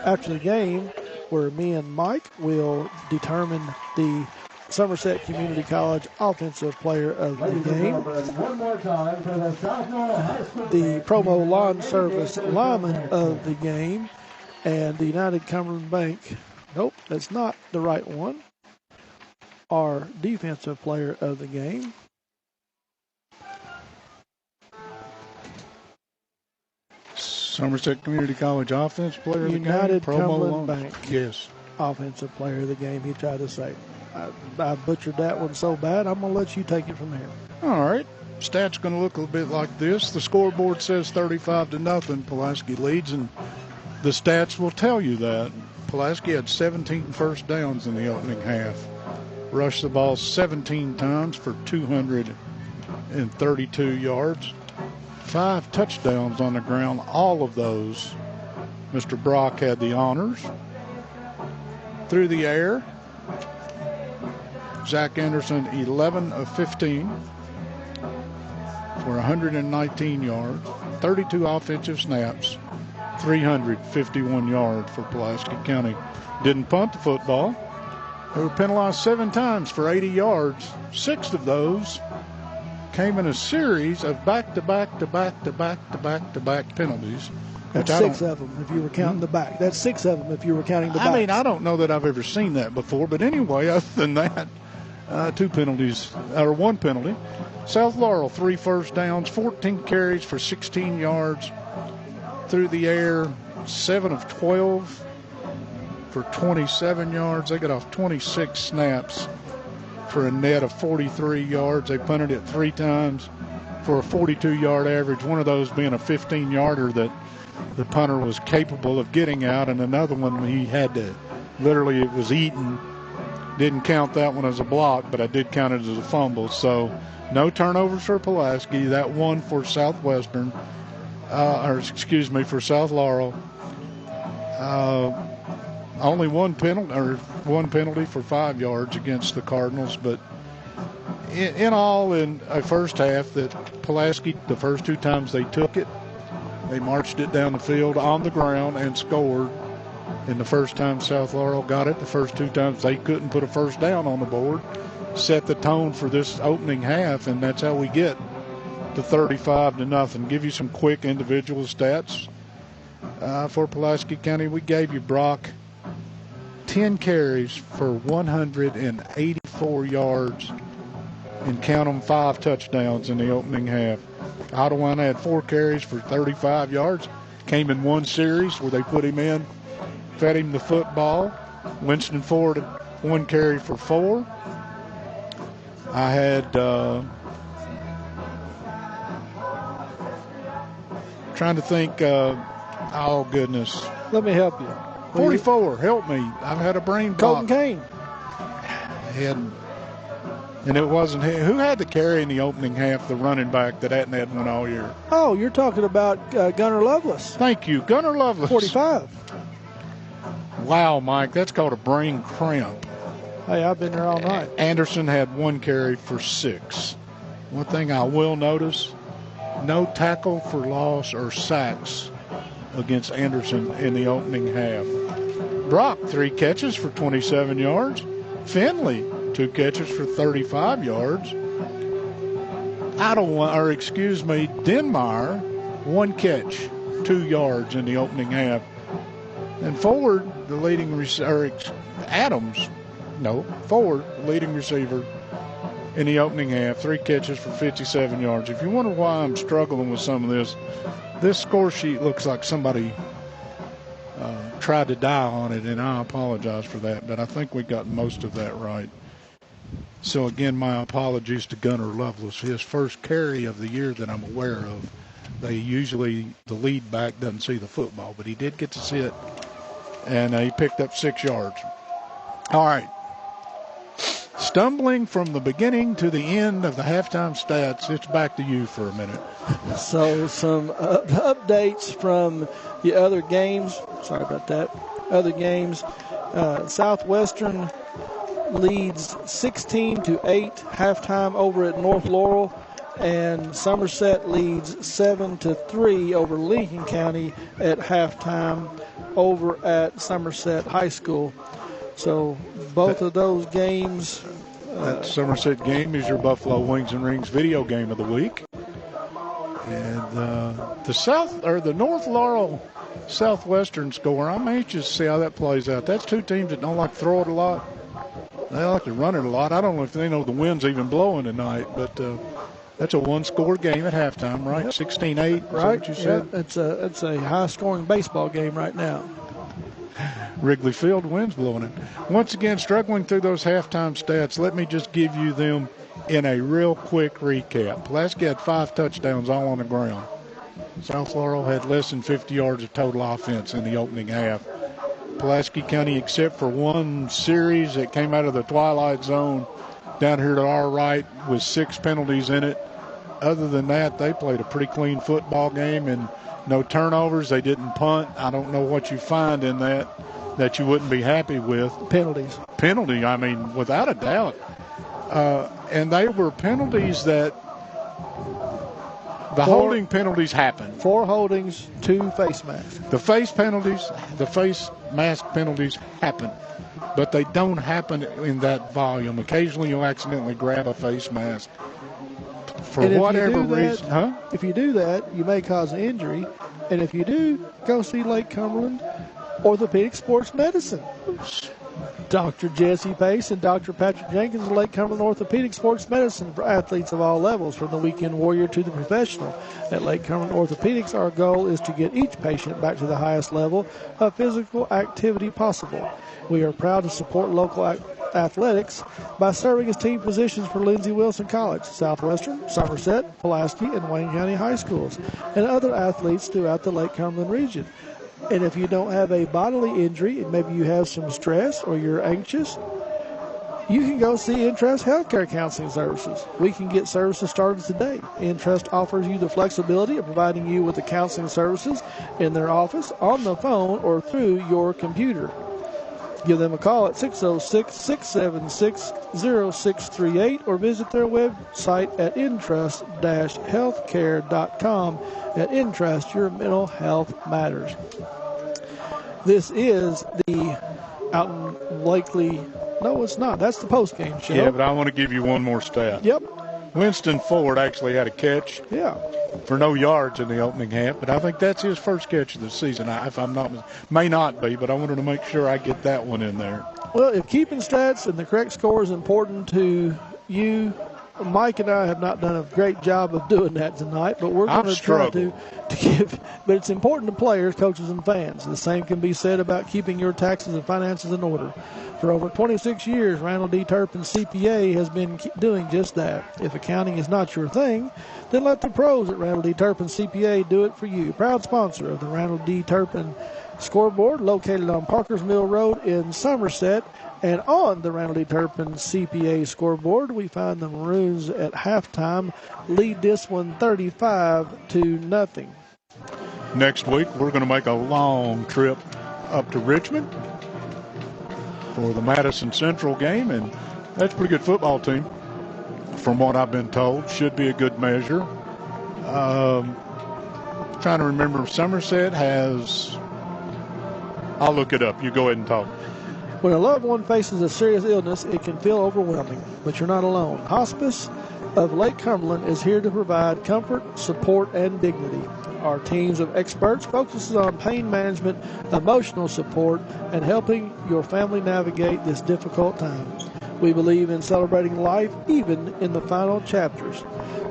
[SPEAKER 3] after the game, where me and Mike will determine the Somerset Community College Offensive Player of the Game,
[SPEAKER 11] One more time for the South Laurel High School.
[SPEAKER 3] the Promo Lawn Service Lineman of the Game, and the United Cumberland Bank, nope, that's not the right one, our Defensive Player of the Game.
[SPEAKER 2] Somerset Community College Offense Player of the Game.
[SPEAKER 3] United
[SPEAKER 2] Promo
[SPEAKER 3] Cumberland
[SPEAKER 2] loan.
[SPEAKER 3] Bank.
[SPEAKER 2] Yes.
[SPEAKER 3] Offensive Player of the Game, he tried to say. I butchered that one so bad, I'm going to let you take it from here.
[SPEAKER 2] All right. Stats going to look a little bit like this. The scoreboard says 35-0. Pulaski leads, and the stats will tell you that. Pulaski had 17 first downs in the opening half. Rushed the ball 17 times for 232 yards. 5 touchdowns on the ground. All of those, Mr. Brock had the honors. Through the air, Zach Anderson, 11 of 15 for 119 yards, 32 offensive snaps, 351 yards for Pulaski County. Didn't punt the football. They were penalized 7 times for 80 yards. 6 of those came in a series of back-to-back penalties.
[SPEAKER 3] That's 6 of them if you were counting the back. That's 6 of them if you were counting the back.
[SPEAKER 2] I mean, I don't know that I've ever seen that before, but anyway, other than that, 2 penalties, or 1 penalty. South Laurel, 3 first downs, 14 carries for 16 yards. Through the air, 7 of 12 for 27 yards. They got off 26 snaps for a net of 43 yards. They punted it 3 times for a 42-yard average, one of those being a 15-yarder that the punter was capable of getting out, and another one he had to, literally it was eaten. Didn't count that one as a block, but I did count it as a fumble. So no turnovers for Pulaski. That one for Southwestern, for South Laurel. Only one penalty for 5 yards against the Cardinals, but in all, in a first half, that Pulaski, the first 2 times they took it, they marched it down the field on the ground and scored. And the first time South Laurel got it, the first 2 times they couldn't put a first down on the board, set the tone for this opening half, and that's how we get to 35-0. Give you some quick individual stats for Pulaski County. We gave you Brock 10 carries for 184 yards and count them 5 touchdowns in the opening half. Ottawa had 4 carries for 35 yards. Came in one series where they put him in, fed him the football. Winston Ford, 1 carry for 4. I had trying to think. Oh goodness!
[SPEAKER 3] Let me help you.
[SPEAKER 2] 44. Help me. I've had a brain block.
[SPEAKER 3] Colton Kane.
[SPEAKER 2] And it wasn't who had the carry in the opening half, the running back that hadn't had one all year.
[SPEAKER 3] Oh, you're talking about Gunnar Lovelace.
[SPEAKER 2] Thank you, Gunnar Lovelace.
[SPEAKER 3] 45.
[SPEAKER 2] Wow, Mike, that's called a brain cramp.
[SPEAKER 3] Hey, I've been there all night.
[SPEAKER 2] Anderson had 1 carry for 6. One thing I will notice, no tackle for loss or sacks against Anderson in the opening half. Brock, 3 catches for 27 yards. Finley, 2 catches for 35 yards. Denmeyer, 1 catch, 2 yards in the opening half. And Ford, the leading receiver, Ford, the leading receiver in the opening half, 3 catches for 57 yards. If you wonder why I'm struggling with some of this score sheet looks like somebody tried to die on it, and I apologize for that, but I think we got most of that right. So, again, my apologies to Gunnar Lovelace. His first carry of the year that I'm aware of the lead back doesn't see the football, but he did get to see it, and he picked up 6 yards. All right. Stumbling from the beginning to the end of the halftime stats, it's back to you for a minute.
[SPEAKER 3] So some updates from the other games. Sorry about that. Other games. Southwestern leads 16-8 halftime over at North Laurel, and Somerset leads 7-3 over Lincoln County at halftime over at Somerset High School. So both of those games.
[SPEAKER 2] That Somerset game is your Buffalo Wings and Rings video game of the week. And the North Laurel Southwestern score, I'm anxious to see how that plays out. That's two teams that don't like to throw it a lot. They like to run it a lot. I don't know if they know the wind's even blowing tonight, but that's a one-score game at halftime, right? Yep. 16-8, right? What you said?
[SPEAKER 3] Yep. It's a high-scoring baseball game right now.
[SPEAKER 2] Wrigley Field, wind's blowing it. Once again, struggling through those halftime stats, let me just give you them in a real quick recap. Pulaski had 5 touchdowns all on the ground. South Laurel had less than 50 yards of total offense in the opening half. Pulaski County, except for one series that came out of the twilight zone down here to our right with 6 penalties in it. Other than that, they played a pretty clean football game and no turnovers. They didn't punt. I don't know what you find in that you wouldn't be happy with.
[SPEAKER 3] Penalties.
[SPEAKER 2] Penalty, I mean, without a doubt. And they were penalties that holding penalties happen.
[SPEAKER 3] 4 holdings, 2 face masks.
[SPEAKER 2] The face mask penalties happen, but they don't happen in that volume. Occasionally you'll accidentally grab a face mask. For whatever reason.
[SPEAKER 3] If you do that, you may cause an injury. And if you do, go see Lake Cumberland Orthopedic Sports Medicine. Dr. Jesse Pace and Dr. Patrick Jenkins of Lake Cumberland Orthopedic Sports Medicine for athletes of all levels, from the weekend warrior to the professional. At Lake Cumberland Orthopedics, our goal is to get each patient back to the highest level of physical activity possible. We are proud to support local athletics by serving as team physicians for Lindsey Wilson College, Southwestern, Somerset, Pulaski, and Wayne County High Schools, and other athletes throughout the Lake Cumberland region. And if you don't have a bodily injury, and maybe you have some stress or you're anxious, you can go see Entrust Healthcare Counseling Services. We can get services started today. Entrust offers you the flexibility of providing you with the counseling services in their office, on the phone, or through your computer. Give them a call at 606-676-0638 or visit their website at entrust-healthcare.com. At Entrust, your mental health matters. This is the out in Blakely. No, it's not. That's the post-game show.
[SPEAKER 2] Yeah, but I want to give you one more stat.
[SPEAKER 3] Yep.
[SPEAKER 2] Winston Ford actually had a catch.
[SPEAKER 3] Yeah.
[SPEAKER 2] For no yards in the opening half, but I think that's his first catch of the season. If I'm not, may not be, but I wanted to make sure I get that one in there.
[SPEAKER 3] Well, if keeping stats and the correct score is important to you, Mike and I have not done a great job of doing that tonight, but we're going to try to give. But it's important to players, coaches, and fans. The same can be said about keeping your taxes and finances in order. For over 26 years, Randall D. Turpin CPA has been doing just that. If accounting is not your thing, then let the pros at Randall D. Turpin CPA do it for you. Proud sponsor of the Randall D. Turpin Scoreboard, located on Parkers Mill Road in Somerset. And on the Randall D. Turpin CPA scoreboard, we find the Maroons at halftime lead this one 35-0.
[SPEAKER 2] Next week, we're going to make a long trip up to Richmond for the Madison Central game, and that's a pretty good football team, from what I've been told. Should be a good measure. Trying to remember, Somerset has... I'll look it up. You go ahead and talk.
[SPEAKER 3] When a loved one faces a serious illness, it can feel overwhelming, but you're not alone. Hospice of Lake Cumberland is here to provide comfort, support, and dignity. Our teams of experts focuses on pain management, emotional support, and helping your family navigate this difficult time. We believe in celebrating life even in the final chapters.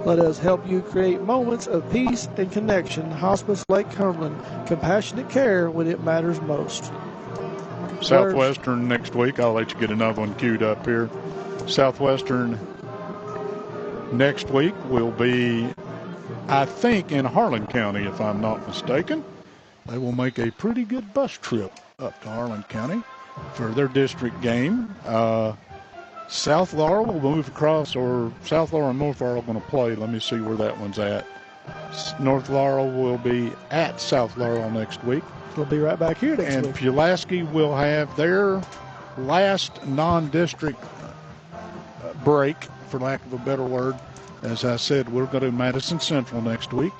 [SPEAKER 3] Let us help you create moments of peace and connection. Hospice Lake Cumberland, compassionate care when it matters most.
[SPEAKER 2] Southwestern next week. I'll let you get another one queued up here. Southwestern next week will be I think in Harlan County, if I'm not mistaken. They will make a pretty good bus trip up to Harlan County for their district game. South Laurel will move across, or South Laurel and North Laurel are going to play. Let me see where that one's at. North Laurel will be at South Laurel next week.
[SPEAKER 3] We'll be right back here next week.
[SPEAKER 2] And Pulaski will have their last non-district break, for lack of a better word. As I said, we're going to Madison Central next week.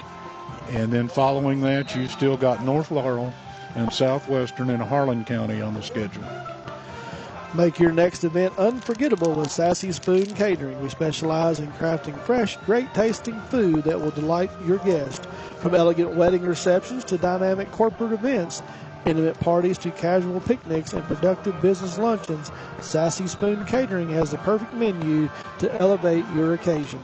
[SPEAKER 2] And then following that, you've still got North Laurel and Southwestern and Harlan County on the schedule.
[SPEAKER 3] Make your next event unforgettable with Sassy Spoon Catering. We specialize in crafting fresh, great-tasting food that will delight your guests. From elegant wedding receptions to dynamic corporate events, intimate parties to casual picnics and productive business luncheons, Sassy Spoon Catering has the perfect menu to elevate your occasion.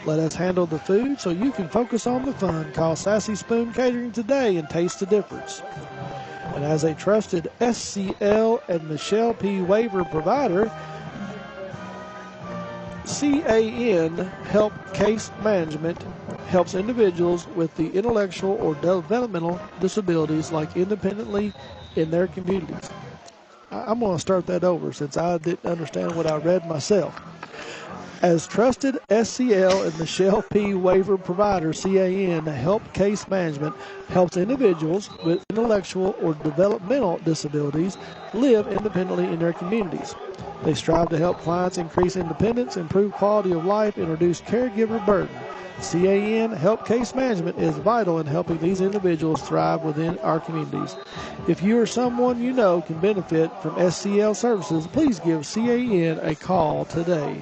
[SPEAKER 3] Let us handle the food so you can focus on the fun. Call Sassy Spoon Catering today and taste the difference. And as a trusted SCL and Michelle P. waiver provider, CAN Help Case Management helps individuals with the intellectual or developmental disabilities like independently in their communities. I'm going to start that over since I didn't understand what I read myself. As trusted SCL and Michelle P. waiver provider, CAN Help Case Management helps individuals with intellectual or developmental disabilities live independently in their communities. They strive to help clients increase independence, improve quality of life, and reduce caregiver burden. CAN Help Case Management is vital in helping these individuals thrive within our communities. If you or someone you know can benefit from SCL services, please give CAN a call today.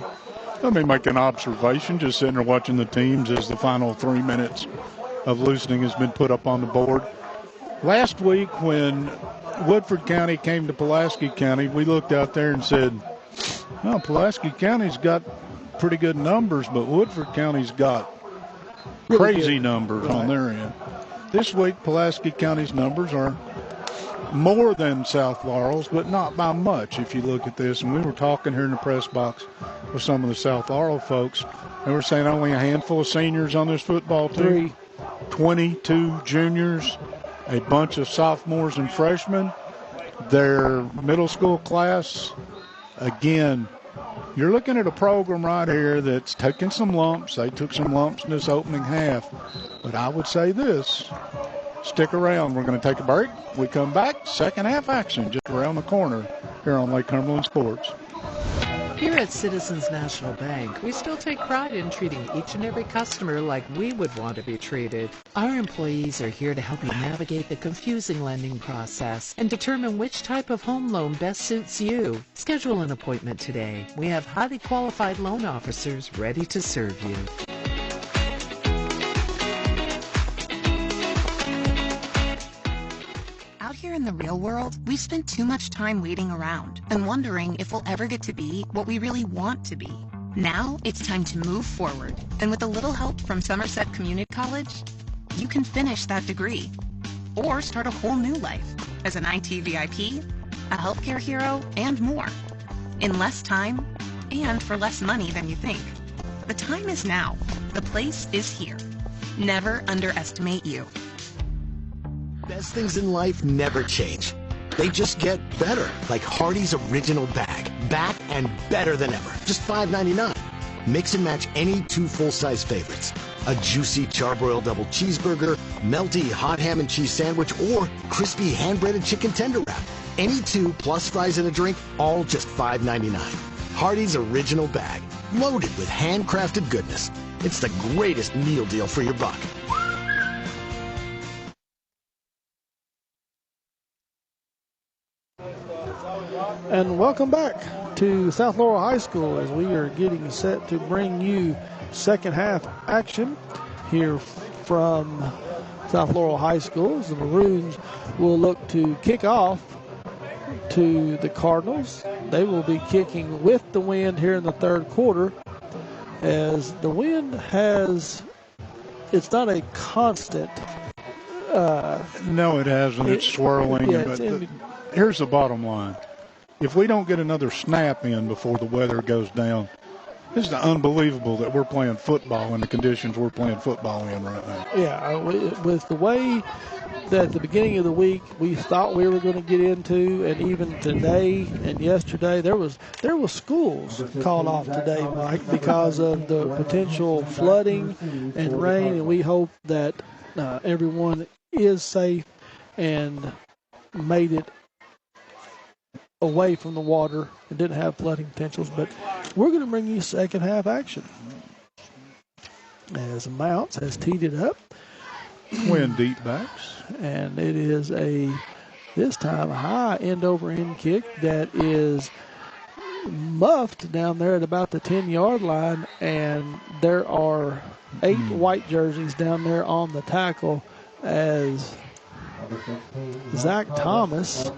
[SPEAKER 2] Let me make an observation, just sitting there watching the teams as the final 3 minutes of loosening has been put up on the board. Last week when Woodford County came to Pulaski County, we looked out there and said, well, Pulaski County's got pretty good numbers, but Woodford County's got crazy numbers on their end. This week, Pulaski County's numbers are more than South Laurel's, but not by much if you look at this. And we were talking here in the press box with some of the South Laurel folks. They were saying only a handful of seniors on this football team. 22 juniors, a bunch of sophomores and freshmen. Their middle school class, again, you're looking at a program right here that's taking some lumps. They took some lumps in this opening half. But I would say this. Stick around. We're going to take a break. We come back. Second half action just around the corner here on Lake Cumberland Sports.
[SPEAKER 7] Here at Citizens National Bank, we still take pride in treating each and every customer like we would want to be treated. Our employees are here to help you navigate the confusing lending process and determine which type of home loan best suits you. Schedule an appointment today. We have highly qualified loan officers ready to serve you.
[SPEAKER 6] Out here in the real world, we spend too much time waiting around and wondering if we'll ever get to be what we really want to be. Now it's time to move forward, and with a little help from Somerset Community College, you can finish that degree or start a whole new life as an IT VIP, a healthcare hero, and more in less time and for less money than you think. The time is now. The place is here. Never underestimate you.
[SPEAKER 14] Best things in life never change. They just get better, like Hardee's Original Bag. Back and better than ever. Just $5.99. Mix and match any two full-size favorites. A juicy charbroiled double cheeseburger, melty hot ham and cheese sandwich, or crispy hand-breaded chicken tender wrap. Any two plus fries and a drink, all just $5.99. Hardee's Original Bag. Loaded with handcrafted goodness. It's the greatest meal deal for your buck.
[SPEAKER 3] And welcome back to South Laurel High School as we are getting set to bring you second half action here from South Laurel High School. As the Maroons will look to kick off to the Cardinals. They will be kicking with the wind here in the third quarter, as the wind it's not a constant.
[SPEAKER 2] No, it hasn't. It's swirling.
[SPEAKER 3] Yeah,
[SPEAKER 2] but here's the bottom line. If we don't get another snap in before the weather goes down, This is unbelievable that we're playing football in the conditions we're playing football in right now.
[SPEAKER 3] Yeah, with the way that at the beginning of the week we thought we were going to get into, and even today and yesterday, there was schools called off today, Mike, because of the potential flooding and rain, and we hope that everyone is safe and made it away from the water and didn't have flooding potentials. But we're going to bring you second half action as Mounts has teed it up.
[SPEAKER 2] Wind deep backs.
[SPEAKER 3] And it is this time, a high end-over-end kick that is muffed down there at about the 10-yard line, and there are 8 white jerseys down there on the tackle as Zach Thomas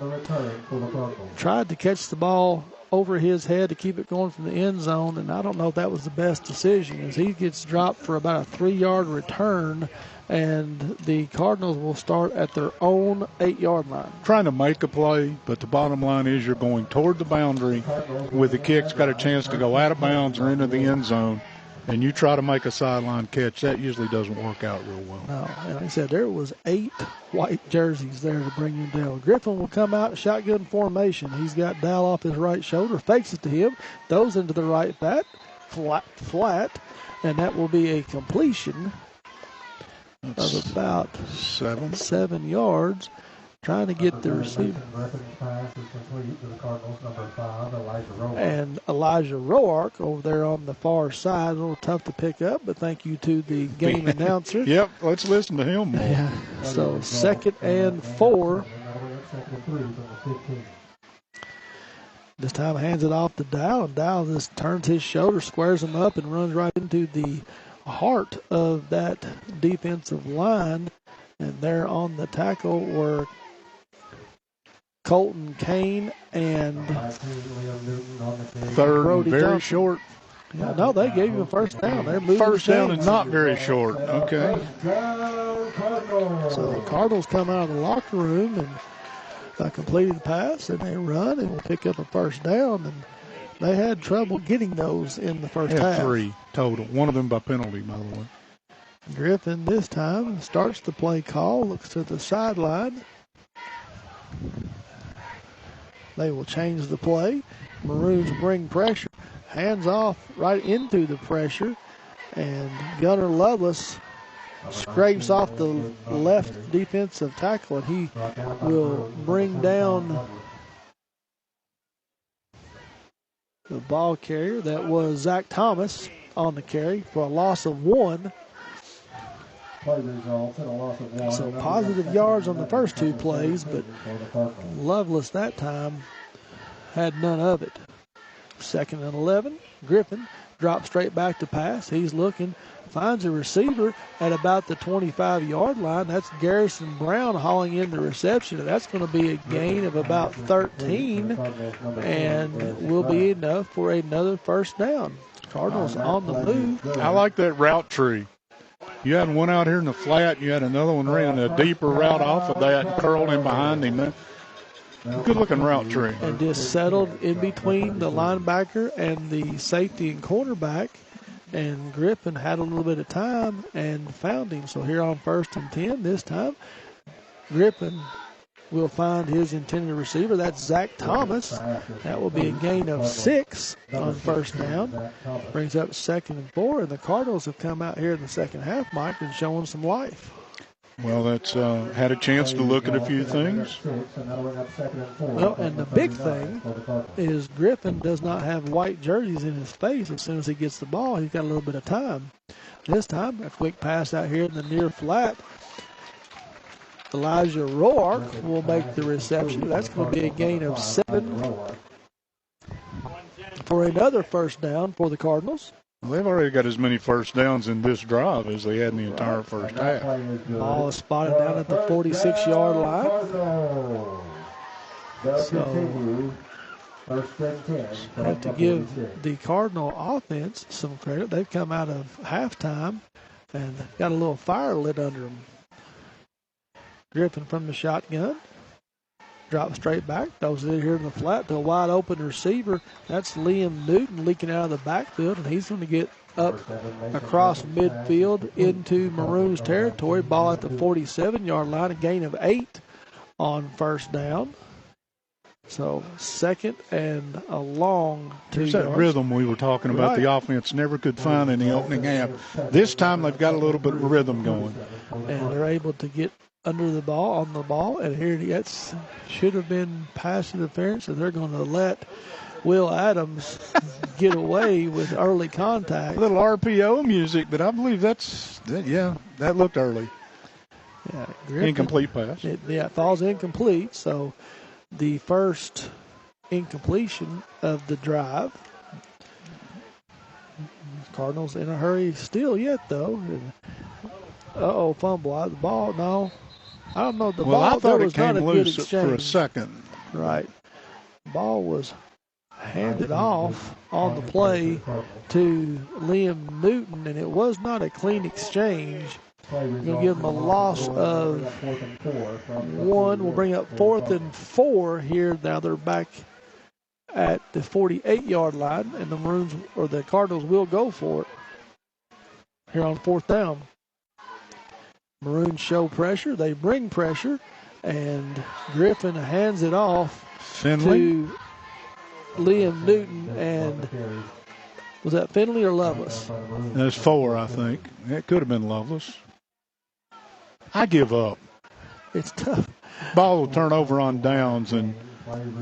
[SPEAKER 3] tried to catch the ball over his head to keep it going from the end zone, and I don't know if that was the best decision, as he gets dropped for about a 3-yard return, and the Cardinals will start at their own 8-yard line.
[SPEAKER 2] Trying to make a play, but the bottom line is you're going toward the boundary with the kick's got a chance to go out of bounds or into the end zone, and you try to make a sideline catch. That usually doesn't work out real well.
[SPEAKER 3] No, and like I said, there was 8 white jerseys there to bring him down. Griffin will come out shotgun formation. He's got Dow off his right shoulder, fakes it to him, throws into the right flat, and that will be a completion of about 7 yards, trying to get the receiver. And Elijah Roark over there on the far side, a little tough to pick up, but thank you to the game announcer.
[SPEAKER 2] Yep, let's listen to him more.
[SPEAKER 3] Yeah. So 2nd and 4. This time hands it off to Dow, and Dow just turns his shoulder, squares him up, and runs right into the heart of that defensive line. And there on the tackle were Colton Kane and
[SPEAKER 2] third
[SPEAKER 3] Brody
[SPEAKER 2] very
[SPEAKER 3] Johnson.
[SPEAKER 2] Short.
[SPEAKER 3] Yeah, no, they gave him a first down. They're moving
[SPEAKER 2] First down
[SPEAKER 3] chains.
[SPEAKER 2] and not very short. Okay.
[SPEAKER 3] So the Cardinals come out of the locker room and completed the pass, and they run and will pick up a first down. And they had trouble getting those in the first half.
[SPEAKER 2] 3 total. One of them by penalty, by the way.
[SPEAKER 3] Griffin this time starts the play call, looks to the sideline. They will change the play. Maroons bring pressure. Hands off right into the pressure. And Gunnar Lovelace scrapes off the left defensive tackle, and he will bring down the ball carrier. That was Zach Thomas on the carry for a loss of 1. So positive yards on the first 2 plays, but Lovelace that time had none of it. 2nd and 11. Griffin drops straight back to pass. He's looking, finds a receiver at about the 25-yard line. That's Garrison Brown hauling in the reception, and that's going to be a gain of about 13, and will be enough for another first down. Cardinals on the move.
[SPEAKER 2] I like that route tree. You had one out here in the flat. You had another one ran a deeper route off of that and curled in behind him. Good-looking route tree.
[SPEAKER 3] And just settled in between the linebacker and the safety and cornerback. And Griffin had a little bit of time and found him. So here on 1st and 10 this time, Griffin will find his intended receiver. That's Zach Thomas. That will be a gain of 6 on first down. Brings up 2nd and 4. And the Cardinals have come out here in the second half, Mike, and showing some life.
[SPEAKER 2] Well, that's had a chance to look at a few things.
[SPEAKER 3] Well, and the big thing is Griffin does not have white jerseys in his face. As soon as he gets the ball, he's got a little bit of time. This time, a quick pass out here in the near flat. Elijah Roark will make the reception. That's going to be a gain of 7 for another first down for the Cardinals.
[SPEAKER 2] Well, they've already got as many first downs in this drive as they had in the entire first half.
[SPEAKER 3] Ball is spotted down at the 46-yard line. So I have to give the Cardinal offense some credit. They've come out of halftime and got a little fire lit under them. Griffin from the shotgun. Drop straight back, throws it here in the flat to a wide open receiver. That's Liam Newton leaking out of the backfield, and he's going to get up across midfield into Maroons territory. Ball at the 47-yard line, a gain of 8 on first down. So 2nd and a long 2
[SPEAKER 2] There's
[SPEAKER 3] yards.
[SPEAKER 2] that rhythm we were talking about the offense never could find in the opening half. This time they've got a little bit of rhythm going.
[SPEAKER 3] And they're able to get under the ball, on the ball, and here it should have been pass interference, and they're going to let Will Adams get away with early contact.
[SPEAKER 2] A little RPO music, but I believe that looked early.
[SPEAKER 3] Yeah, Griffin,
[SPEAKER 2] incomplete pass.
[SPEAKER 3] It falls incomplete, so the first incompletion of the drive. Cardinals in a hurry still yet, though. Fumble out of the ball. No. I don't know. The ball,
[SPEAKER 2] I thought it came
[SPEAKER 3] not a
[SPEAKER 2] loose
[SPEAKER 3] good exchange.
[SPEAKER 2] for a second.
[SPEAKER 3] Right. Ball was handed off on the play to Liam Newton, and it was not a clean exchange. We're going to give them a loss of 1. We'll bring up 4th and 4 here. Now they're back at the 48-yard line, and the Maroons or the Cardinals will go for it here on 4th down. Maroons show pressure. They bring pressure, and Griffin hands it off to Liam Newton. And was that Finley or Lovelace?
[SPEAKER 2] That's 4, I think. It could have been Lovelace. I give up.
[SPEAKER 3] It's tough.
[SPEAKER 2] Ball will turn over on downs, and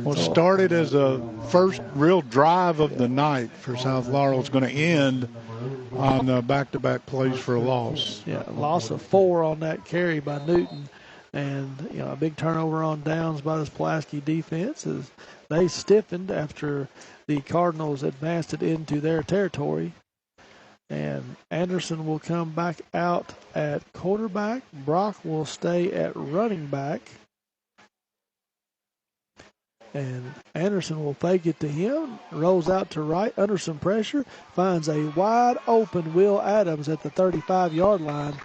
[SPEAKER 2] what started as a first real drive of the night for South Laurel is going to end on back-to-back plays for a loss.
[SPEAKER 3] Yeah, loss of 4 on that carry by Newton, and a big turnover on downs by this Pulaski defense as they stiffened after the Cardinals advanced it into their territory. And Anderson will come back out at quarterback. Brock will stay at running back. And Anderson will fake it to him, rolls out to right, under some pressure, finds a wide open Will Adams at the 35-yard line.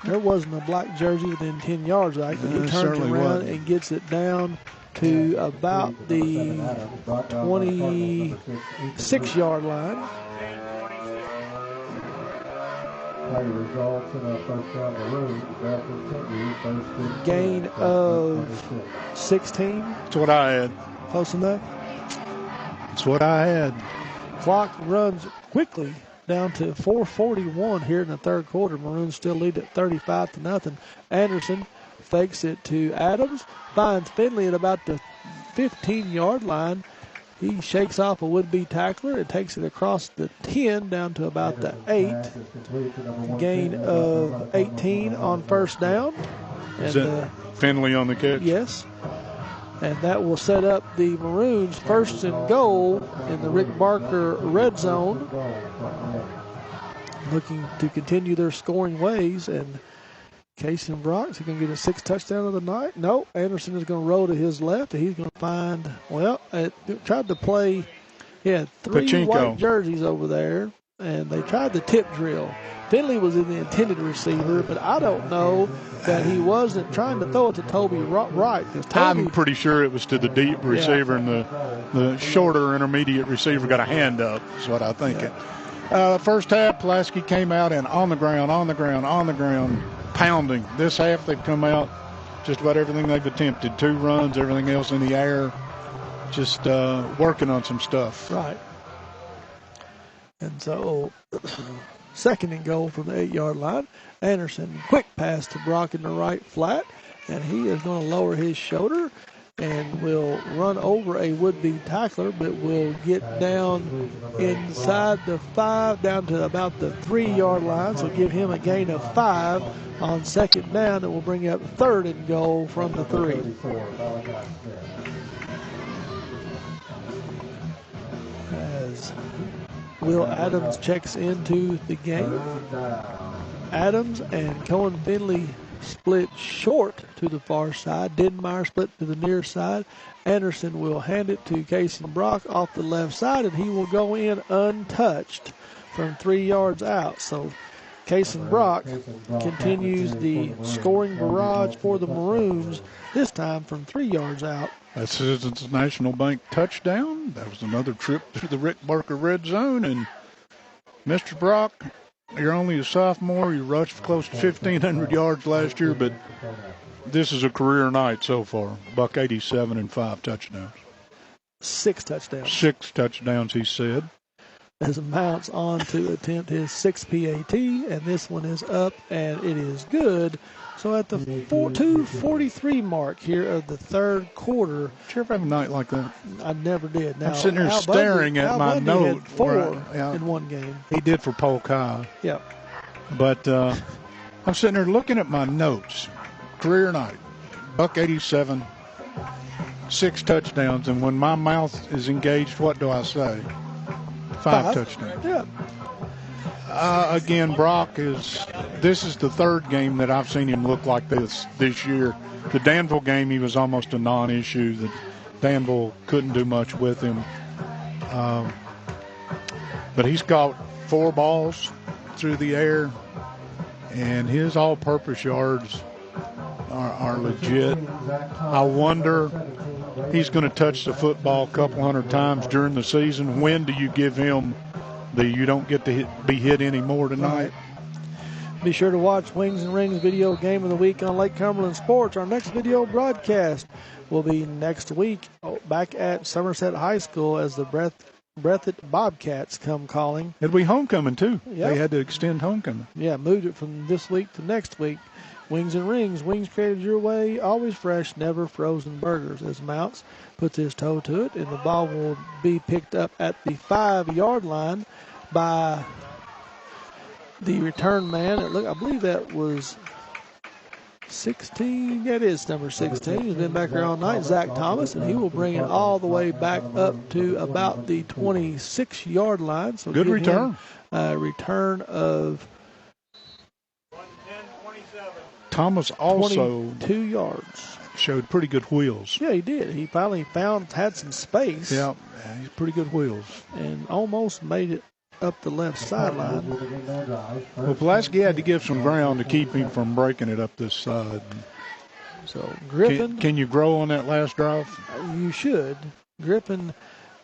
[SPEAKER 3] There wasn't a black jersey within 10 yards, right? But he turns around and gets it down to about the 26-yard line. Gain of 16.
[SPEAKER 2] That's what I had.
[SPEAKER 3] Close enough?
[SPEAKER 2] That's what I had.
[SPEAKER 3] Clock runs quickly down to 4:41 here in the third quarter. Maroons still lead at 35-0. Anderson fakes it to Adams, finds Finley at about the 15-yard line. He shakes off a would-be tackler and takes it across the 10 down to about the 8. Gain of 18 on first down.
[SPEAKER 2] Is that Finley on the catch?
[SPEAKER 3] Yes. And that will set up the Maroons first and goal in the Rick Barker red zone. Looking to continue their scoring ways. And Casey Brock, is he going to get a 6th touchdown of the night? No. Anderson is going to roll to his left. And he's going to find, tried to play. He had 3 white jerseys over there. And they tried the tip drill. Finley was in the intended receiver, but I don't know that he wasn't trying to throw it to Toby Wright.
[SPEAKER 2] I'm pretty sure it was to the deep receiver, and the shorter intermediate receiver got a hand up, is what I think. Yeah. First half, Pulaski came out and on the ground, pounding. This half, they've come out just about everything they've attempted. 2 runs, everything else in the air, just working on some stuff.
[SPEAKER 3] Right. And so, 2nd and goal from the 8-yard line. Anderson, quick pass to Brock in the right flat, and he is going to lower his shoulder and will run over a would-be tackler, but will get down inside the 5, down to about the 3-yard line, so give him a gain of 5 on 2nd down. It will bring up 3rd and goal from the 3. As Will Adams checks into the game. Adams and Cohen Finley split short to the far side. Denmeyer split to the near side. Anderson will hand it to Casey Brock off the left side, and he will go in untouched from 3 yards out. So Casey Brock continues the scoring barrage for the Maroons, this time from 3 yards out
[SPEAKER 2] A Citizens National Bank touchdown. That was another trip to the Rick Barker red zone. And Mr. Brock, you're only a sophomore. You rushed for close to 1,500 yards last year, but this is a career night so far. Buck 87 and 5 touchdowns.
[SPEAKER 3] 6 touchdowns.
[SPEAKER 2] 6 touchdowns, he said.
[SPEAKER 3] As Mounts on to attempt his 6th PAT, and this one is up, and it is good. So at the 2:43 mark here of the third quarter.
[SPEAKER 2] Did you ever have a night like that?
[SPEAKER 3] I never did. Now,
[SPEAKER 2] I'm sitting there staring at my note.
[SPEAKER 3] Had 4 in one game.
[SPEAKER 2] He did for Polk High.
[SPEAKER 3] Yep.
[SPEAKER 2] But I'm sitting there looking at my notes. Career night. Buck 87, 6 touchdowns, and when my mouth is engaged, what do I say? 5 touchdowns.
[SPEAKER 3] Yeah.
[SPEAKER 2] Again, this is the third game that I've seen him look like this year. The Danville game, he was almost a non-issue. Danville couldn't do much with him. But he's caught 4 balls through the air, and his all-purpose yards are legit. I wonder, he's going to touch the football a couple hundred times during the season. When do you give him you don't get to be hit anymore tonight?
[SPEAKER 3] Be sure to watch Wings and Rings Video Game of the Week on Lake Cumberland Sports. Our next video broadcast will be next week back at Somerset High School as the Breathitt Bobcats come calling.
[SPEAKER 2] It'll be homecoming, too.
[SPEAKER 3] Yep.
[SPEAKER 2] They had to extend homecoming.
[SPEAKER 3] Yeah, moved it from this week to next week. Wings and Rings, wings created your way, always fresh, never frozen burgers. As Mounts puts his toe to it, and the ball will be picked up at the 5-yard line by the return man. I believe that was 16. That is number 16. He's been back here all night, Zach Thomas, and he will bring it all the way back up to about the 26-yard line. So
[SPEAKER 2] good return.
[SPEAKER 3] Return of
[SPEAKER 2] Thomas also
[SPEAKER 3] 22 yards.
[SPEAKER 2] Showed pretty good wheels.
[SPEAKER 3] Yeah, he did. He finally had some space.
[SPEAKER 2] Yeah, he's pretty good wheels.
[SPEAKER 3] And almost made it up the left sideline.
[SPEAKER 2] Well, Pulaski had to give some ground to keep him from breaking it up this side.
[SPEAKER 3] So Griffin.
[SPEAKER 2] Can you grow on that last drive?
[SPEAKER 3] You should. Griffin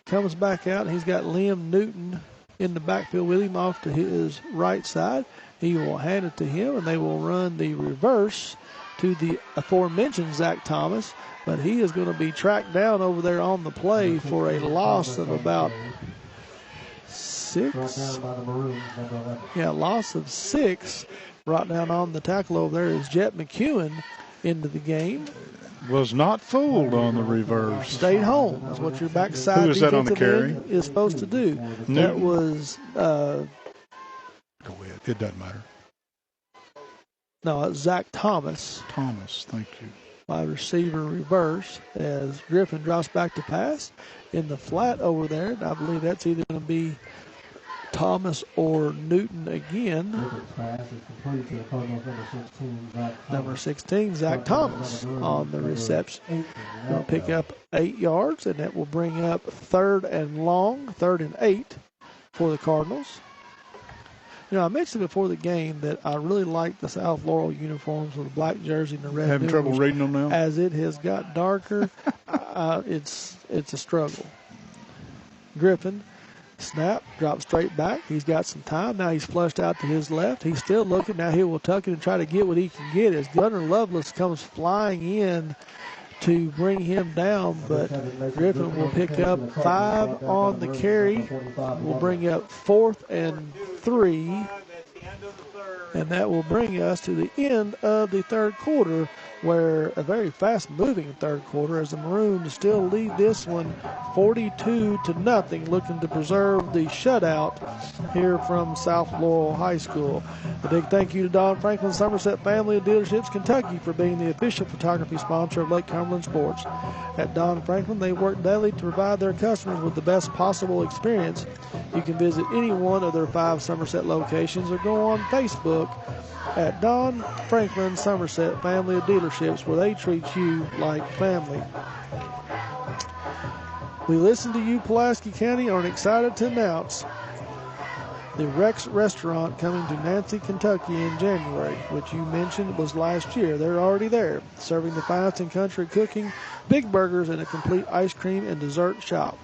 [SPEAKER 3] comes back out. He's got Liam Newton in the backfield with him off to his right side. He will hand it to him, and they will run the reverse to the aforementioned Zach Thomas. But he is going to be tracked down over there on the play for a loss of about 6. Yeah, loss of 6. Right down on the tackle over there is Jet McEwen into the game.
[SPEAKER 2] Was not fooled on the reverse.
[SPEAKER 3] Stayed home. That's what your backside
[SPEAKER 2] Who was that on the carry?
[SPEAKER 3] Is supposed to do.
[SPEAKER 2] Newton.
[SPEAKER 3] That was...
[SPEAKER 2] Go ahead. It doesn't matter.
[SPEAKER 3] No, it's Zach Thomas.
[SPEAKER 2] Thomas, thank you.
[SPEAKER 3] Wide receiver reverse as Griffin drops back to pass in the flat over there. I believe that's either going to be Thomas or Newton again. Number 16, Zach Thomas on the reception. Going to pick up 8 yards, and that will bring up 3rd and 8 for the Cardinals. You know, I mentioned before the game that I really like the South Laurel uniforms with the black jersey and the red.
[SPEAKER 2] Having trouble reading them now?
[SPEAKER 3] As it has got darker, it's a struggle. Griffin, snap, drops straight back. He's got some time. Now he's flushed out to his left. He's still looking. Now he will tuck it and try to get what he can get as Gunnar Lovelace comes flying in to bring him down, but Griffin will pick up 5 on the carry. Will bring up 4th and 3, and that will bring us to the end of the third quarter, where a very fast-moving third quarter as the Maroons still lead this one 42-0, looking to preserve the shutout here from South Laurel High School. A big thank you to Don Franklin Somerset Family of Dealerships Kentucky for being the official photography sponsor of Lake Cumberland Sports. At Don Franklin, they work daily to provide their customers with the best possible experience. You can visit any one of their 5 Somerset locations or go on Facebook at Don Franklin Somerset Family of Dealerships, where they treat you like family. We listen to you, Pulaski County, are excited to announce The Rex Restaurant coming to Nancy, Kentucky in January, which you mentioned was last year. They're already there, serving the finest in country cooking, big burgers, and a complete ice cream and dessert shop.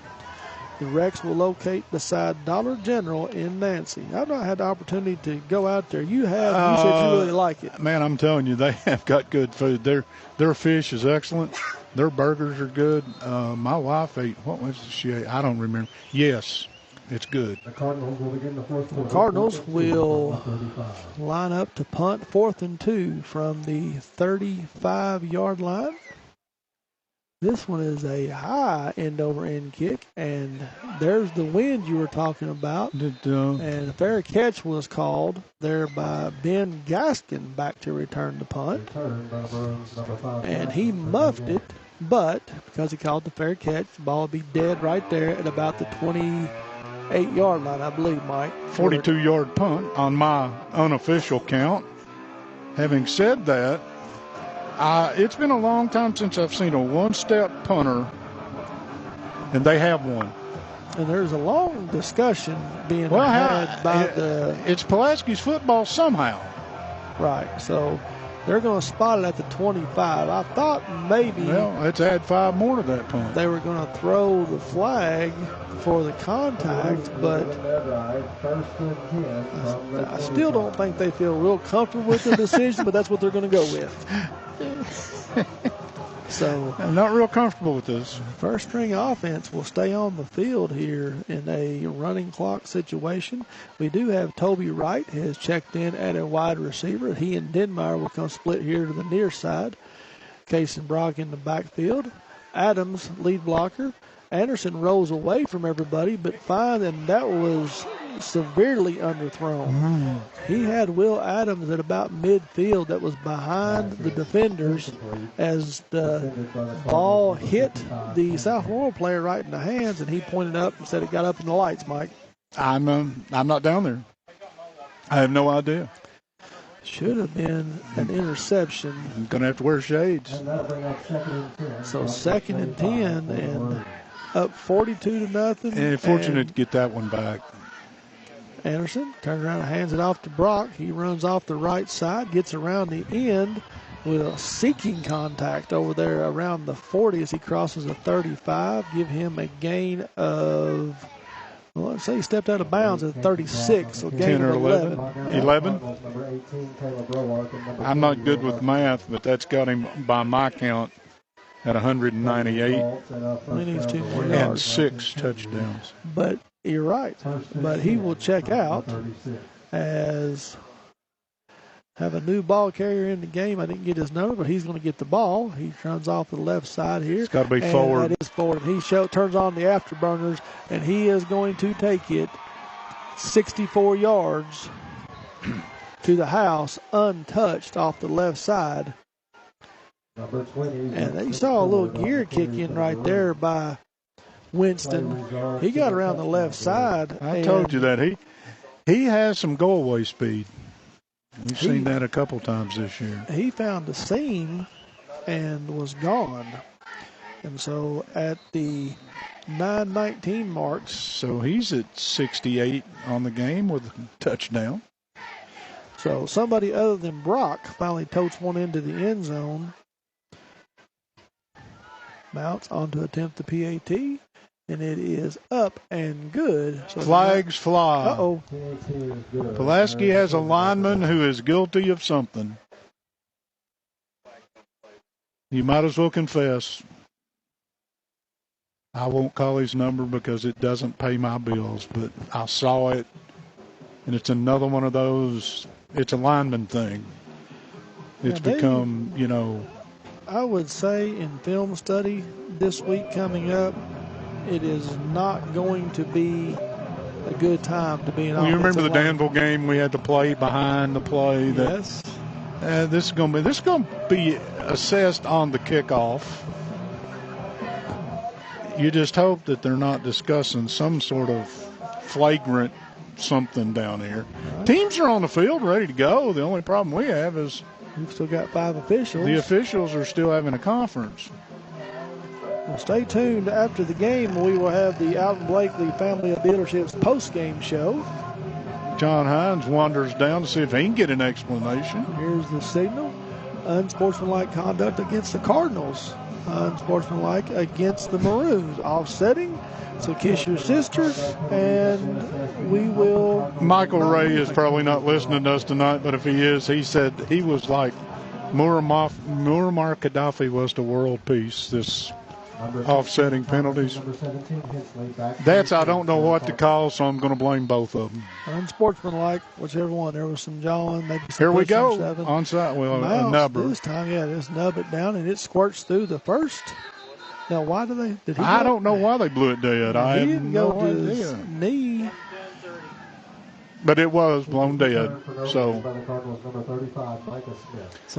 [SPEAKER 3] The Rex will locate beside Dollar General in Nancy. I've not had the opportunity to go out there. You have. You said you really like it.
[SPEAKER 2] Man, I'm telling you, they have got good food. Their fish is excellent. Their burgers are good. My wife ate, what was it she ate? I don't remember. Yes, it's good.
[SPEAKER 15] The Cardinals will begin the fourth quarter.
[SPEAKER 3] The Cardinals will line up to punt 4th and 2 from the 35-yard line. This one is a high end-over-end kick, and there's the wind you were talking about. And a fair catch was called there by Ben Gaskin back to return the punt. And he muffed it, but because he called the fair catch, the ball would be dead right there at about the 28-yard line, I believe, Mike.
[SPEAKER 2] 42-yard punt on my unofficial count. Having said that, it's been a long time since I've seen a one-step punter, and they have one.
[SPEAKER 3] And there's a long discussion being had by
[SPEAKER 2] it's Pulaski's football somehow.
[SPEAKER 3] Right, so they're going to spot it at the 25. I thought maybe...
[SPEAKER 2] Well, let's add 5 more to that punt.
[SPEAKER 3] They were going to throw the flag for the contact, but I still don't think they feel real comfortable with the decision, but that's what they're going to go with. So
[SPEAKER 2] I'm not real comfortable with this.
[SPEAKER 3] First string offense will stay on the field here in a running clock situation. We do have Toby Wright has checked in at a wide receiver. He and Denmeyer will come split here to the near side. Case and Brock in the backfield. Adams, lead blocker. Anderson rolls away from everybody, but fine, and that was severely underthrown. He had Will Adams at about midfield that was behind the defenders as the ball hit the South Laurel player right in the hands, and he pointed up and said it got up in the lights, Mike.
[SPEAKER 2] I'm not down there. I have no idea.
[SPEAKER 3] Should have been an interception.
[SPEAKER 2] I'm going to have to wear shades.
[SPEAKER 3] So 2nd and 10, and up 42-0.
[SPEAKER 2] And fortunate to get that one back.
[SPEAKER 3] Anderson turns around and hands it off to Brock. He runs off the right side, gets around the end with a seeking contact over there around the 40 as he crosses the 35. Give him a gain of, well, let's say he stepped out of bounds at 36, so gain
[SPEAKER 2] 10 or
[SPEAKER 3] of 11.
[SPEAKER 2] 11? I'm not good with math, but that's got him, by my count, at 198.
[SPEAKER 3] He needs 2 more yards.
[SPEAKER 2] And 6 touchdowns.
[SPEAKER 3] But you're right. But he will check out as have a new ball carrier in the game. I didn't get his number, but he's going to get the ball. He runs off to the left side here.
[SPEAKER 2] It's got to be forward.
[SPEAKER 3] That is forward. He turns on the afterburners, and he is going to take it 64 yards to the house, untouched off the left side. And you saw a little gear kick in right there by Winston. He got around the left side.
[SPEAKER 2] I told you that. He has some go-away speed. We've seen that a couple times this year.
[SPEAKER 3] He found the seam and was gone. And so at the 9:19 mark.
[SPEAKER 2] So he's at 68 on the game with a touchdown.
[SPEAKER 3] So somebody other than Brock finally totes one into the end zone. Mounts on to attempt the PAT, and it is up and good. So
[SPEAKER 2] flags fly.
[SPEAKER 3] Uh-oh.
[SPEAKER 2] Pulaski has a lineman who is guilty of something. You might as well confess. I won't call his number because it doesn't pay my bills, but I saw it, and it's another one of those, it's a lineman thing. It's become,
[SPEAKER 3] I would say in film study this week coming up, it is not going to be a good time to be an offensive
[SPEAKER 2] You remember the
[SPEAKER 3] line.
[SPEAKER 2] Danville game we had to play behind the play?
[SPEAKER 3] Yes.
[SPEAKER 2] This is going to be assessed on the kickoff. You just hope that they're not discussing some sort of flagrant something down here. Right. Teams are on the field ready to go. The only problem we have is
[SPEAKER 3] we've still got 5 officials.
[SPEAKER 2] The officials are still having a conference.
[SPEAKER 3] Well, stay tuned. After the game, we will have the Alton Blakely Family of Dealerships post-game show.
[SPEAKER 2] John Hines wanders down to see if he can get an explanation.
[SPEAKER 3] Here's the signal. Unsportsmanlike conduct against the Cardinals. Unsportsmanlike against the Maroons. Offsetting. So kiss your sister, and we will.
[SPEAKER 2] Michael Ray is probably not listening to us tonight, but if he is, he said he was like Muammar Gaddafi was to world peace. This offsetting penalties. That's, I don't know what to call, so I'm going to blame both of them.
[SPEAKER 3] Unsportsmanlike, whichever one. There was some jawing, maybe some
[SPEAKER 2] Here we go.
[SPEAKER 3] Seven.
[SPEAKER 2] Onside, well, a
[SPEAKER 3] Mouse
[SPEAKER 2] nubber.
[SPEAKER 3] this time, yeah, just nub it down, and it squirts through the first. Now, why do they? Did he?
[SPEAKER 2] I don't know why they blew it dead. I
[SPEAKER 3] He
[SPEAKER 2] have
[SPEAKER 3] didn't
[SPEAKER 2] no
[SPEAKER 3] go to his
[SPEAKER 2] idea.
[SPEAKER 3] knee.
[SPEAKER 2] But it was blown dead. So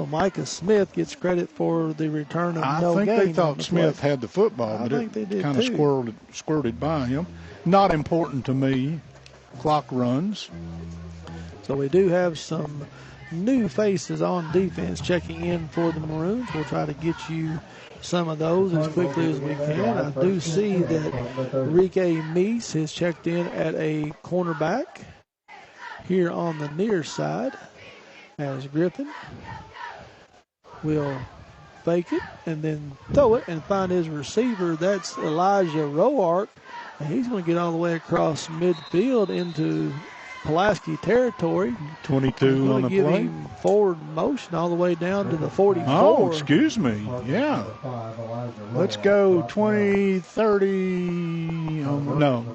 [SPEAKER 3] Micah Smith gets credit for the return of
[SPEAKER 2] I
[SPEAKER 3] no
[SPEAKER 2] think
[SPEAKER 3] gain
[SPEAKER 2] they
[SPEAKER 3] on
[SPEAKER 2] thought
[SPEAKER 3] the
[SPEAKER 2] Smith
[SPEAKER 3] play.
[SPEAKER 2] had the football,
[SPEAKER 3] I
[SPEAKER 2] but
[SPEAKER 3] think they
[SPEAKER 2] it
[SPEAKER 3] did
[SPEAKER 2] kind of
[SPEAKER 3] too.
[SPEAKER 2] squirted by him. Not important to me. Clock runs.
[SPEAKER 3] So we do have some new faces on defense checking in for the Maroons. We'll try to get you some of those as quickly as we can. I do see that Enrique Meese has checked in at a cornerback here on the near side, as Griffin will fake it and then throw it and find his receiver. That's Elijah Roark, and he's going to get all the way across midfield into Pulaski territory.
[SPEAKER 2] 22 on the
[SPEAKER 3] give
[SPEAKER 2] play.
[SPEAKER 3] him forward motion all the way down to the 44.
[SPEAKER 2] Oh, excuse me. Yeah. Let's go 20, 30. No.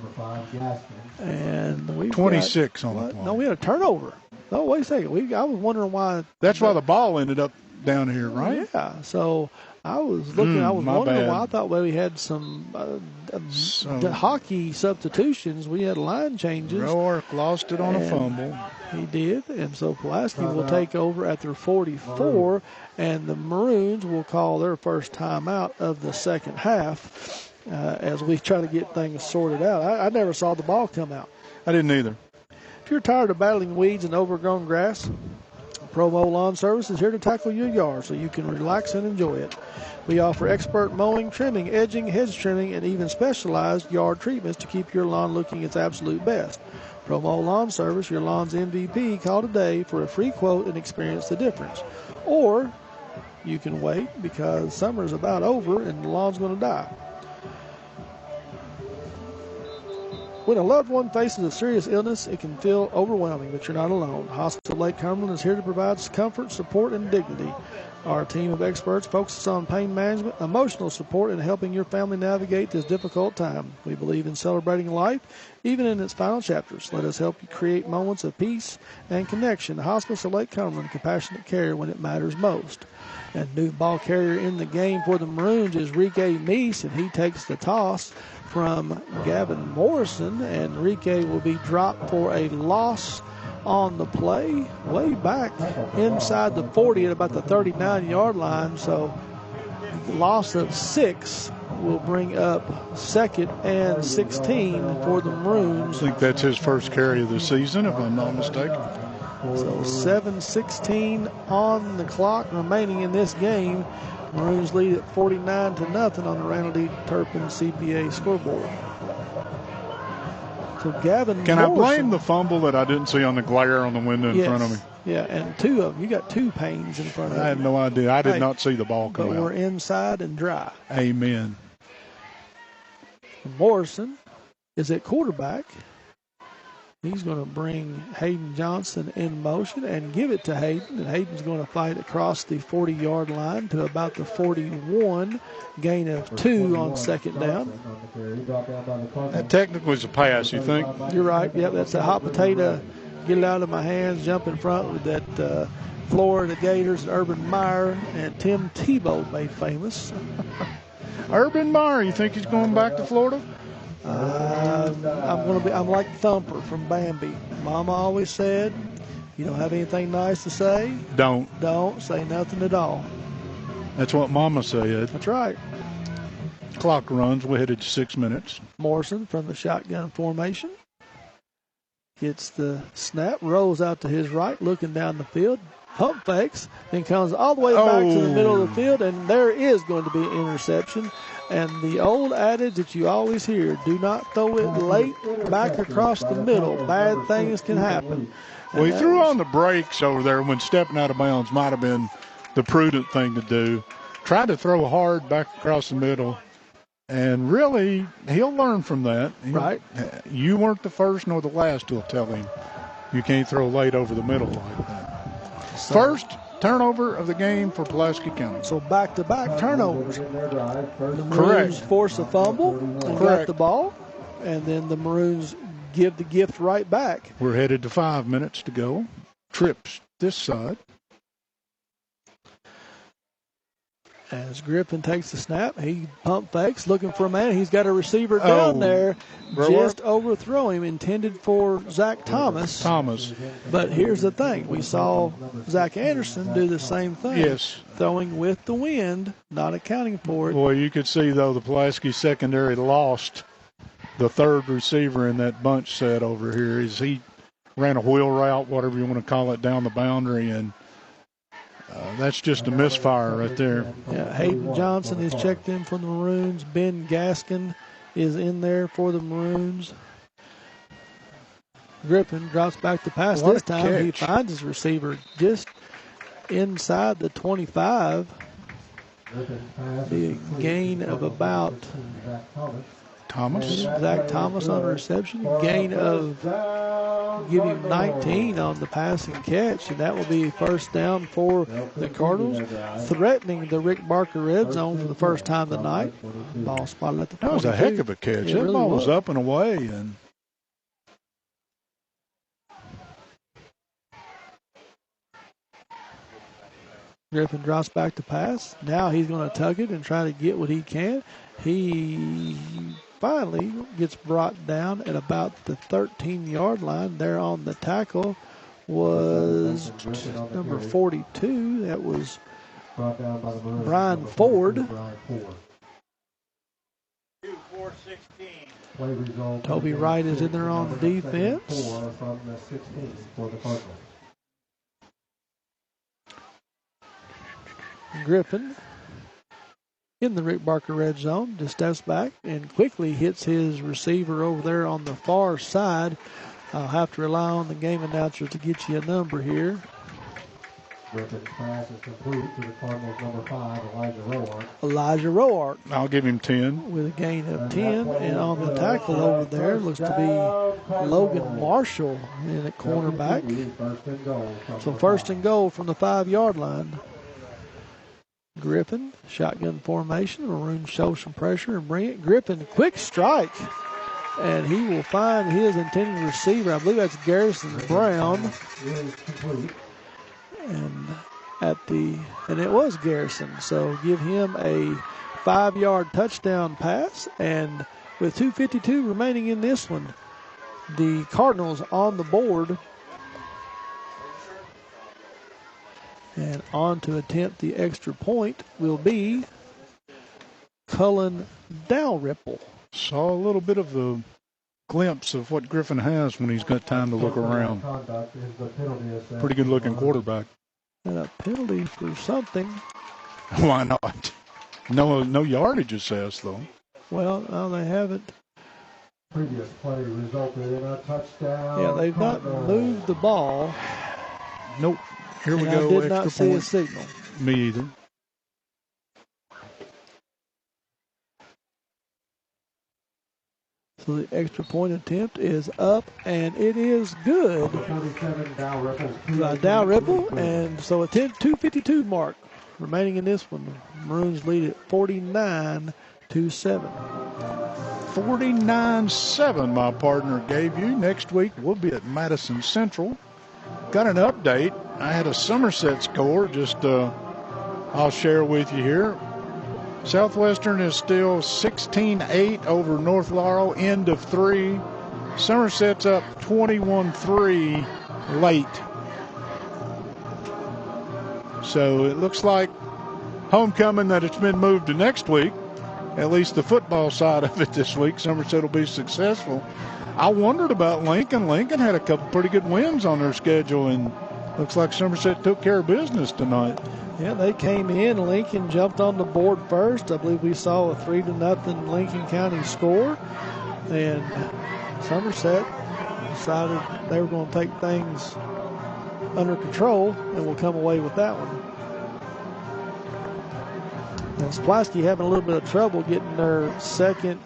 [SPEAKER 3] And we
[SPEAKER 2] 26 on the play.
[SPEAKER 3] No, we had a turnover. No, wait a second. I was wondering why.
[SPEAKER 2] That's why the ball ended up down here, right?
[SPEAKER 3] Yeah. So I was looking. I was
[SPEAKER 2] my
[SPEAKER 3] wondering
[SPEAKER 2] bad.
[SPEAKER 3] why. I thought we had some the hockey substitutions. We had line changes.
[SPEAKER 2] Roark lost it on a fumble.
[SPEAKER 3] He did, and so Pulaski will take over at their 44, and the Maroons will call their first timeout of the second half as we try to get things sorted out. I never saw the ball come out.
[SPEAKER 2] I didn't either.
[SPEAKER 3] If you're tired of battling weeds and overgrown grass, Promo Lawn Service is here to tackle your yard so you can relax and enjoy it. We offer expert mowing, trimming, edging, hedge trimming, and even specialized yard treatments to keep your lawn looking its absolute best. Promo Lawn Service, your lawn's MVP. Call today for a free quote and experience the difference. Or you can wait because summer's about over and the lawn's going to die. When a loved one faces a serious illness, it can feel overwhelming, but you're not alone. Hospital Lake Cumberland is here to provide comfort, support, and dignity. Our team of experts focuses on pain management, emotional support, and helping your family navigate this difficult time. We believe in celebrating life, even in its final chapters. Let us help you create moments of peace and connection. Hospice of Lake Cumberland, compassionate care when it matters most. And new ball carrier in the game for the Maroons is Enrique Meese, and he takes the toss from Gavin Morrison, and Enrique will be dropped for a loss on the play way back inside the 40 at about the 39-yard line. So loss of 6 will bring up 2nd and 16 for the Maroons.
[SPEAKER 2] I think that's his first carry of the season, if I'm not mistaken.
[SPEAKER 3] So 7:16 on the clock remaining in this game. Maroons lead at 49-0 on the Randall D. Turpin CPA scoreboard. So Gavin
[SPEAKER 2] Can
[SPEAKER 3] Morrison,
[SPEAKER 2] I blame the fumble that I didn't see on the glare on the window in front of me?
[SPEAKER 3] Yeah, and 2 of them. You got 2 panes in front of you.
[SPEAKER 2] I had no idea. I did not see the ball come
[SPEAKER 3] But
[SPEAKER 2] out.
[SPEAKER 3] we're inside and dry.
[SPEAKER 2] Amen.
[SPEAKER 3] Morrison is at quarterback. He's going to bring Hayden Johnson in motion and give it to Hayden. And Hayden's going to fight across the 40-yard line to about the 41, gain of 2 on 2nd down.
[SPEAKER 2] That technically was a pass, you think?
[SPEAKER 3] You're right. Yep, that's a hot potato. Get it out of my hands, jump in front with that Florida Gators and Urban Meyer and Tim Tebow made famous.
[SPEAKER 2] Urban Meyer, you think he's going back to Florida?
[SPEAKER 3] I'm like Thumper from Bambi. Mama always said, you don't have anything nice to say?
[SPEAKER 2] Don't
[SPEAKER 3] say nothing at all.
[SPEAKER 2] That's what Mama said.
[SPEAKER 3] That's right.
[SPEAKER 2] Clock runs. We're headed to 6 minutes.
[SPEAKER 3] Morrison from the shotgun formation. gets the snap, rolls out to his right, looking down the field, pump fakes, then comes all the way back to the middle of the field, and there is going to be an interception. And the old adage that you always hear, do not throw it late back across the middle. Bad things can happen.
[SPEAKER 2] Well, he threw on the brakes over there when stepping out of bounds might have been the prudent thing to do. Tried to throw hard back across the middle, and really, he'll learn from that.
[SPEAKER 3] Right.
[SPEAKER 2] You weren't the first nor the last who'll tell him you can't throw late over the middle like that. First turnover of the game for Pulaski County.
[SPEAKER 3] So back-to-back turnovers. The Maroons
[SPEAKER 2] Correct.
[SPEAKER 3] force a fumble and got the ball, and then the Maroons give the gift right back.
[SPEAKER 2] We're headed to 5 minutes to go. Trips this side.
[SPEAKER 3] As Griffin takes the snap, he pump fakes, looking for a man. He's got a receiver down there, just overthrow him, intended for Zach Thomas. But here's the thing. We saw Zach Anderson do the same thing.
[SPEAKER 2] Yes.
[SPEAKER 3] Throwing with the wind, not accounting for it.
[SPEAKER 2] Boy, you could see, though, the Pulaski secondary lost the third receiver in that bunch set over here. He ran a wheel route, whatever you want to call it, down the boundary, and that's just a misfire right there.
[SPEAKER 3] Yeah, Hayden Johnson is checked in for the Maroons. Ben Gaskin is in there for the Maroons. Griffin drops back to pass. This time he finds his receiver just inside the 25. The gain of about Zach Thomas on the reception. Gain of give him 19 on the passing catch, and that will be first down for the Cardinals, threatening the Rick Barker red zone for the first time tonight. Ball spotted at the 22.
[SPEAKER 2] That was a heck of a catch. That ball was up and away. And
[SPEAKER 3] Griffin drops back to pass. Now he's going to tug it and try to get what he can. He finally gets brought down at about the 13-yard line. There on the tackle was number 42. That was Brian Ford. Toby Wright is in there on the defense. Griffin in the Rick Barker red zone, just steps back and quickly hits his receiver over there on the far side. I'll have to rely on the game announcer to get you a number here.
[SPEAKER 15] Griffin's pass is complete to the Cardinals number 5,
[SPEAKER 3] Elijah Roark.
[SPEAKER 2] I'll give him 10.
[SPEAKER 3] With a gain of 10. And on the tackle over there looks to be Logan Marshall in at cornerback. So first and goal from the 5-yard line. Griffin, shotgun formation. Maroons show some pressure and bring it. Griffin, quick strike. And he will find his intended receiver. I believe that's Garrison Brown. And it was Garrison. So give him a 5-yard touchdown pass. And with 2:52 remaining in this one, the Cardinals on the board. And on to attempt the extra point will be Cullen Dalrymple.
[SPEAKER 2] Saw a little bit of the glimpse of what Griffin has when he's got time to look around. Pretty good looking quarterback.
[SPEAKER 3] And a penalty for something.
[SPEAKER 2] Why not? No yardage assessed, though.
[SPEAKER 3] Well, no, they haven't.
[SPEAKER 15] Previous play resulted in a touchdown.
[SPEAKER 3] Yeah, they've not moved the ball.
[SPEAKER 2] Nope. Here we go.
[SPEAKER 3] I did not see a signal.
[SPEAKER 2] Me either.
[SPEAKER 3] So the extra point attempt is up, and it is good by Dalrymple. And so a 2:52 mark remaining in this one. Maroons lead at 49-7.
[SPEAKER 2] 49-7, my partner gave you. Next week, we'll be at Madison Central. Got an update. I had a Somerset score. I'll share with you here. Southwestern is still 16-8 over North Laurel, end of 3. Somerset's up 21-3 late. So it looks like homecoming that it's been moved to next week, at least the football side of it this week. Somerset will be successful. I wondered about Lincoln. Lincoln had a couple pretty good wins on their schedule, and looks like Somerset took care of business tonight.
[SPEAKER 3] Yeah, they came in. Lincoln jumped on the board first. I believe we saw a 3-0 Lincoln County score, and Somerset decided they were going to take things under control and will come away with that one. And Pulaski having a little bit of trouble getting their second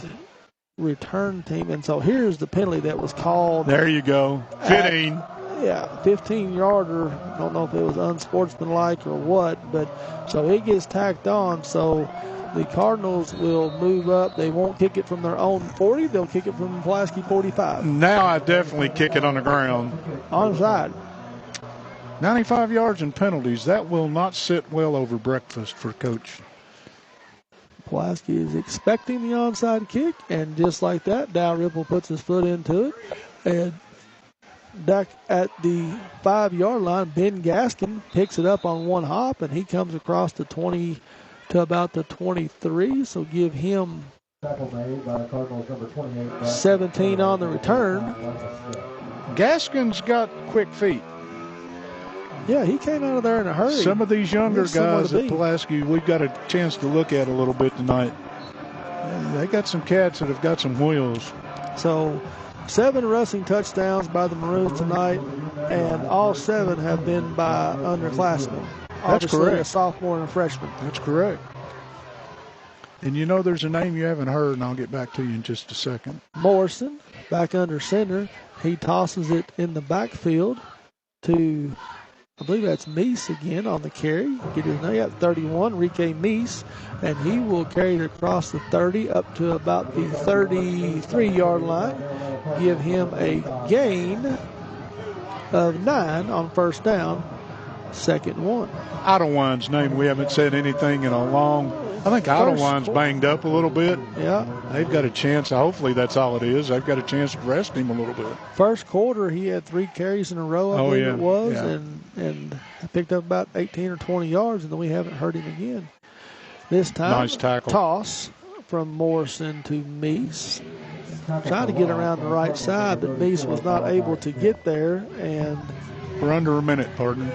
[SPEAKER 3] return team, and so here's the penalty that was called.
[SPEAKER 2] There you go. 15.
[SPEAKER 3] 15-yarder. I don't know if it was unsportsmanlike or what, but so it gets tacked on. So the Cardinals will move up. They won't kick it from their own 40. They'll kick it from Pulaski 45.
[SPEAKER 2] Now I definitely kick it on the ground.
[SPEAKER 3] Onside.
[SPEAKER 2] 95 yards and penalties. That will not sit well over breakfast for Coach.
[SPEAKER 3] Pulaski is expecting the onside kick, and just like that, Dow Ripple puts his foot into it. And back at the 5-yard line, Ben Gaskin picks it up on one hop, and he comes across the 20 to about the 23. So give him 17 on the return.
[SPEAKER 2] Gaskin's got quick feet.
[SPEAKER 3] Yeah, he came out of there in a hurry.
[SPEAKER 2] Some of these younger guys at Pulaski, we've got a chance to look at a little bit tonight. And they got some cats that have got some wheels.
[SPEAKER 3] So 7 rushing touchdowns by the Maroons tonight, and all 7 have been by underclassmen.
[SPEAKER 2] That's correct.
[SPEAKER 3] A sophomore and a freshman.
[SPEAKER 2] That's correct. And you know there's a name you haven't heard, and I'll get back to you in just a second.
[SPEAKER 3] Morrison, back under center. He tosses it in the backfield to, I believe that's Meese again on the carry. Get his name at 31, Rike Meese, and he will carry it across the 30 up to about the 33-yard line. Give him a gain of 9 on first down, 2nd and 1.
[SPEAKER 2] Idlewine's name, we haven't said anything in a long. I think Idlewine's banged up a little bit.
[SPEAKER 3] Yeah.
[SPEAKER 2] They've got a chance. Hopefully that's all it is. They've got a chance to rest him a little bit.
[SPEAKER 3] First quarter, he had 3 carries in a row, I believe it was, and picked up about 18 or 20 yards, and then we haven't heard him again. This time,
[SPEAKER 2] nice tackle.
[SPEAKER 3] Toss from Morrison to Meese. Trying to get around the right side, but Meese was not able to get there. And
[SPEAKER 2] we're under a minute, partner.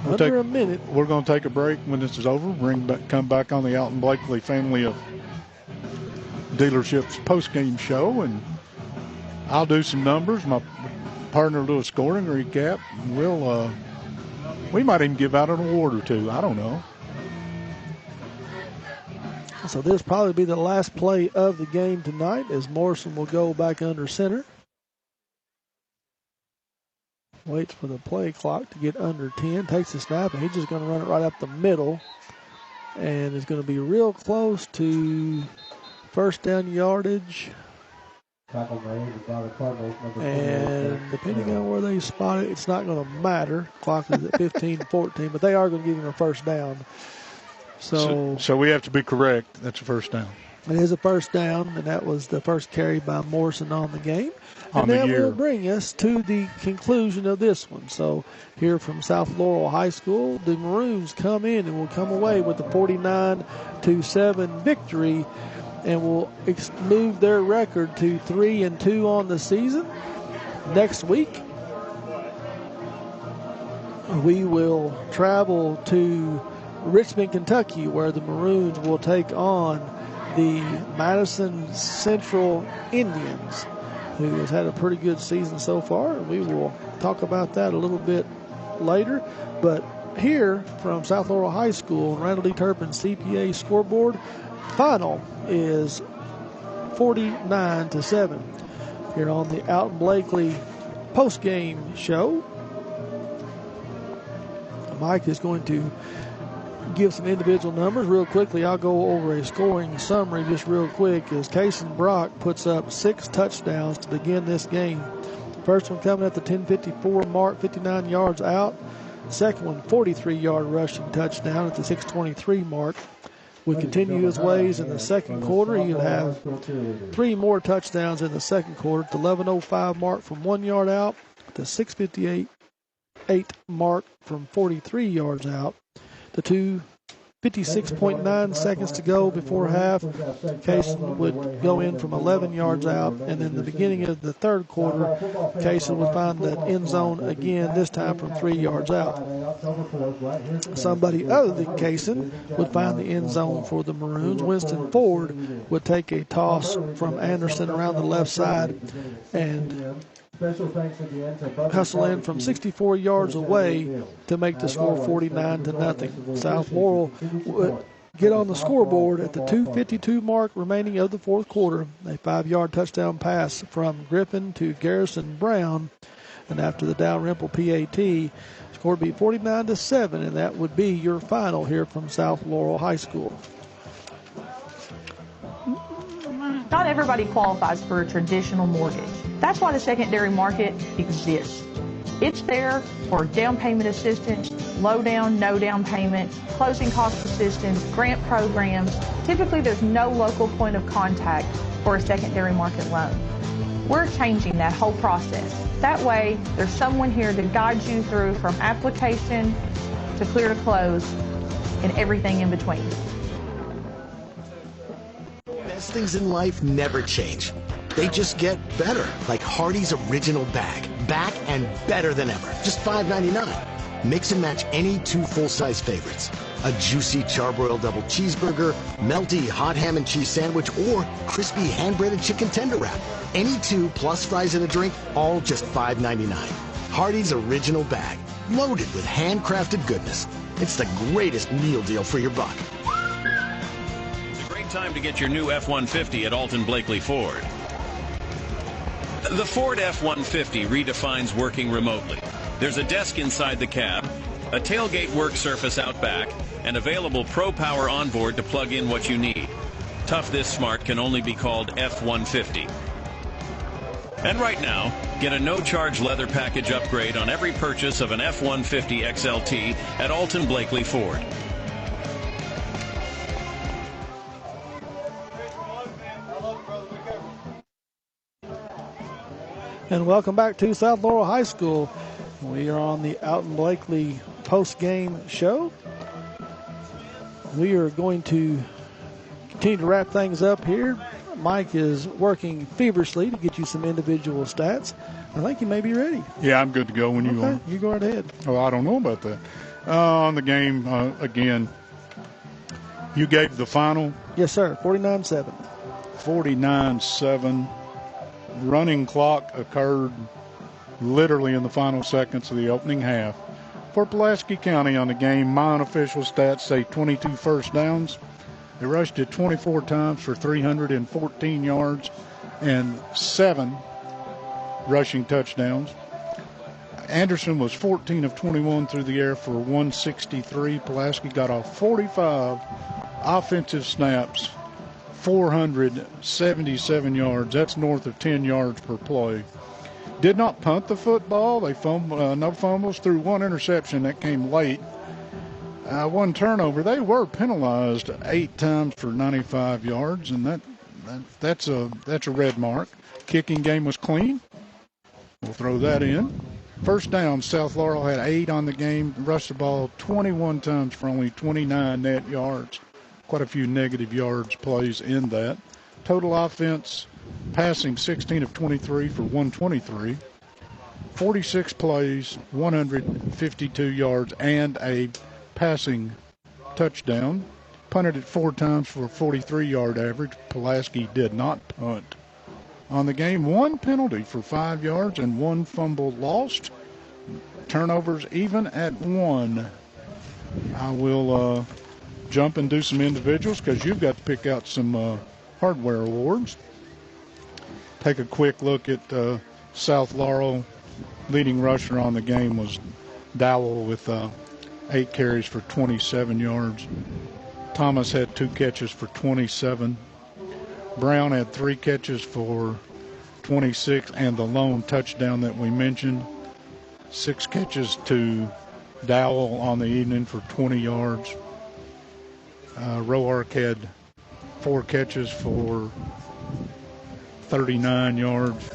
[SPEAKER 3] A minute.
[SPEAKER 2] We're going to take a break when this is over. Come back on the Alton Blakely Family of Dealerships post-game show, and I'll do some numbers. My partner will do a scoring recap. We might even give out an award or two. I don't know.
[SPEAKER 3] So this will probably be the last play of the game tonight, as Morrison will go back under center. Waits for the play clock to get under 10. Takes the snap, and he's just going to run it right up the middle. And it's going to be real close to first down yardage. And depending on where they spot it, it's not going to matter. Clock is at 15-14, but they are going to give him a first down. So
[SPEAKER 2] we have to be correct. That's a first down.
[SPEAKER 3] It is a first down, and that was the first carry by Morrison on the game.
[SPEAKER 2] And that
[SPEAKER 3] will bring us to the conclusion of this one. So here from South Laurel High School, the Maroons come in and will come away with a 49-7 victory, and will move their record to 3-2 on the season. Next week, we will travel to Richmond, Kentucky, where the Maroons will take on the Madison Central Indians, who has had a pretty good season so far. And we will talk about that a little bit later. But here from South Laurel High School, Randall D. Turpin CPA scoreboard, final is 49-7. Here on the Alton Blakely post-game show, Mike is going to give some individual numbers real quickly. I'll go over a scoring summary just real quick as Kason Brock puts up 6 touchdowns to begin this game. First one coming at the 10:54 mark, 59 yards out. Second one, 43-yard rushing touchdown at the 6:23 mark. Will continue his ways in the second quarter. He'll have 3 more touchdowns in the second quarter at the 11:05 mark from 1 yard out, the 6:58 mark from 43 yards out, the 56.9 seconds to go before half. Kaysen would go in from 11 yards out, and in the beginning of the third quarter, Kaysen would find the end zone again, this time from 3 yards out. Somebody other than Kaysen would find the end zone for the Maroons. Winston Ford would take a toss from Anderson around the left side and hustle in from 64 yards away to make the score 49-0. South Laurel would get on the scoreboard at the 2:52 mark remaining of the fourth quarter. A 5-yard touchdown pass from Griffin to Garrison Brown, and after the Dalrymple PAT, score would be 49-7, and that would be your final here from South Laurel High School.
[SPEAKER 13] Not everybody qualifies for a traditional mortgage. That's why the secondary market exists. It's there for down payment assistance, low down, no down payment, closing cost assistance, grant programs. Typically, there's no local point of contact for a secondary market loan. We're changing that whole process. That way, there's someone here to guide you through from application to clear to close and everything in between.
[SPEAKER 14] Best things in life never change. They just get better, like Hardee's Original Bag. Back and better than ever. Just $5.99. Mix and match any 2 full-size favorites. A juicy charbroiled double cheeseburger, melty hot ham and cheese sandwich, or crispy hand-breaded chicken tender wrap. Any 2 plus fries and a drink, all just $5.99. Hardee's Original Bag. Loaded with handcrafted goodness. It's the greatest meal deal for your buck.
[SPEAKER 5] Time to get your new F-150 at Alton Blakely Ford. The Ford F-150 redefines working remotely. There's a desk inside the cab, a tailgate work surface out back, and available Pro Power onboard to plug in what you need. Tough this smart can only be called F-150. And right now, get a no-charge leather package upgrade on every purchase of an F-150 XLT at Alton Blakely Ford.
[SPEAKER 3] And welcome back to South Laurel High School. We are on the Alton Blakely post-game show. We are going to continue to wrap things up here. Mike is working feverishly to get you some individual stats. I think you may be ready.
[SPEAKER 2] Yeah, I'm good to go when you are.
[SPEAKER 3] You go right ahead.
[SPEAKER 2] Oh, I don't know about that. On the game, again, you gave the final?
[SPEAKER 3] Yes, sir, 49-7.
[SPEAKER 2] 49-7. Running clock occurred literally in the final seconds of the opening half. For Pulaski County on the game, my unofficial stats say 22 first downs. They rushed it 24 times for 314 yards and 7 rushing touchdowns. Anderson was 14 of 21 through the air for 163. Pulaski got off 45 offensive snaps, 477 yards. That's north of 10 yards per play. Did not punt the football. They no fumbles, threw 1 interception that came late. 1 turnover. They were penalized 8 times for 95 yards, and that's a red mark. Kicking game was clean. We'll throw that in. First down, South Laurel had 8 on the game. Rushed the ball 21 times for only 29 net yards. Quite a few negative yards plays in that. Total offense, passing 16 of 23 for 123. 46 plays, 152 yards, and a passing touchdown. Punted it 4 times for a 43-yard average. Pulaski did not punt. On the game, 1 penalty for 5 yards and 1 fumble lost. Turnovers even at 1. I will jump and do some individuals because you've got to pick out some hardware awards. Take a quick look at South Laurel. Leading rusher on the game was Dowell with 8 carries for 27 yards. Thomas had 2 catches for 27. Brown had 3 catches for 26 and the lone touchdown that we mentioned. 6 catches to Dowell on the evening for 20 yards. Roark had 4 catches for 39 yards.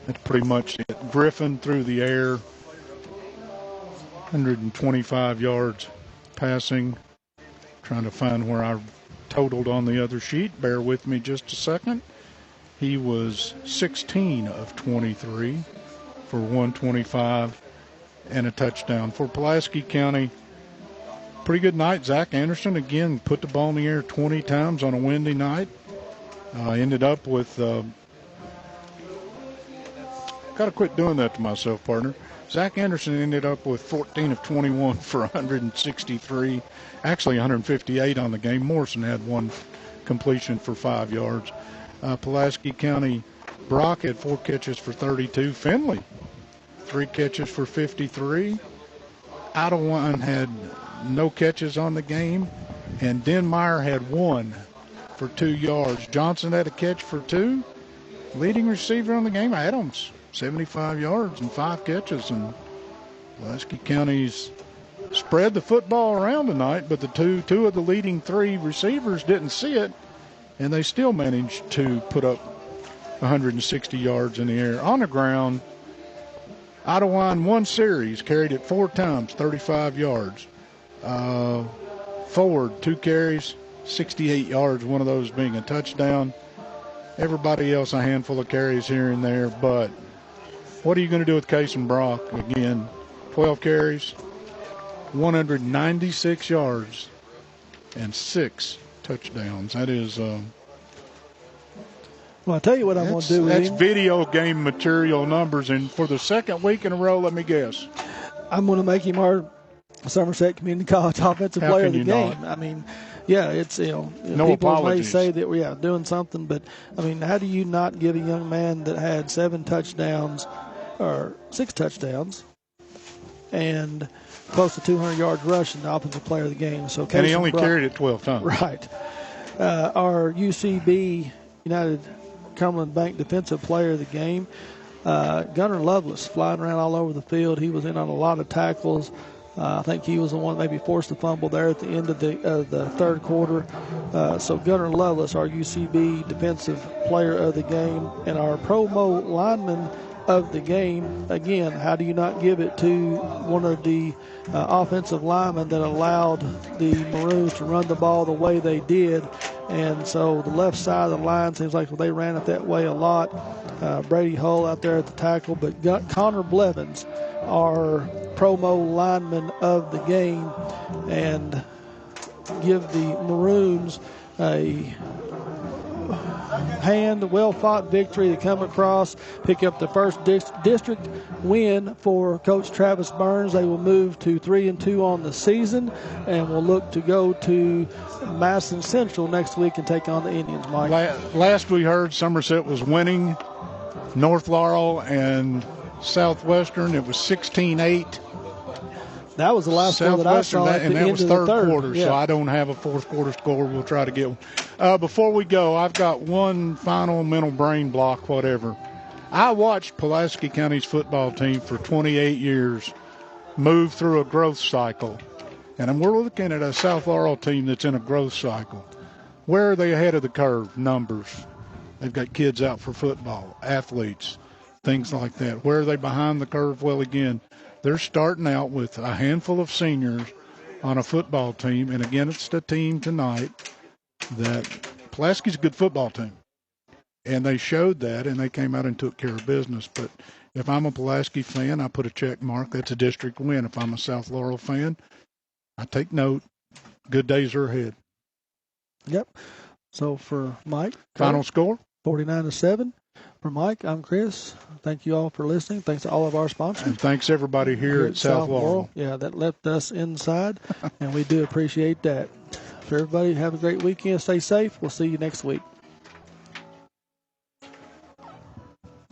[SPEAKER 2] That's pretty much it. Griffin through the air, 125 yards passing. Trying to find where I totaled on the other sheet. Bear with me just a second. He was 16 of 23 for 125 and a touchdown. For Pulaski County, pretty good night. Zach Anderson, again, put the ball in the air 20 times on a windy night. Ended up with, got to quit doing that to myself, partner. Zach Anderson ended up with 14 of 21 for 163, actually 158 on the game. Morrison had one completion for 5 yards. Pulaski County, Brock had 4 catches for 32. Finley, 3 catches for 53. Idlewild had no catches on the game, and Denmeyer had 1 for 2 yards. Johnson had a catch for 2. Leading receiver on the game, Adams, 75 yards and 5 catches. And Pulaski County's spread the football around tonight, but the two of the leading 3 receivers didn't see it, and they still managed to put up 160 yards in the air. On the ground, Idlewild 1 series, carried it 4 times, 35 yards. Ford, 2 carries, 68 yards, one of those being a touchdown. Everybody else a handful of carries here and there, but what are you going to do with Case and Brock? Again, 12 carries, 196 yards, and 6 touchdowns. That is...
[SPEAKER 3] well, I'll tell you what I'm going to do with
[SPEAKER 2] That's
[SPEAKER 3] him.
[SPEAKER 2] video game material numbers, and for the second week in a row, let me guess.
[SPEAKER 3] I'm going to make him our Somerset Community College Offensive
[SPEAKER 2] How
[SPEAKER 3] Player of
[SPEAKER 2] can
[SPEAKER 3] the
[SPEAKER 2] you
[SPEAKER 3] game.
[SPEAKER 2] not?
[SPEAKER 3] I mean, yeah, it's,
[SPEAKER 2] No
[SPEAKER 3] people
[SPEAKER 2] apologies.
[SPEAKER 3] may say that we're doing something, but, I mean, how do you not give a young man that had 7 touchdowns or 6 touchdowns and close to 200 yards rushing the Offensive Player of the game? So
[SPEAKER 2] And he only carried it 12 times.
[SPEAKER 3] Right. Our UCB, United Cumberland Bank Defensive Player of the game, Gunnar Lovelace, flying around all over the field. He was in on a lot of tackles. I think he was the one that maybe forced the fumble there at the end of the third quarter. So Gunnar Lovelace, our UCB Defensive Player of the game, and our promo lineman of the game. Again, how do you not give it to one of the offensive linemen that allowed the Maroons to run the ball the way they did? And so the left side of the line seems like they ran it that way a lot. Brady Hull out there at the tackle, but Connor Blevins, our promo lineman of the game, and give the Maroons a well-fought victory to come across, pick up the first district win for Coach Travis Burns. They will move to 3-2 on the season, and will look to go to Madison Central next week and take on the Indians, Mike.
[SPEAKER 2] Last we heard, Somerset was winning North Laurel and Southwestern. It was 16-8.
[SPEAKER 3] That was the last score that I saw at the end of the
[SPEAKER 2] third
[SPEAKER 3] third
[SPEAKER 2] quarter,
[SPEAKER 3] yeah.
[SPEAKER 2] so I don't have a fourth quarter score. We'll try to get one. Before we go, I've got one final mental brain block, whatever. I watched Pulaski County's football team for 28 years move through a growth cycle, and we're looking at a South Laurel team that's in a growth cycle. Where are they ahead of the curve? Numbers. They've got kids out for football, athletes, things like that. Where are they behind the curve? Well, again, they're starting out with a handful of seniors on a football team. And, again, it's the team tonight that Pulaski's a good football team. And they showed that, and they came out and took care of business. But if I'm a Pulaski fan, I put a check mark. That's a district win. If I'm a South Laurel fan, I take note. Good days are ahead.
[SPEAKER 3] Yep. So for Mike.
[SPEAKER 2] Final score?
[SPEAKER 3] 49-7. For Mike, I'm Chris. Thank you all for listening. Thanks to all of our sponsors.
[SPEAKER 2] And thanks everybody here at South Laurel.
[SPEAKER 3] Yeah, that left us inside, and we do appreciate that. For everybody, have a great weekend. Stay safe. We'll see you next week.